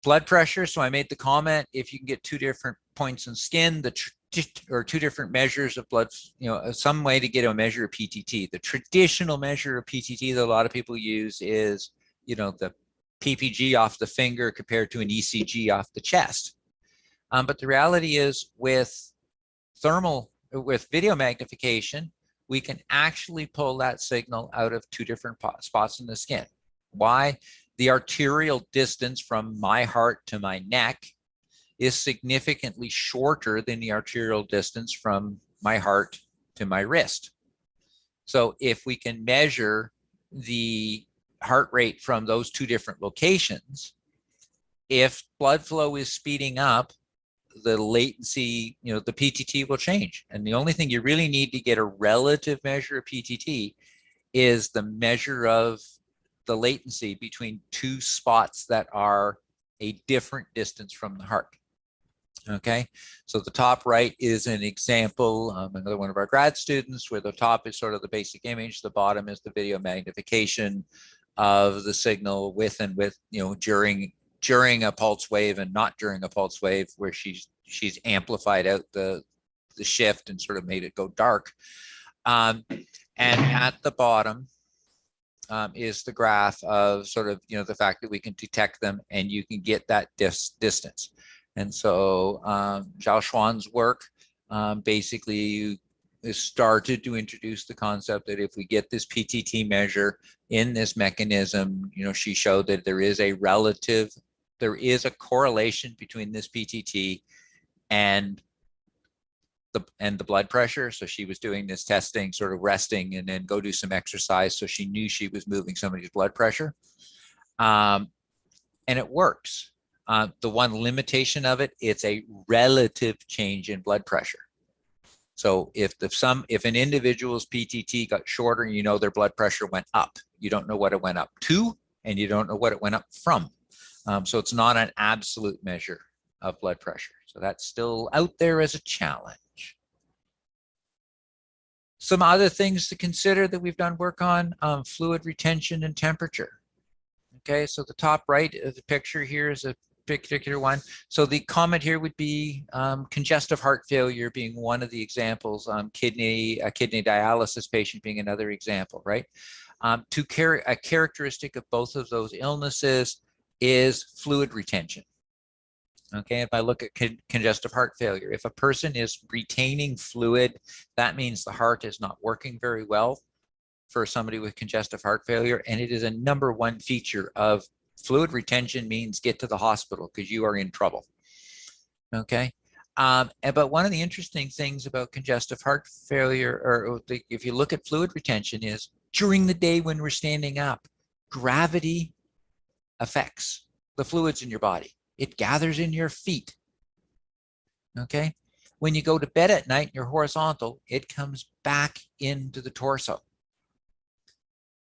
Blood pressure. So I made the comment, if you can get two different points in skin, or two different measures of blood, some way to get a measure of PTT. The traditional measure of PTT that a lot of people use is, the PPG off the finger compared to an ECG off the chest. But the reality is with video magnification, we can actually pull that signal out of two different spots in the skin. Why? The arterial distance from my heart to my neck is significantly shorter than the arterial distance from my heart to my wrist. So if we can measure the heart rate from those two different locations, if blood flow is speeding up, the latency, the PTT will change. And the only thing you really need to get a relative measure of PTT is the measure of the latency between two spots that are a different distance from the heart. Okay, so the top right is an example, another one of our grad students, where the top is sort of the basic image, the bottom is the video magnification of the signal with during a pulse wave and not during a pulse wave, where she's amplified out the shift and sort of made it go dark. And at the bottom is the graph of sort of, the fact that we can detect them and you can get that distance. And so Zhao Xuan's work basically started to introduce the concept that if we get this PTT measure in this mechanism, she showed that there is a correlation between this PTT and the blood pressure. So she was doing this testing, sort of resting and then go do some exercise. So she knew she was moving somebody's blood pressure. And it works. The one limitation of it, it's a relative change in blood pressure. So if an individual's PTT got shorter, their blood pressure went up. You don't know what it went up to, and you don't know what it went up from. So it's not an absolute measure of blood pressure. So that's still out there as a challenge. Some other things to consider that we've done work on, fluid retention and temperature. Okay, so the top right of the picture here is a particular one. So the comment here would be congestive heart failure being one of the examples, a kidney dialysis patient being another example, right? A characteristic of both of those illnesses is fluid retention. Okay, if I look at congestive heart failure, if a person is retaining fluid, that means the heart is not working very well for somebody with congestive heart failure. And it is a #1 feature of fluid retention means get to the hospital because you are in trouble. Okay, but one of the interesting things about congestive heart failure, or if you look at fluid retention, is during the day when we're standing up, gravity affects the fluids in your body. It gathers in your feet. Okay, when you go to bed at night and you're horizontal, it comes back into the torso.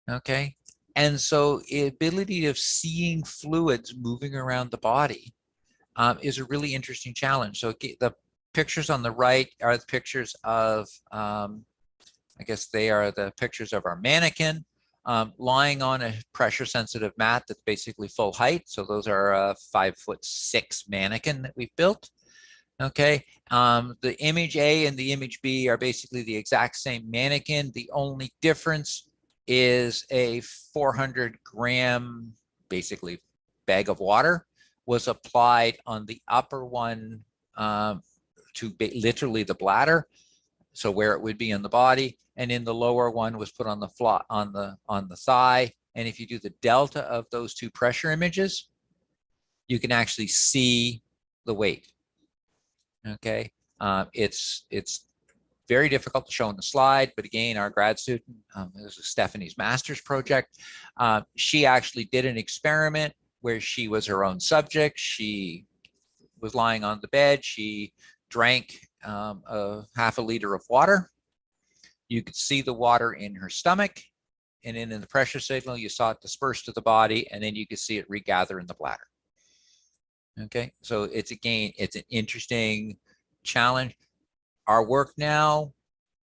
Okay, and so the ability of seeing fluids moving around the body is a really interesting challenge. So the pictures on the right are the pictures of, I guess they are the pictures of our mannequin lying on a pressure sensitive mat that's basically full height. So those are a 5'6" mannequin that we've built. Okay, the image A and the image B are basically the exact same mannequin. The only difference is a 400-gram, basically, bag of water was applied on the upper one to literally the bladder, so where it would be in the body, and in the lower one was put on the on the thigh. And if you do the delta of those two pressure images, you can actually see the weight. Okay, it's very difficult to show in the slide, but again, our grad student, this is Stephanie's master's project. She actually did an experiment where she was her own subject. She was lying on the bed. She drank a half a liter of water. You could see the water in her stomach, and then in the pressure signal, you saw it disperse to the body, and then you could see it regather in the bladder. Okay, so it's an interesting challenge. Our work now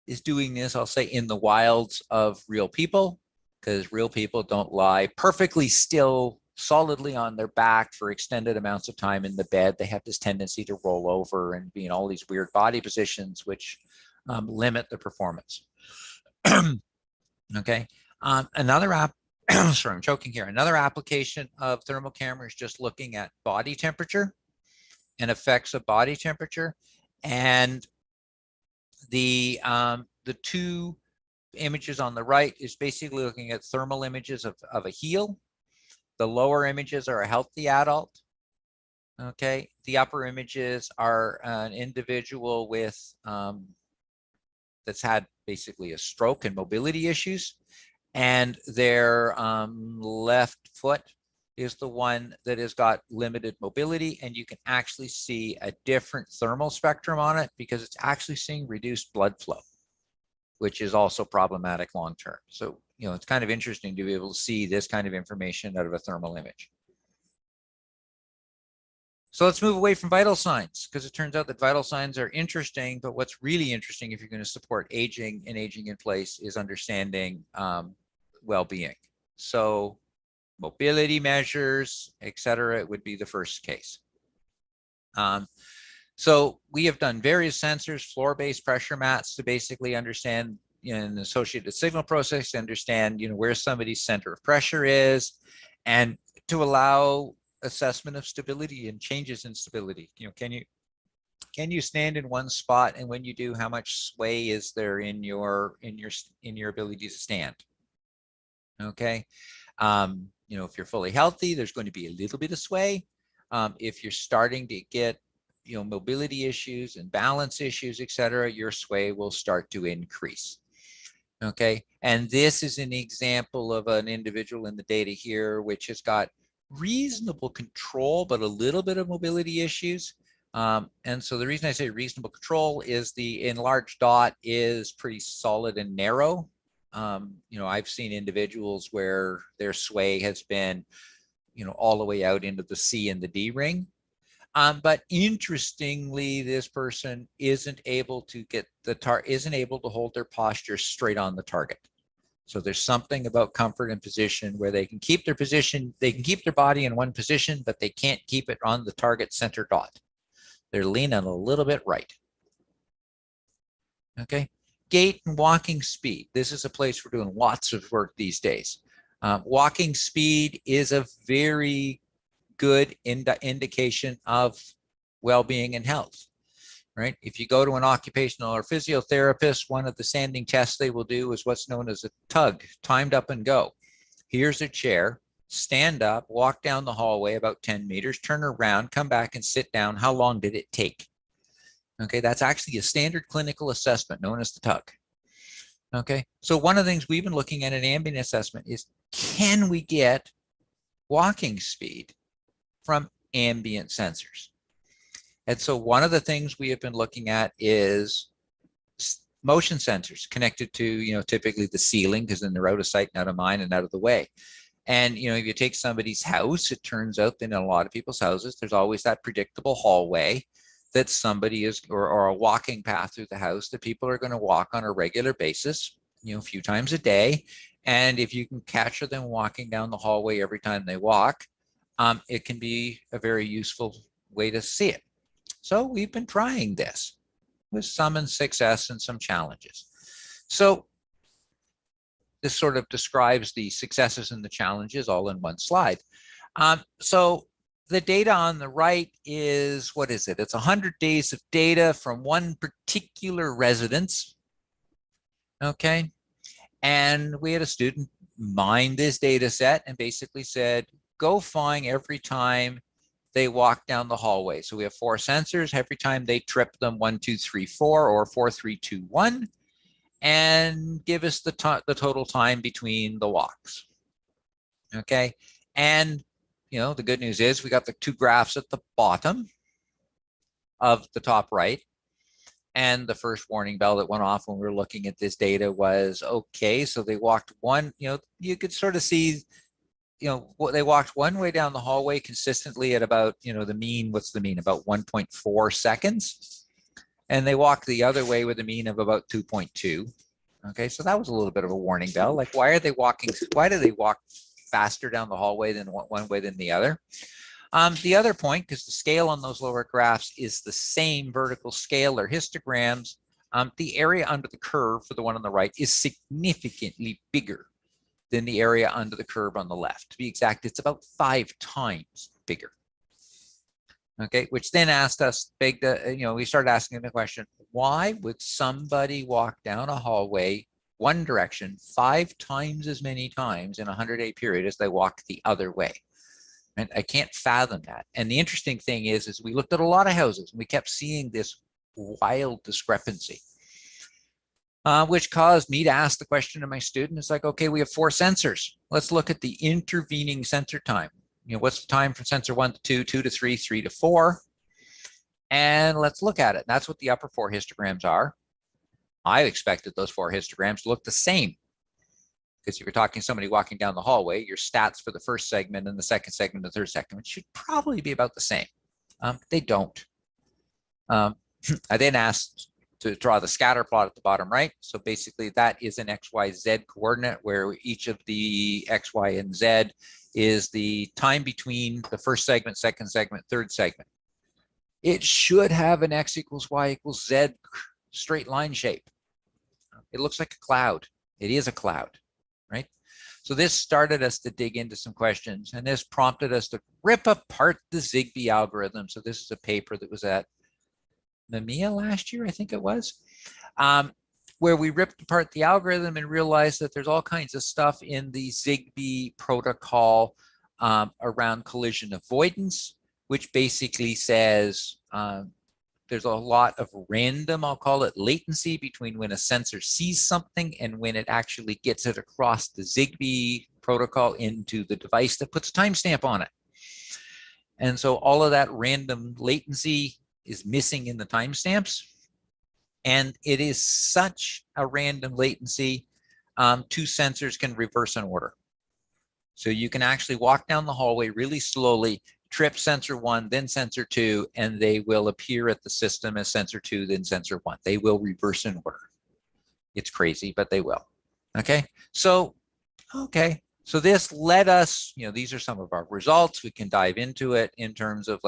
is doing this, I'll say, in the wilds of real people, because real people don't lie perfectly still, solidly on their back for extended amounts of time in the bed. They have this tendency to roll over and be in all these weird body positions, which limit the performance. Okay, another app. Sorry, I'm choking here. Another application of thermal camera is just looking at body temperature and effects of body temperature. And the two images on the right is basically looking at thermal images of a heel. The lower images are a healthy adult. Okay, the upper images are an individual with that's had basically a stroke and mobility issues. And their left foot is the one that has got limited mobility, and you can actually see a different thermal spectrum on it because it's actually seeing reduced blood flow, which is also problematic long term. So, you know, it's kind of interesting to be able to see this kind of information out of a thermal image. So let's move away from vital signs, because it turns out that vital signs are interesting, but what's really interesting if you're going to support aging and aging in place is understanding well-being. So mobility measures, et cetera, would be the first case. So we have done various sensors, floor-based pressure mats to basically understand, you know, an associated signal process, to understand, you know, where somebody's center of pressure is, and to allow assessment of stability and changes in stability. You know, can you stand in one spot, and when you do, how much sway is there in your ability to stand? Okay, you know, if you're fully healthy, there's going to be a little bit of sway. If you're starting to get, you know, mobility issues and balance issues, etc., your sway will start to increase. Okay, and this is an example of an individual in the data here which has got reasonable control but a little bit of mobility issues. And so the reason I say reasonable control is the enlarged dot is pretty solid and narrow. You know, I've seen individuals where their sway has been, you know, all the way out into the C and the D ring. But interestingly, this person isn't able to get isn't able to hold their posture straight on the target. So there's something about comfort and position where they can keep their position, they can keep their body in one position, but they can't keep it on the target center dot. They're leaning a little bit right. Okay, gait and walking speed. This is a place we're doing lots of work these days. Walking speed is a very good indication of well-being and health, right? If you go to an occupational or physiotherapist, one of the standing tests they will do is what's known as a tug, timed up and go. Here's a chair, stand up, walk down the hallway about 10 meters, turn around, come back and sit down. How long did it take? Okay, that's actually a standard clinical assessment known as the tug. Okay, so one of the things we've been looking at in ambient assessment is, can we get walking speed from ambient sensors? And so one of the things we have been looking at is motion sensors connected to, you know, typically the ceiling, because then they're out of sight and out of mind and out of the way. And, you know, if you take somebody's house, it turns out that in a lot of people's houses, there's always that predictable hallway that somebody is, or a walking path through the house that people are going to walk on a regular basis, you know, a few times a day. And if you can capture them walking down the hallway every time they walk, it can be a very useful way to see it. So we've been trying this with some success and some challenges. So this sort of describes the successes and the challenges all in one slide. So the data on the right is, what is it? It's 100 days of data from one particular residence. Okay. And we had a student mine this data set and basically said, go find every time they walk down the hallway. So we have 4 sensors. Every time they trip them, 1, 2, 3, 4, or 4, 3, 2, 1, and give us the total time between the walks. Okay. And, you know, the good news is we got the 2 graphs at the bottom of the top right. And the first warning bell that went off when we were looking at this data was, okay, so they walked one, you know, you could sort of see, you know, they walked one way down the hallway consistently at about, you know, the mean, what's the mean? About 1.4 seconds. And they walked the other way with a mean of about 2.2. Okay, so that was a little bit of a warning bell. Like, why are they walking? Why do they walk faster down the hallway than one way than the other? The other point, because the scale on those lower graphs is the same vertical scale or histograms, the area under the curve for the one on the right is significantly bigger than the area under the curve on the left. To be exact, it's about 5 times bigger. Okay, which then asked us, we started asking the question, why would somebody walk down a hallway one direction 5 times as many times in a 100-day period as they walk the other way? And I can't fathom that. And the interesting thing is we looked at a lot of houses and we kept seeing this wild discrepancy, which caused me to ask the question to my student. It's like, okay, we have 4 sensors. Let's look at the intervening sensor time. You know, what's the time from sensor 1 to 2, 2 to 3, 3 to 4? And let's look at it. That's what the upper 4 histograms are. I expected those 4 histograms to look the same. Because if you're talking somebody walking down the hallway, your stats for the first segment and the second segment and the third segment should probably be about the same. They don't. I then asked to draw the scatter plot at the bottom right. So basically that is an X, Y, Z coordinate where each of the X, Y, and Z is the time between the first segment, second segment, third segment. It should have an X equals Y equals Z straight line shape. It looks like a cloud. It is a cloud, right? So this started us to dig into some questions, and this prompted us to rip apart the Zigbee algorithm. So this is a paper that was at MEMEA last year, I think it was, where we ripped apart the algorithm and realized that there's all kinds of stuff in the Zigbee protocol around collision avoidance, which basically says there's a lot of random, I'll call it latency, between when a sensor sees something and when it actually gets it across the Zigbee protocol into the device that puts a timestamp on it. And so all of that random latency is missing in the timestamps. And it is such a random latency, 2 sensors can reverse an order. So you can actually walk down the hallway really slowly, trip sensor 1, then sensor 2, and they will appear at the system as sensor 2, then sensor 1. They will reverse in order. It's crazy, but they will. Okay, so this led us, these are some of our results. We can dive into it in terms of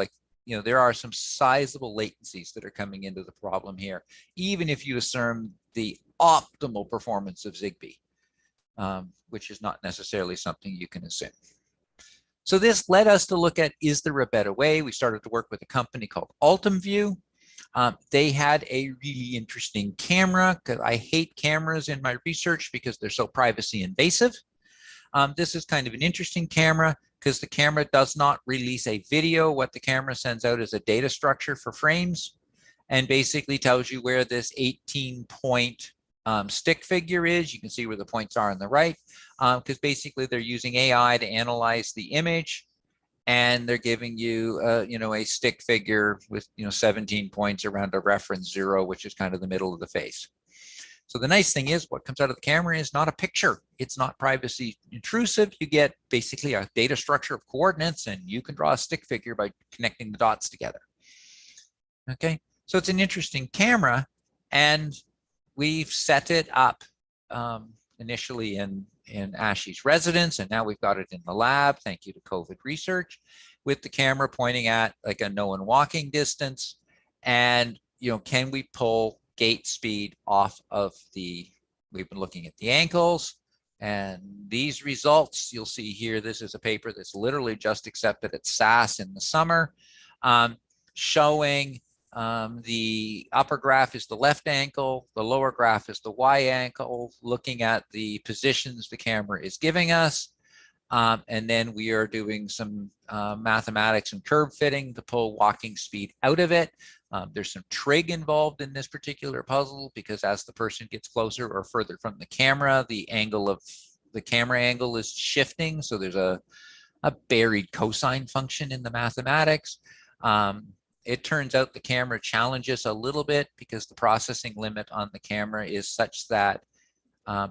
there are some sizable latencies that are coming into the problem here, even if you assume the optimal performance of Zigbee, which is not necessarily something you can assume. So this led us to look at, is there a better way? We started to work with a company called UltimView. They had a really interesting camera, because I hate cameras in my research because they're so privacy invasive. This is kind of an interesting camera because the camera does not release a video. What the camera sends out is a data structure for frames and basically tells you where this 18-point stick figure is. You can see where the points are on the right, because basically they're using AI to analyze the image, and they're giving you, a stick figure with 17 points around a reference 0, which is kind of the middle of the face. So the nice thing is what comes out of the camera is not a picture. It's not privacy intrusive. You get basically a data structure of coordinates, and you can draw a stick figure by connecting the dots together. Okay, so it's an interesting camera, and we've set it up initially in Ashi's residence, and now we've got it in the lab, thank you to COVID research, with the camera pointing at like a known walking distance. And, can we pull gait speed off of we've been looking at the ankles, and these results you'll see here. This is a paper that's literally just accepted at SAS in the summer, showing the upper graph is the left ankle, the lower graph is the Y ankle, looking at the positions the camera is giving us. And then we are doing some mathematics and curve fitting to pull walking speed out of it. There's some trig involved in this particular puzzle, because as the person gets closer or further from the camera, the angle of the camera angle is shifting. So there's a buried cosine function in the mathematics. It turns out the camera challenges a little bit, because the processing limit on the camera is such that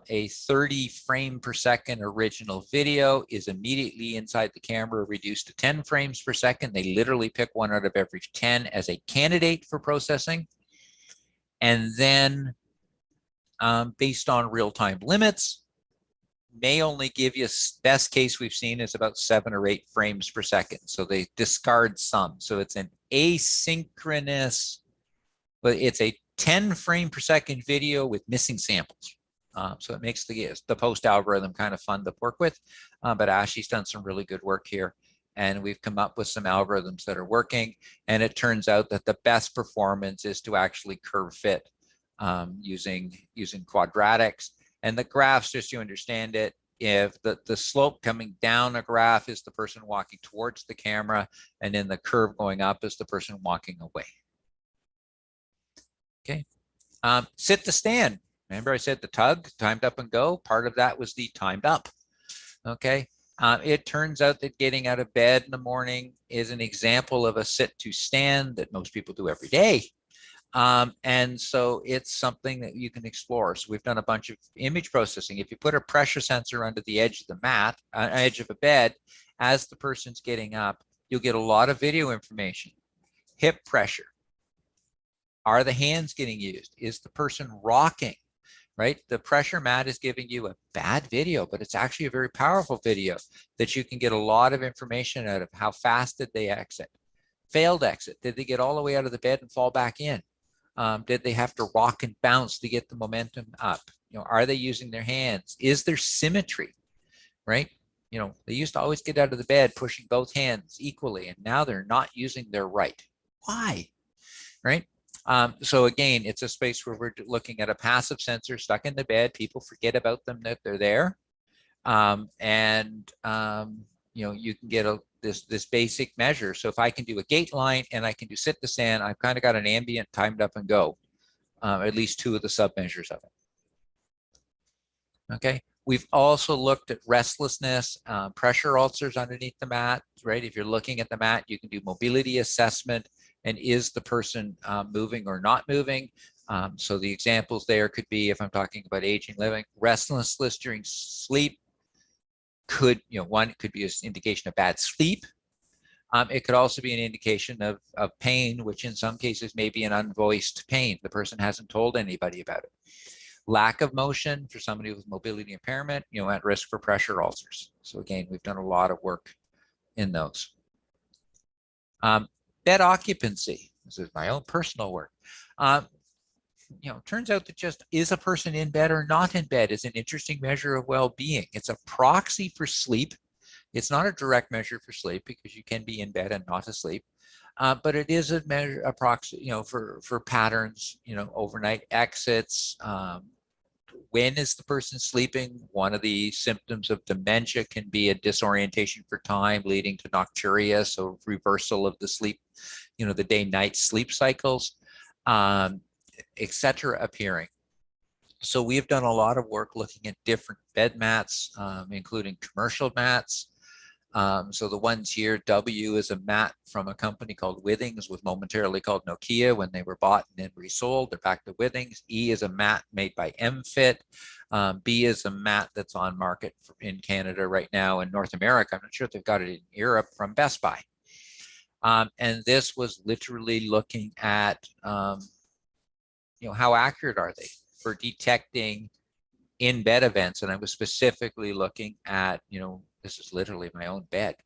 a 30 frame per second original video is immediately inside the camera reduced to 10 frames per second. They literally pick one out of every 10 as a candidate for processing. And then based on real-time limits, may only give you, best case we've seen is about 7 or 8 frames per second. So they discard some. So it's an asynchronous, but it's a 10 frame per second video with missing samples. So it makes the post algorithm kind of fun to work with. But Ashley's done some really good work here, and we've come up with some algorithms that are working. And it turns out that the best performance is to actually curve fit using quadratics. And the graphs, just so you understand it, if the slope coming down a graph is the person walking towards the camera, and then the curve going up is the person walking away. Okay. Sit to stand. Remember I said the tug, timed up and go? Part of that was the timed up. Okay. It turns out that getting out of bed in the morning is an example of a sit to stand that most people do every day. And so it's something that you can explore. So we've done a bunch of image processing. If you put a pressure sensor under the edge of the mat, edge of a bed, as the person's getting up, you'll get a lot of video information. Hip pressure. Are the hands getting used? Is the person rocking? Right? The pressure mat is giving you a bad video, but it's actually a very powerful video that you can get a lot of information out of. How fast did they exit? Failed exit. Did they get all the way out of the bed and fall back in? Did they have to rock and bounce to get the momentum up? Are they using their hands? Is there symmetry? Right? They used to always get out of the bed pushing both hands equally, and now they're not using their right. Why? Right? So again, it's a space where we're looking at a passive sensor stuck in the bed. People forget about them, that they're there. You can get this basic measure. So if I can do a gait line and I can do sit to stand, I've kind of got an ambient timed up and go, at least 2 of the sub measures of it. Okay. We've also looked at restlessness, pressure ulcers underneath the mat, right? If you're looking at the mat, you can do mobility assessment. And is the person moving or not moving? So the examples there could be, if I'm talking about aging living, restlessness during sleep could, one could be an indication of bad sleep. It could also be an indication of pain, which in some cases may be an unvoiced pain. The person hasn't told anybody about it. Lack of motion for somebody with mobility impairment, at risk for pressure ulcers. So again, we've done a lot of work in those. Bed occupancy. This is my own personal work. Turns out that just is a person in bed or not in bed is an interesting measure of well-being. It's a proxy for sleep. It's not a direct measure for sleep, because you can be in bed and not asleep. But it is a measure, a proxy, for patterns, overnight exits. When is the person sleeping? One of the symptoms of dementia can be a disorientation for time, leading to nocturia, so reversal of the sleep, the day-night sleep cycles, etc. appearing. So we've done a lot of work looking at different bed mats, including commercial mats. So the ones here, W is a mat from a company called Withings, was momentarily called Nokia when they were bought and then resold. They're back to Withings. E is a mat made by MFit. B is a mat that's on market in Canada right now. In North America, I'm not sure if they've got it in Europe, from Best Buy. And this was literally looking at, how accurate are they for detecting in-bed events. And I was specifically looking at, this is literally my own bed,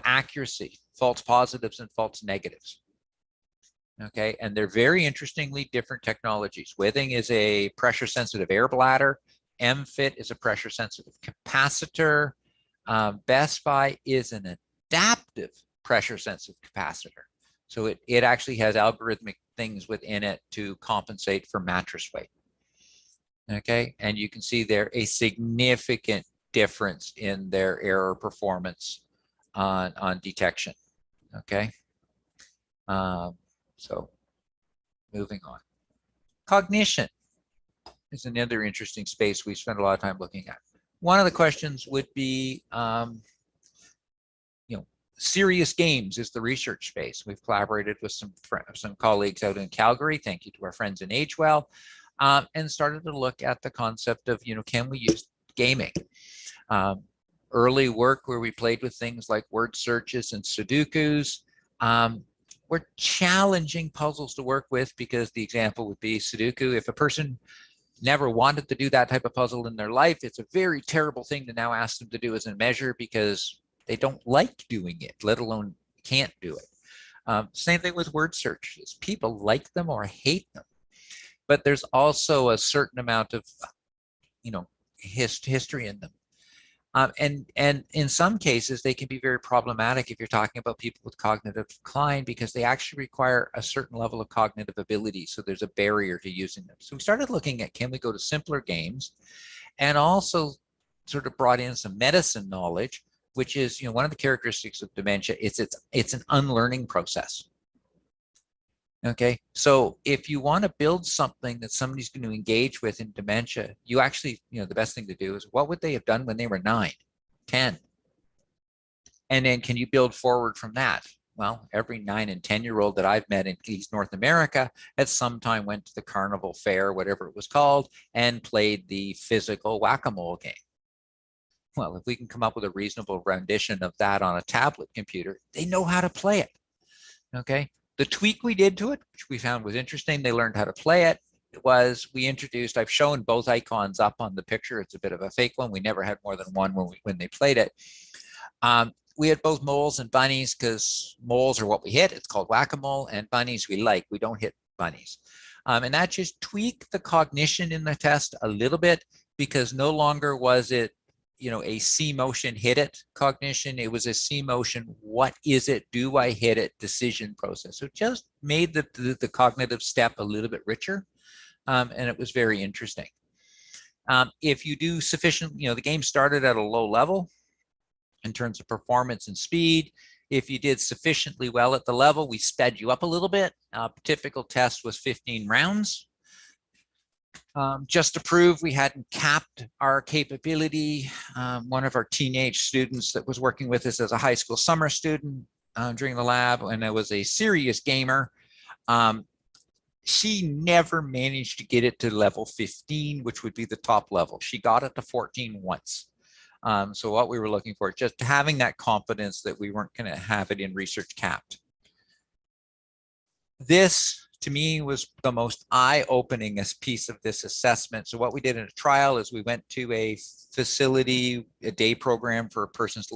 accuracy, false positives and false negatives. Okay, and they're very interestingly different technologies. Withing is a pressure sensitive air bladder. MFIT is a pressure sensitive capacitor. Best Buy is an adaptive pressure sensitive capacitor. So it actually has algorithmic things within it to compensate for mattress weight. Okay, and you can see there a significant difference in their error performance on detection. Okay, so moving on. Cognition is another interesting space we spend a lot of time looking at. One of the questions would be, serious games is the research space. We've collaborated with some colleagues out in Calgary. Thank you to our friends in Agewell, and started to look at the concept of, can we use gaming? Early work where we played with things like word searches and Sudokus. Were challenging puzzles to work with, because the example would be Sudoku. If a person never wanted to do that type of puzzle in their life, it's a very terrible thing to now ask them to do as a measure, because they don't like doing it, let alone can't do it. Same thing with word searches. People like them or hate them, but there's also a certain amount of, history in them. And in some cases, they can be very problematic if you're talking about people with cognitive decline, because they actually require a certain level of cognitive ability. So there's a barrier to using them. So we started looking at, can we go to simpler games, and also sort of brought in some medicine knowledge, which is, one of the characteristics of dementia. It's an unlearning process. Okay, so if you want to build something that somebody's going to engage with in dementia, you actually, the best thing to do is, what would they have done when they were 9, 10? And then can you build forward from that? Well, every 9 and 10-year-old that I've met in East North America at some time went to the carnival fair, whatever it was called, and played the physical whack-a-mole game. Well, if we can come up with a reasonable rendition of that on a tablet computer, they know how to play it. Okay. The tweak we did to it, which we found was interesting, they learned how to play it, was we introduced, I've shown both icons up on the picture. It's a bit of a fake one. We never had more than one when they played it. We had both moles and bunnies, because moles are what we hit. It's called whack-a-mole, and bunnies we like. We don't hit bunnies. And that just tweaked the cognition in the test a little bit, because no longer was it, a C motion hit it cognition. It was a C motion, what is it, do I hit it decision process. So it just made the cognitive step a little bit richer, and it was very interesting. If you do sufficient, the game started at a low level in terms of performance and speed. If you did sufficiently well at the level, we sped you up a little bit. Typical test was 15 rounds. Just to prove we hadn't capped our capability, one of our teenage students that was working with us as a high school summer student during the lab, and I was a serious gamer, she never managed to get it to level 15, which would be the top level. She got it to 14 once. So what we were looking for, just having that confidence that we weren't going to have it in research capped. This, to me, was the most eye-opening piece of this assessment. So what we did in a trial is we went to a facility, a day program for persons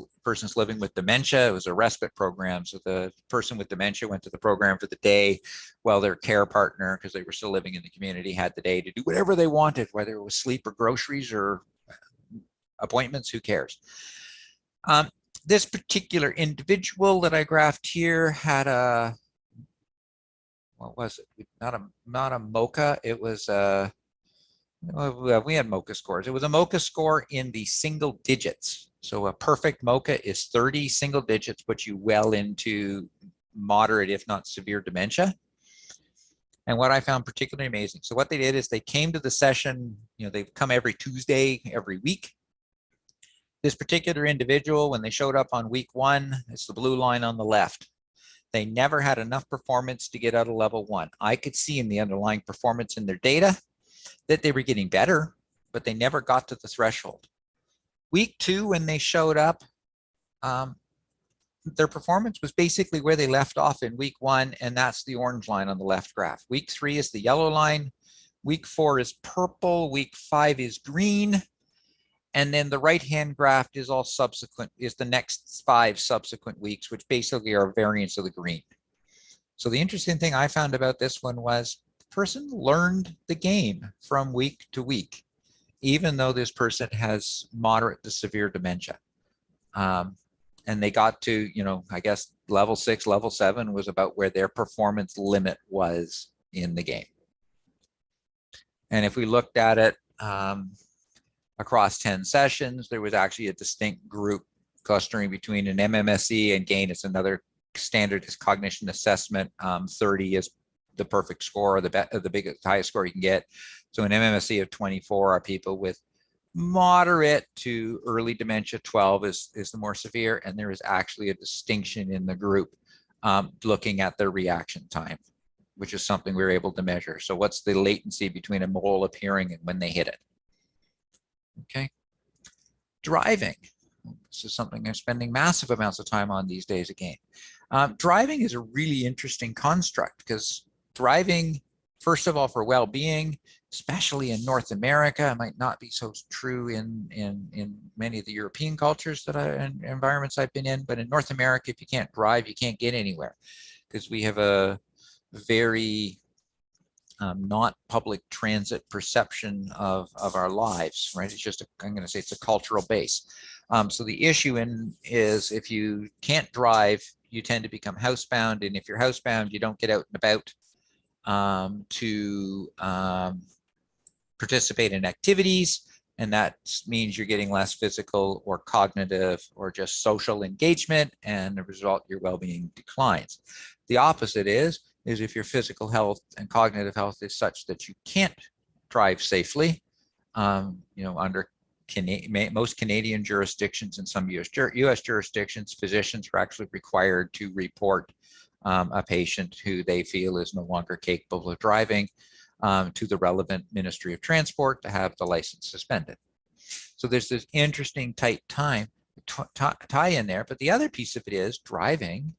living with dementia. It was a respite program. So the person with dementia went to the program for the day, while their care partner, because they were still living in the community, had the day to do whatever they wanted, whether it was sleep or groceries or appointments, who cares? This particular individual that I graphed here had a, what was it? Not a MoCA. It was we had MoCA scores. It was a MoCA score in the single digits. So a perfect MoCA is 30 single digits, puts you well into moderate, if not severe dementia. And what I found particularly amazing, so what they did is they came to the session, they come every Tuesday, every week. This particular individual, when they showed up on week 1, it's the blue line on the left. They never had enough performance to get out of level 1. I could see in the underlying performance in their data that they were getting better, but they never got to the threshold. Week 2, when they showed up, their performance was basically where they left off in week 1, and that's the orange line on the left graph. Week 3 is the yellow line. Week 4 is purple. Week 5 is green. And then the right-hand graph is all subsequent, is the next 5 subsequent weeks, which basically are variants of the green. So the interesting thing I found about this one was the person learned the game from week to week, even though this person has moderate to severe dementia. And they got to, I guess level 6, level 7 was about where their performance limit was in the game. And if we looked at it across 10 sessions, there was actually a distinct group clustering between an MMSE and GAIN. It's another standardized cognition assessment. 30 is the perfect score, the biggest, highest score you can get. So an MMSE of 24 are people with moderate to early dementia. 12 is the more severe, and there is actually a distinction in the group looking at their reaction time, which is something we were able to measure. So what's the latency between a mole appearing and when they hit it? Okay. Driving. This is something I'm spending massive amounts of time on these days again. Driving is a really interesting construct because driving, first of all, for well-being, especially in North America, it might not be so true in many of the European cultures and environments I've been in, but in North America, if you can't drive, you can't get anywhere because we have a very not public transit perception of our lives, right? It's just, I'm going to say it's a cultural base. So the issue is if you can't drive, you tend to become housebound. And if you're housebound, you don't get out and about to participate in activities. And that means you're getting less physical or cognitive or just social engagement. And the result, your well-being declines. The opposite is if your physical health and cognitive health is such that you can't drive safely, under most Canadian jurisdictions and some US jurisdictions, physicians are actually required to report a patient who they feel is no longer capable of driving to the relevant Ministry of Transport to have the license suspended. So there's this interesting tight tie in there. But the other piece of it is driving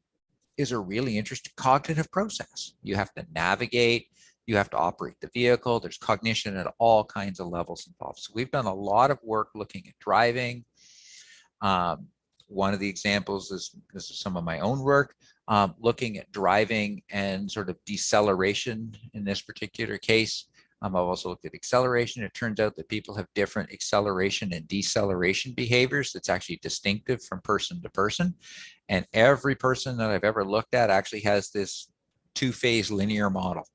is a really interesting cognitive process. You have to navigate, you have to operate the vehicle. There's cognition at all kinds of levels involved. So we've done a lot of work looking at driving. One of the examples is, this is some of my own work, looking at driving and sort of deceleration in this particular case. I've also looked at acceleration. It turns out that people have different acceleration and deceleration behaviors that's actually distinctive from person to person. And every person that I've ever looked at actually has this two-phase linear model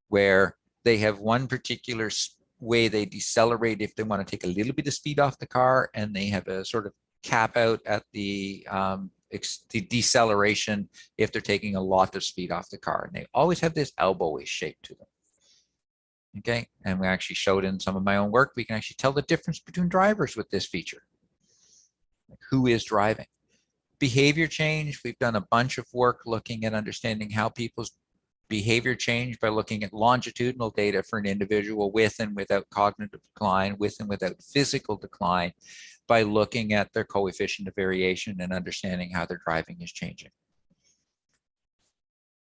where they have one particular way they decelerate if they want to take a little bit of speed off the car, and they have a sort of cap out at the deceleration if they're taking a lot of speed off the car. And they always have this elbowish shape to them. Okay, and we actually showed in some of my own work, we can actually tell the difference between drivers with this feature. Like who is driving? Behavior change, we've done a bunch of work looking at understanding how people's behavior change by looking at longitudinal data for an individual with and without cognitive decline, with and without physical decline, by looking at their coefficient of variation and understanding how their driving is changing.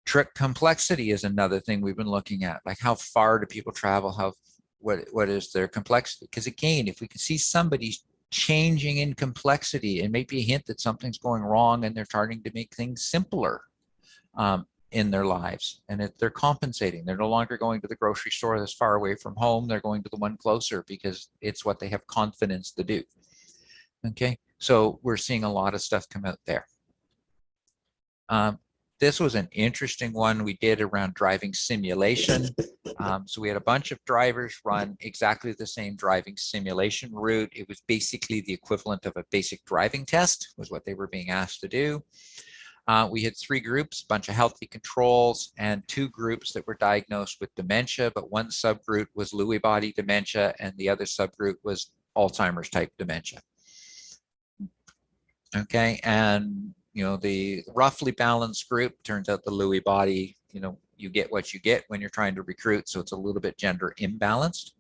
Trip complexity is another thing we've been looking at, like how far do people travel, what is their complexity? Because again, if we can see somebody changing in complexity, it may be a hint that something's going wrong and they're starting to make things simpler in their lives, and they're compensating. They're no longer going to the grocery store that's far away from home. They're going to the one closer because it's what they have confidence to do. Okay, so we're seeing a lot of stuff come out there. This was an interesting one we did around driving simulation. So we had a bunch of drivers run exactly the same driving simulation route. It was basically the equivalent of a basic driving test, was what they were being asked to do. We had 3 groups, a bunch of healthy controls, and 2 groups that were diagnosed with dementia, but one subgroup was Lewy body dementia and the other subgroup was Alzheimer's type dementia. Okay, and the roughly balanced group, turns out the Lewy body, you get what you get when you're trying to recruit, so it's a little bit gender imbalanced.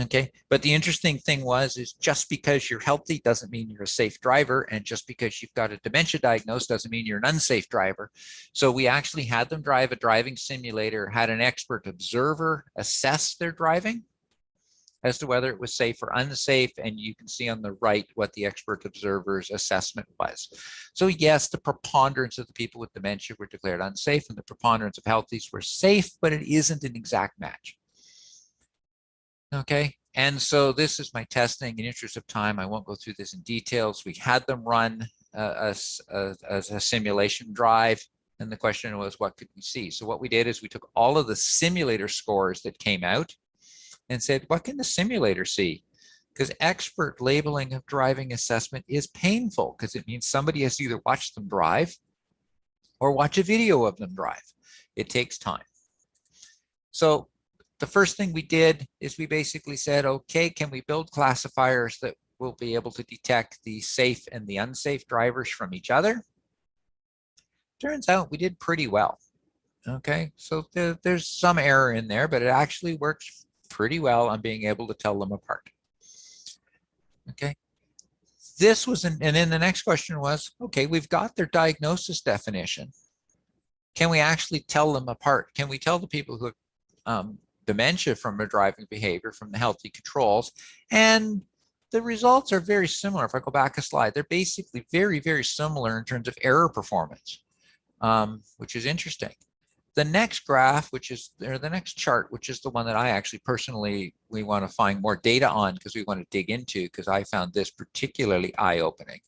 Okay, but the interesting thing is just because you're healthy doesn't mean you're a safe driver, and just because you've got a dementia diagnosis doesn't mean you're an unsafe driver. So we actually had them drive a driving simulator, had an expert observer assess their driving, as to whether it was safe or unsafe. And you can see on the right what the expert observer's assessment was. So yes, the preponderance of the people with dementia were declared unsafe and the preponderance of healthies were safe, but it isn't an exact match. Okay, and so this is my testing. In interest of time, I won't go through this in details. We had them run a simulation drive, and the question was, what could we see? So what we did is we took all of the simulator scores that came out and said, what can the simulator see? Because expert labeling of driving assessment is painful, because it means somebody has to either watch them drive or watch a video of them drive. It takes time. So the first thing we did is we basically said, okay, can we build classifiers that will be able to detect the safe and the unsafe drivers from each other? Turns out we did pretty well. Okay, so there's some error in there, but it actually works pretty well on being able to tell them apart. Okay, this was, and then the next question was, okay, we've got their diagnosis definition. Can we actually tell them apart? Can we tell the people who have dementia from their driving behavior from the healthy controls? And the results are very similar. If I go back a slide, they're basically very, very similar in terms of error performance, which is interesting. The next graph, which is, or the next chart, which is the one that I actually personally, we want to find more data on because we want to dig into, because I found this particularly eye-opening,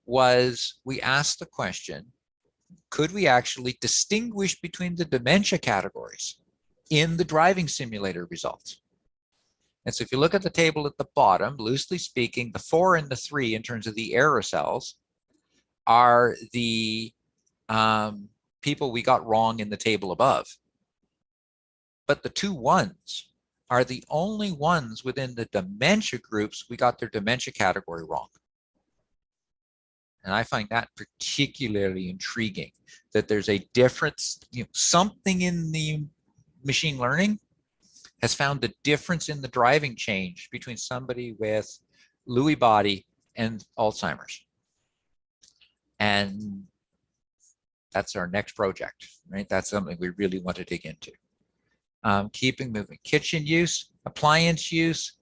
was we asked the question, could we actually distinguish between the dementia categories in the driving simulator results? And so if you look at the table at the bottom, loosely speaking, the 4 and the 3 in terms of the error cells are the people we got wrong in the table above. But the 2 1s are the only ones within the dementia groups we got their dementia category wrong. And I find that particularly intriguing, that there's a difference, something in the machine learning has found the difference in the driving change between somebody with Lewy body and Alzheimer's. And that's our next project, right? That's something we really want to dig into. Keeping moving. Kitchen use, appliance use.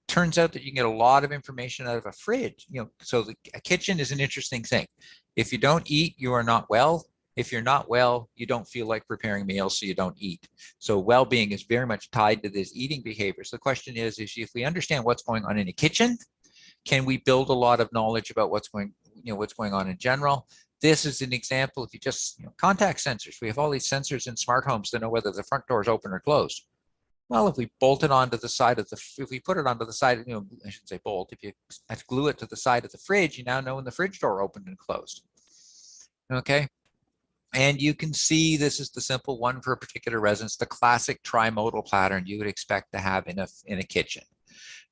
Turns out that you can get a lot of information out of a fridge. So a kitchen is an interesting thing. If you don't eat, you are not well. If you're not well, you don't feel like preparing meals, so you don't eat. So well-being is very much tied to this eating behavior. So the question is if we understand what's going on in a kitchen, can we build a lot of knowledge about what's going on in general? This is an example. If you just, contact sensors, we have all these sensors in smart homes to know whether the front door is open or closed. Well, if we bolt it onto the side of if we put it onto the side, I shouldn't say bolt, if you glue it to the side of the fridge, you now know when the fridge door opened and closed. Okay. And you can see this is the simple one for a particular residence, the classic trimodal pattern you would expect to have in a kitchen,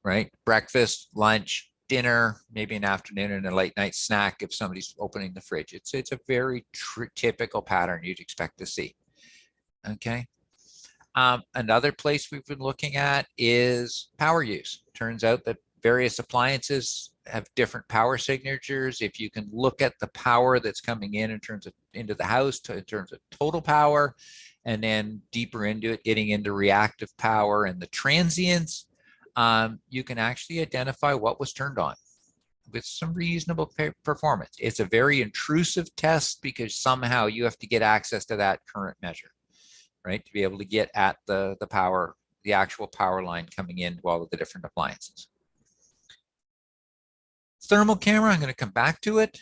right? Breakfast, lunch, dinner, maybe an afternoon and a late night snack if somebody's opening the fridge. It's a very typical pattern you'd expect to see. Okay. Another place we've been looking at is power use. Turns out that various appliances have different power signatures. If you can look at the power that's coming in terms of into the house, in terms of total power, and then deeper into it, getting into reactive power and the transients, you can actually identify what was turned on with some reasonable performance. It's a very intrusive test because somehow you have to get access to that current measure, right? To be able to get at the power, the actual power line coming into all of the different appliances. Thermal camera, I'm going to come back to it.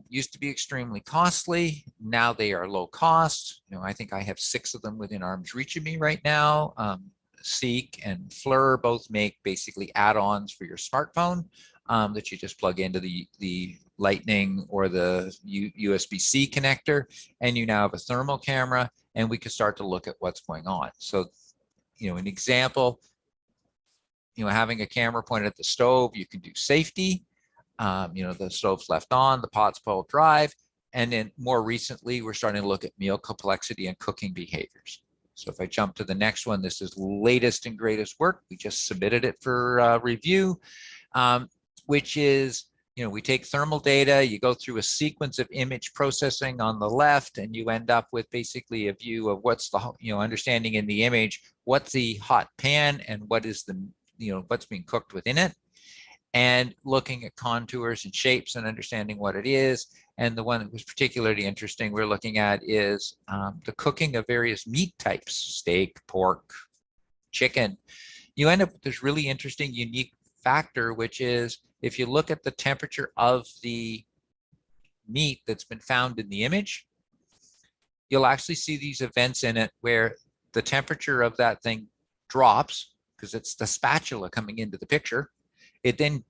Used to be extremely costly. Now they are low cost. I think I have 6 of them within arm's reach of me right now. Seek and FLIR both make basically add-ons for your smartphone that you just plug into the Lightning or the USB-C connector, and you now have a thermal camera, and we can start to look at what's going on. So, an example, having a camera pointed at the stove, you can do safety. The stove's left on, the pot's pulled dry, and then more recently, we're starting to look at meal complexity and cooking behaviors. So if I jump to the next one, this is latest and greatest work. We just submitted it for review, which is, we take thermal data, you go through a sequence of image processing on the left, and you end up with basically a view of what's the, understanding in the image, what's the hot pan and what is the what's being cooked within it, and looking at contours and shapes and understanding what it is. And the one that was particularly interesting we're looking at is the cooking of various meat types, steak, pork, chicken. You end up with this really interesting, unique factor, which is if you look at the temperature of the meat that's been found in the image, you'll actually see these events in it where the temperature of that thing drops because it's the spatula coming into the picture. It then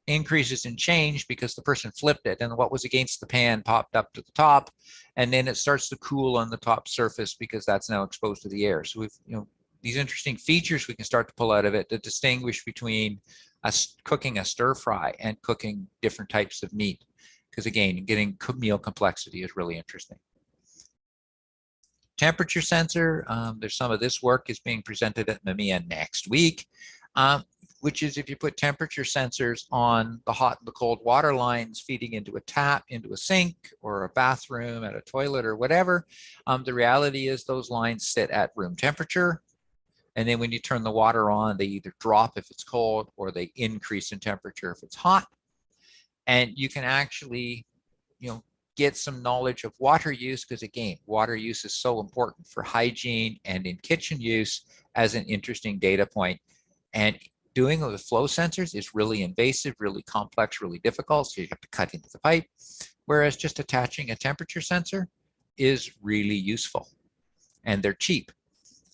increases in change because the person flipped it and what was against the pan popped up to the top, and then it starts to cool on the top surface because that's now exposed to the air. So we've, these interesting features we can start to pull out of it to distinguish between us cooking a stir fry and cooking different types of meat. Because again, getting meal complexity is really interesting. Temperature sensor, there's some of this work is being presented at MMIA next week, which is if you put temperature sensors on the hot and the cold water lines feeding into a tap, into a sink, or a bathroom, at a toilet, or whatever, the reality is those lines sit at room temperature. And then when you turn the water on, they either drop if it's cold or they increase in temperature if it's hot. And you can actually, get some knowledge of water use, because again, water use is so important for hygiene and in kitchen use as an interesting data point. And doing it with flow sensors is really invasive, really complex, really difficult. So you have to cut into the pipe. Whereas just attaching a temperature sensor is really useful and they're cheap.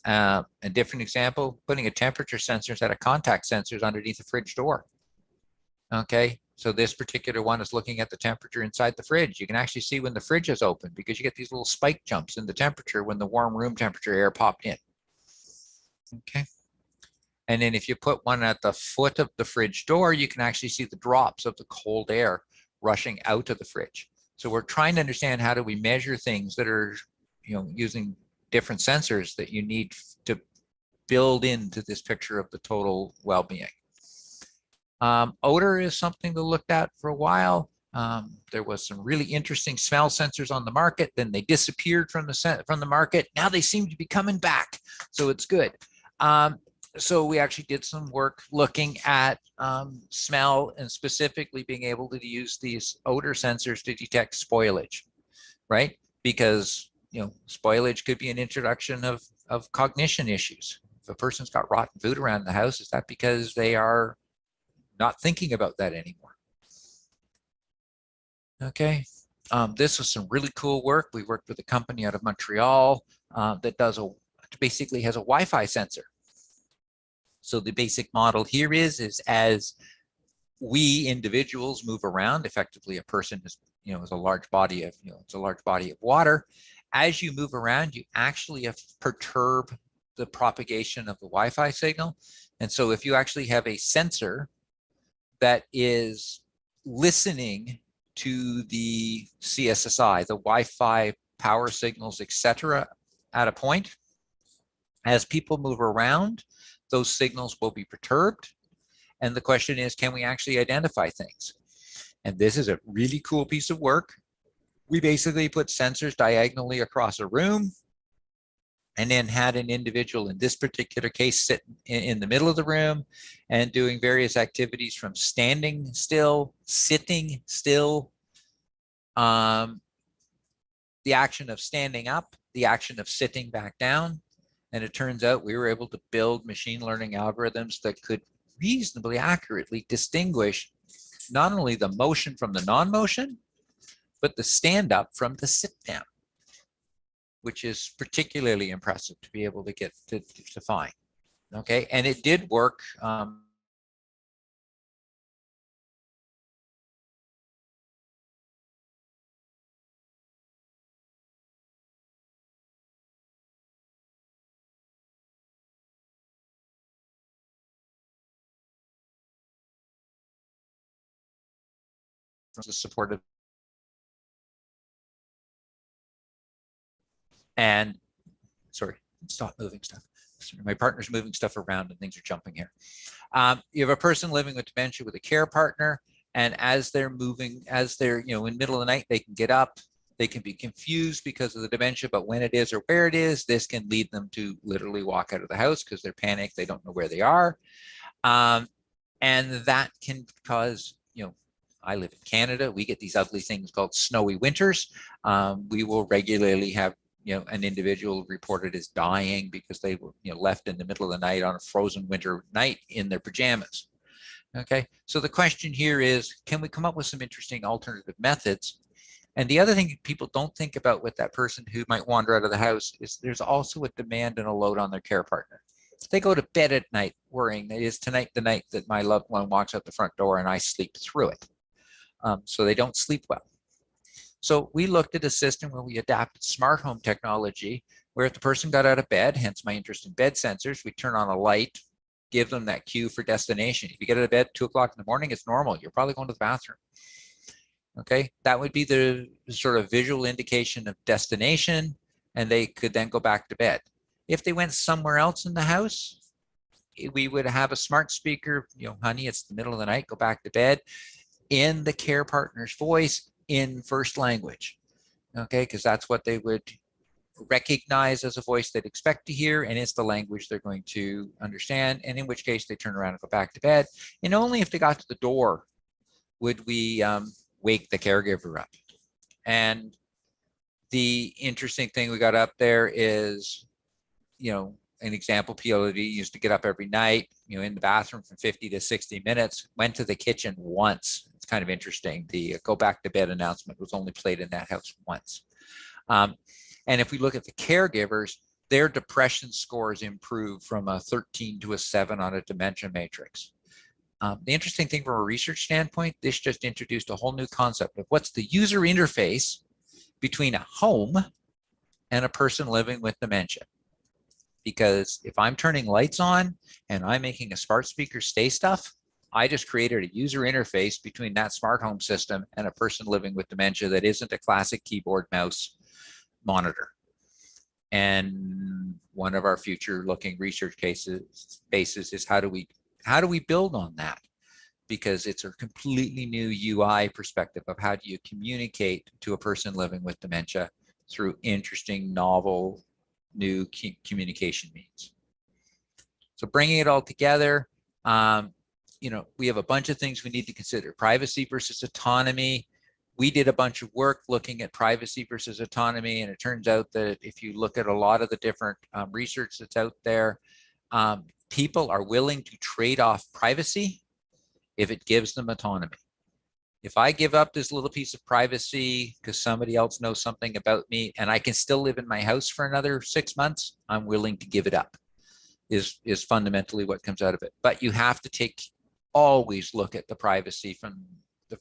A different example, putting a temperature sensor instead of contact sensors underneath the fridge door. Okay, so this particular one is looking at the temperature inside the fridge. You can actually see when the fridge is open because you get these little spike jumps in the temperature when the warm room temperature air popped in. Okay. And then if you put one at the foot of the fridge door, you can actually see the drops of the cold air rushing out of the fridge. So we're trying to understand how do we measure things that are, using different sensors that you need to build into this picture of the total well-being. Odor is something to look at for a while. There was some really interesting smell sensors on the market, then they disappeared from the market. Now they seem to be coming back, so it's good. So we actually did some work looking at smell and specifically being able to use these odor sensors to detect spoilage, right? Because spoilage could be an introduction of cognition issues. If a person's got rotten food around the house, is that because they are not thinking about that anymore? Okay, this was some really cool work. We worked with a company out of Montreal that basically has a Wi-Fi sensor. So the basic model here is as we individuals move around, effectively a person is, is a large body of, it's a large body of water. As you move around, you actually perturb the propagation of the Wi-Fi signal. And so if you actually have a sensor that is listening to the CSSI, the Wi-Fi power signals, etc., at a point, as people move around, those signals will be perturbed. And the question is, can we actually identify things? And this is a really cool piece of work. We basically put sensors diagonally across a room and then had an individual, in this particular case, sit in the middle of the room and doing various activities from standing still, sitting still, the action of standing up, the action of sitting back down. And it turns out we were able to build machine learning algorithms that could reasonably accurately distinguish not only the motion from the non-motion, but the stand up from the sit down, which is particularly impressive to be able to get to find. Okay, and it did work. The supportive and sorry, stop moving stuff. My partner's moving stuff around and things are jumping here. You have a person living with dementia with a care partner, and as they're moving, as they're in the middle of the night, they can get up They can be confused because of the dementia, but when it is or where it is, this can lead them to literally walk out of the house because they're panicked. They don't know where they are. And that can cause, I live in Canada. We get these ugly things called snowy winters. We will regularly have, an individual reported as dying because they were, left in the middle of the night on a frozen winter night in their pajamas. Okay, so the question here is, can we come up with some interesting alternative methods? And the other thing people don't think about with that person who might wander out of the house is there's also a demand and a load on their care partner. They go to bed at night worrying, is tonight the night that my loved one walks out the front door and I sleep through it? So they don't sleep well. So we looked at a system where we adapted smart home technology, where if the person got out of bed, hence my interest in bed sensors, we turn on a light, give them that cue for destination. If you get out of bed 2 o'clock in the morning, it's normal. You're probably going to the bathroom. Okay, that would be the sort of visual indication of destination, and they could then go back to bed. If they went somewhere else in the house, we would have a smart speaker, honey, it's the middle of the night, go back to bed, in the care partner's voice in first language. Okay, because that's what they would recognize as a voice they'd expect to hear, and it's the language they're going to understand, and in which case they turn around and go back to bed. And only if they got to the door would we wake the caregiver up. And the interesting thing we got up there is, an example, PLD used to get up every night, in the bathroom from 50 to 60 minutes, went to the kitchen once. It's kind of interesting. The go back to bed announcement was only played in that house once. And if we look at the caregivers, their depression scores improve from a 13 to a 7 on a dementia matrix. The interesting thing from a research standpoint, this just introduced a whole new concept of what's the user interface between a home and a person living with dementia. Because if I'm turning lights on and I'm making a smart speaker say stuff, I just created a user interface between that smart home system and a person living with dementia that isn't a classic keyboard mouse monitor. And one of our future looking research bases is how do we build on that? Because it's a completely new UI perspective of how do you communicate to a person living with dementia through interesting, novel, new communication means. So bringing it all together, we have a bunch of things we need to consider. Privacy versus autonomy. We did a bunch of work looking at privacy versus autonomy, and it turns out that if you look at a lot of the different research that's out there, people are willing to trade off privacy if it gives them autonomy. If I give up this little piece of privacy because somebody else knows something about me and I can still live in my house for another 6 months, I'm willing to give it up, is fundamentally what comes out of it. But you have to always look at the privacy from the,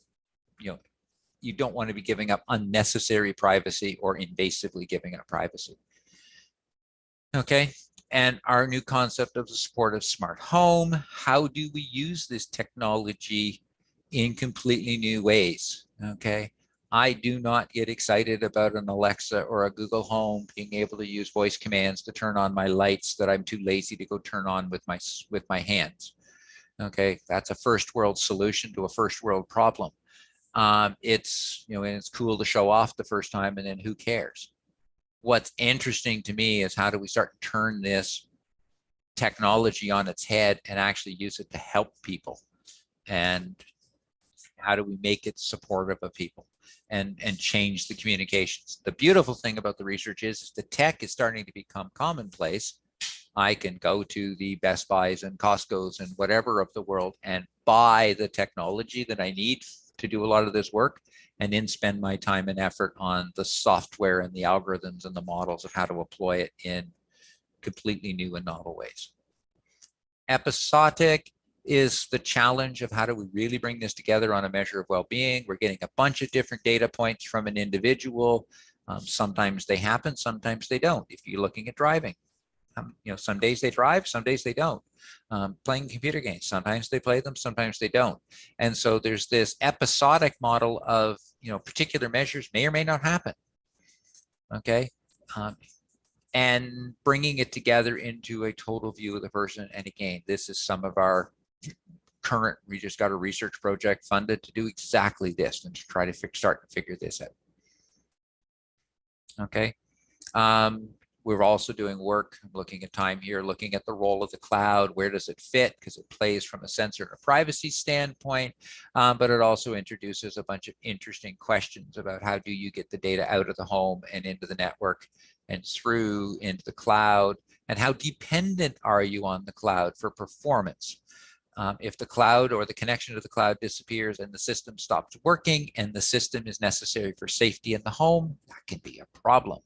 you don't want to be giving up unnecessary privacy or invasively giving up privacy. Okay. And our new concept of the supportive smart home, how do we use this technology in completely new ways? Okay. I do not get excited about an Alexa or a Google Home being able to use voice commands to turn on my lights that I'm too lazy to go turn on with my hands. Okay. That's a first world solution to a first world problem. It's, and it's cool to show off the first time, and then who cares? What's interesting to me is how do we start to turn this technology on its head and actually use it to help people? And how do we make it supportive of people and change the communications? The beautiful thing about the research is the tech is starting to become commonplace. I can go to the Best Buys and Costco's and whatever of the world and buy the technology that I need to do a lot of this work, and then spend my time and effort on the software and the algorithms and the models of how to employ it in completely new and novel ways. Episodic is the challenge of how do we really bring this together on a measure of well-being. We're getting a bunch of different data points from an individual. Sometimes they happen, sometimes they don't. If you're looking at driving, some days they drive, some days they don't. Playing computer games, sometimes they play them, sometimes they don't. And so there's this episodic model of, particular measures may or may not happen. Okay. And bringing it together into a total view of the person. And again, this is some of our current, we just got a research project funded to do exactly this and to try to start to figure this out. Okay. We're also doing work, looking at time here, looking at the role of the cloud. Where does it fit? Because it plays from a sensor and a privacy standpoint, but it also introduces a bunch of interesting questions about how do you get the data out of the home and into the network and through into the cloud, and how dependent are you on the cloud for performance? If the cloud or the connection to the cloud disappears and the system stops working and the system is necessary for safety in the home, that can be a problem.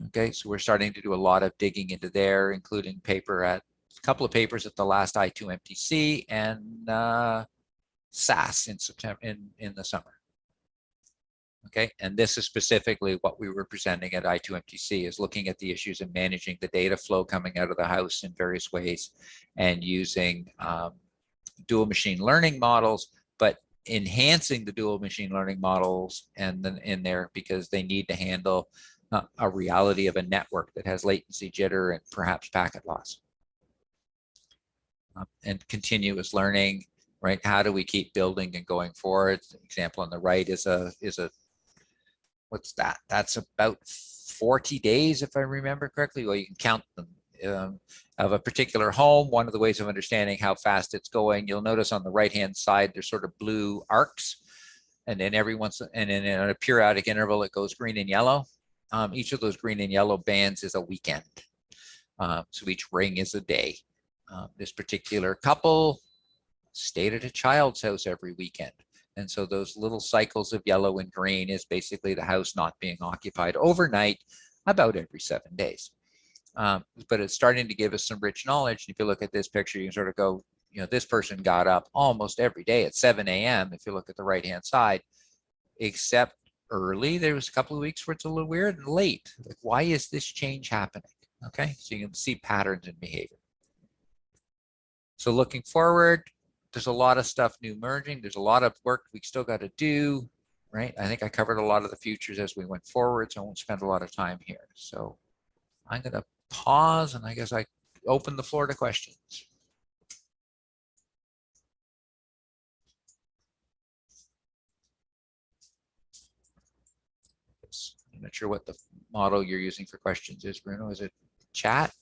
Okay, so we're starting to do a lot of digging into there, including a couple of papers at the last I2MTC and SAS in September, in the summer. Okay, and this is specifically what we were presenting at I2MTC, is looking at the issues of managing the data flow coming out of the house in various ways and using dual machine learning models, but enhancing the dual machine learning models and then in there because they need to handle a reality of a network that has latency, jitter, and perhaps packet loss. And continuous learning, right? How do we keep building and going forward? The example on the right is a what's that? That's about 40 days, if I remember correctly. Well, you can count them of a particular home. One of the ways of understanding how fast it's going, you'll notice on the right-hand side, there's sort of blue arcs, and then and then in a periodic interval, it goes green and yellow. Each of those green and yellow bands is a weekend. So each ring is a day. This particular couple stayed at a child's house every weekend. And so those little cycles of yellow and green is basically the house not being occupied overnight about every 7 days. But it's starting to give us some rich knowledge. If you look at this picture, you can sort of go, you know, this person got up almost every day at 7 a.m. if you look at the right-hand side, except early. There was a couple of weeks where it's a little weird, and late. Like, why is this change happening? Okay, so you can see patterns in behavior. So looking forward, there's a lot of stuff new merging. There's a lot of work we still got to do, right? I think I covered a lot of the futures as we went forward, so I won't spend a lot of time here. So I'm going to pause, and I guess I open the floor to questions. I'm not sure what the model you're using for questions is, Bruno. Is it chat?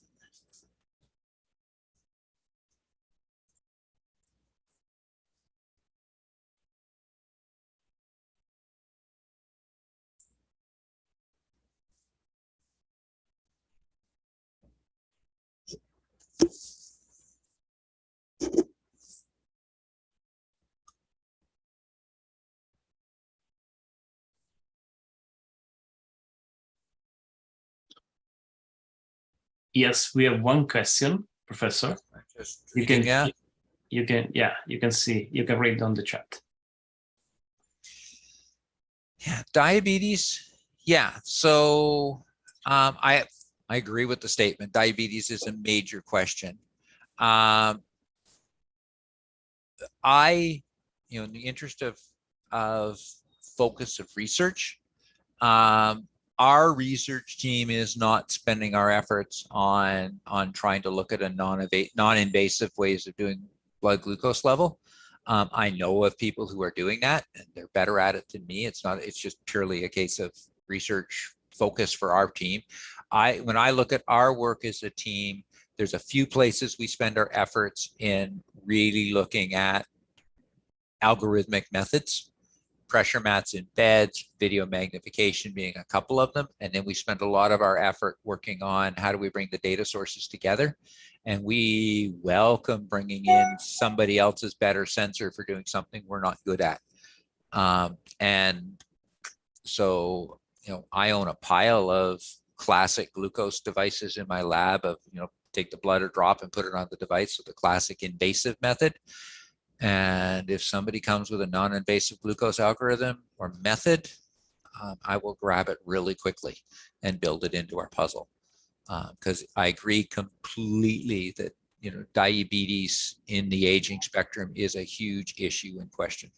Yes, we have one question, Professor. You can see, you can read on the chat. Yeah, diabetes. Yeah, so I agree with the statement. Diabetes is a major question. In the interest of focus of research, our research team is not spending our efforts on trying to look at a non-invasive ways of doing blood glucose level. I know of people who are doing that, and they're better at it than me. It's just purely a case of research focus for our team. When I look at our work as a team, there's a few places we spend our efforts in really looking at algorithmic methods, pressure mats in beds, video magnification being a couple of them. And then we spend a lot of our effort working on how do we bring the data sources together. And we welcome bringing in somebody else's better sensor for doing something we're not good at. And so, I own a pile of classic glucose devices in my lab of, take the blood or drop and put it on the device with the classic invasive method. And if somebody comes with a non-invasive glucose algorithm or method, I will grab it really quickly and build it into our puzzle. Because I agree completely that diabetes in the aging spectrum is a huge issue in question.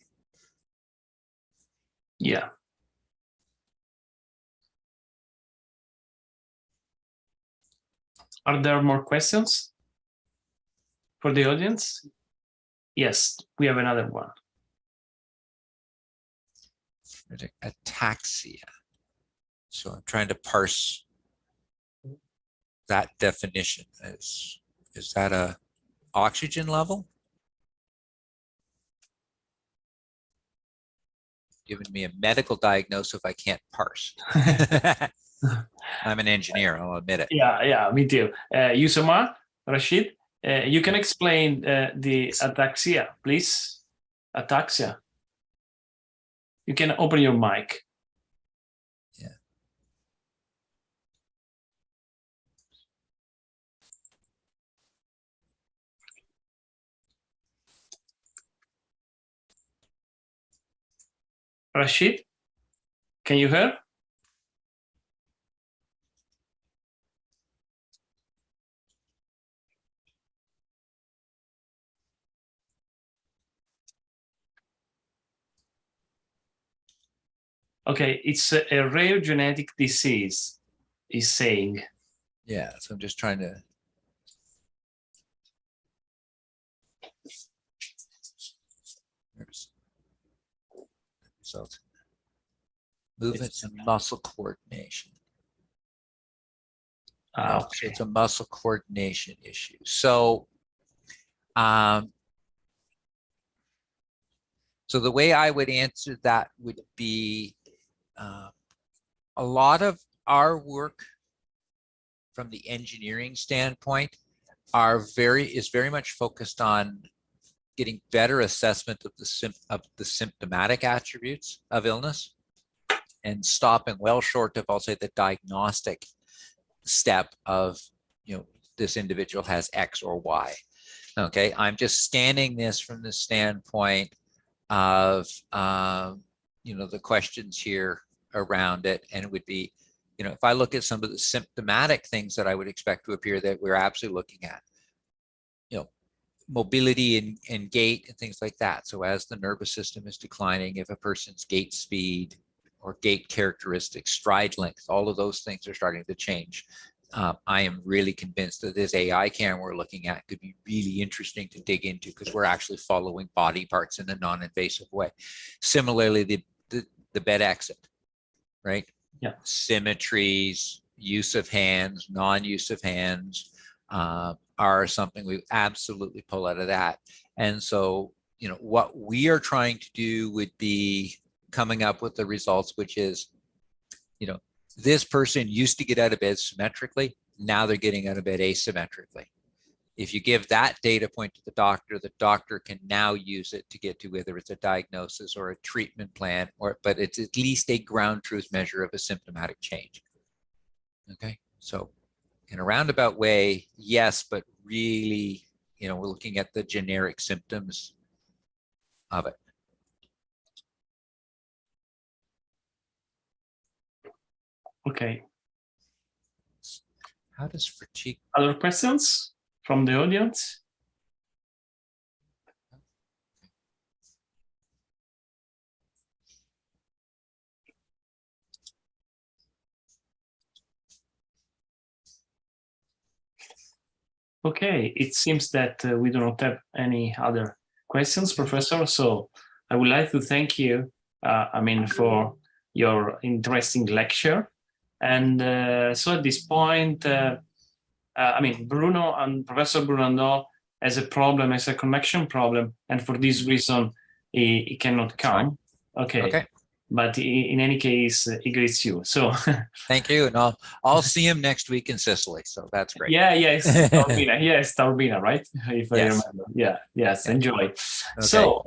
Yeah. Are there more questions for the audience? Yes, we have another one. Ataxia. So I'm trying to parse that definition. Is that a oxygen level? Giving me a medical diagnosis if I can't parse. I'm an engineer, I'll admit it. Yeah, me too. Yusoma, Rashid, you can explain the ataxia, please. Ataxia. You can open your mic. Yeah. Rashid, can you hear? Okay, it's a rare genetic disease, he's saying. Yeah, so I'm just trying to. There's the result. Movements and muscle coordination. No, Okay. so it's a muscle coordination issue. So, so the way I would answer that would be a lot of our work from the engineering standpoint is very much focused on getting better assessment of the symptomatic attributes of illness and stopping well short of, I'll say, the diagnostic step of, this individual has X or Y. Okay, I'm just scanning this from the standpoint of, the questions here around it. And it would be, if I look at some of the symptomatic things that I would expect to appear that we're absolutely looking at, mobility and gait and things like that. So as the nervous system is declining, if a person's gait speed or gait characteristics, stride length, all of those things are starting to change. I am really convinced that this AI cam we're looking at could be really interesting to dig into because we're actually following body parts in a non-invasive way. Similarly, the bed exit, right? Yeah. Symmetries, use of hands, non-use of hands are something we absolutely pull out of that. And so, what we are trying to do would be coming up with the results, which is, this person used to get out of bed symmetrically. Now they're getting out of bed asymmetrically. If you give that data point to the doctor can now use it to get to whether it's a diagnosis or a treatment plan, but it's at least a ground truth measure of a symptomatic change. Okay, so in a roundabout way, yes, but really, we're looking at the generic symptoms of it. Okay. How does fatigue? Other questions from the audience? Okay, it seems that we do not have any other questions, Professor. So I would like to thank you, for your interesting lecture. And so at this point, Bruno and Professor Brunando has a problem, has a connection problem, and for this reason, he cannot come. Okay. But in any case, he greets you. So thank you, and I'll see him next week in Sicily. So that's great. Yes, Taormina. Yes, Taormina, right? If I remember. Yes. Enjoy. Okay. So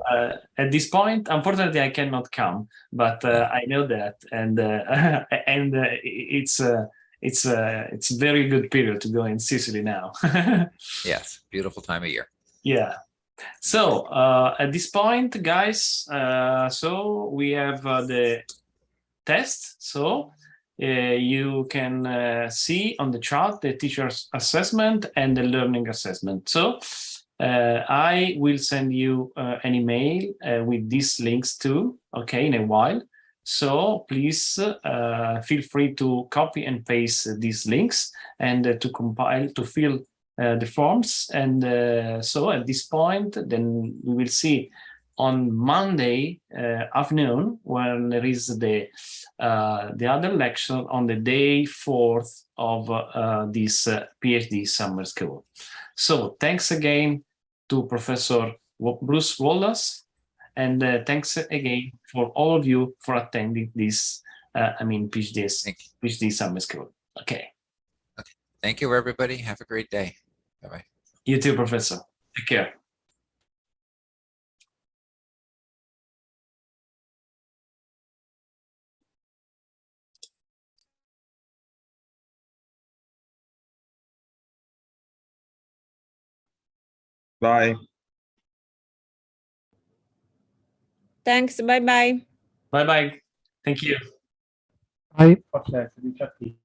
at this point, unfortunately, I cannot come, but I know that, and it's a very good period to go in Sicily now. Yes, beautiful time of year. Yeah. So at this point, guys, so we have the test. So you can see on the chart the teacher's assessment and the learning assessment. So I will send you an email with these links too, okay, in a while. So please feel free to copy and paste these links and to compile, to fill the forms. And so at this point, then we will see on Monday afternoon, when there is the other lecture on the day 4th of this PhD summer school. So thanks again to Professor Bruce Wallace, and thanks again for all of you for attending this PhD summer school. Okay. Thank you, everybody. Have a great day. Bye-bye. You too, Professor. Take care. Bye. Thanks. Bye bye. Bye bye. Thank you. Forse 16.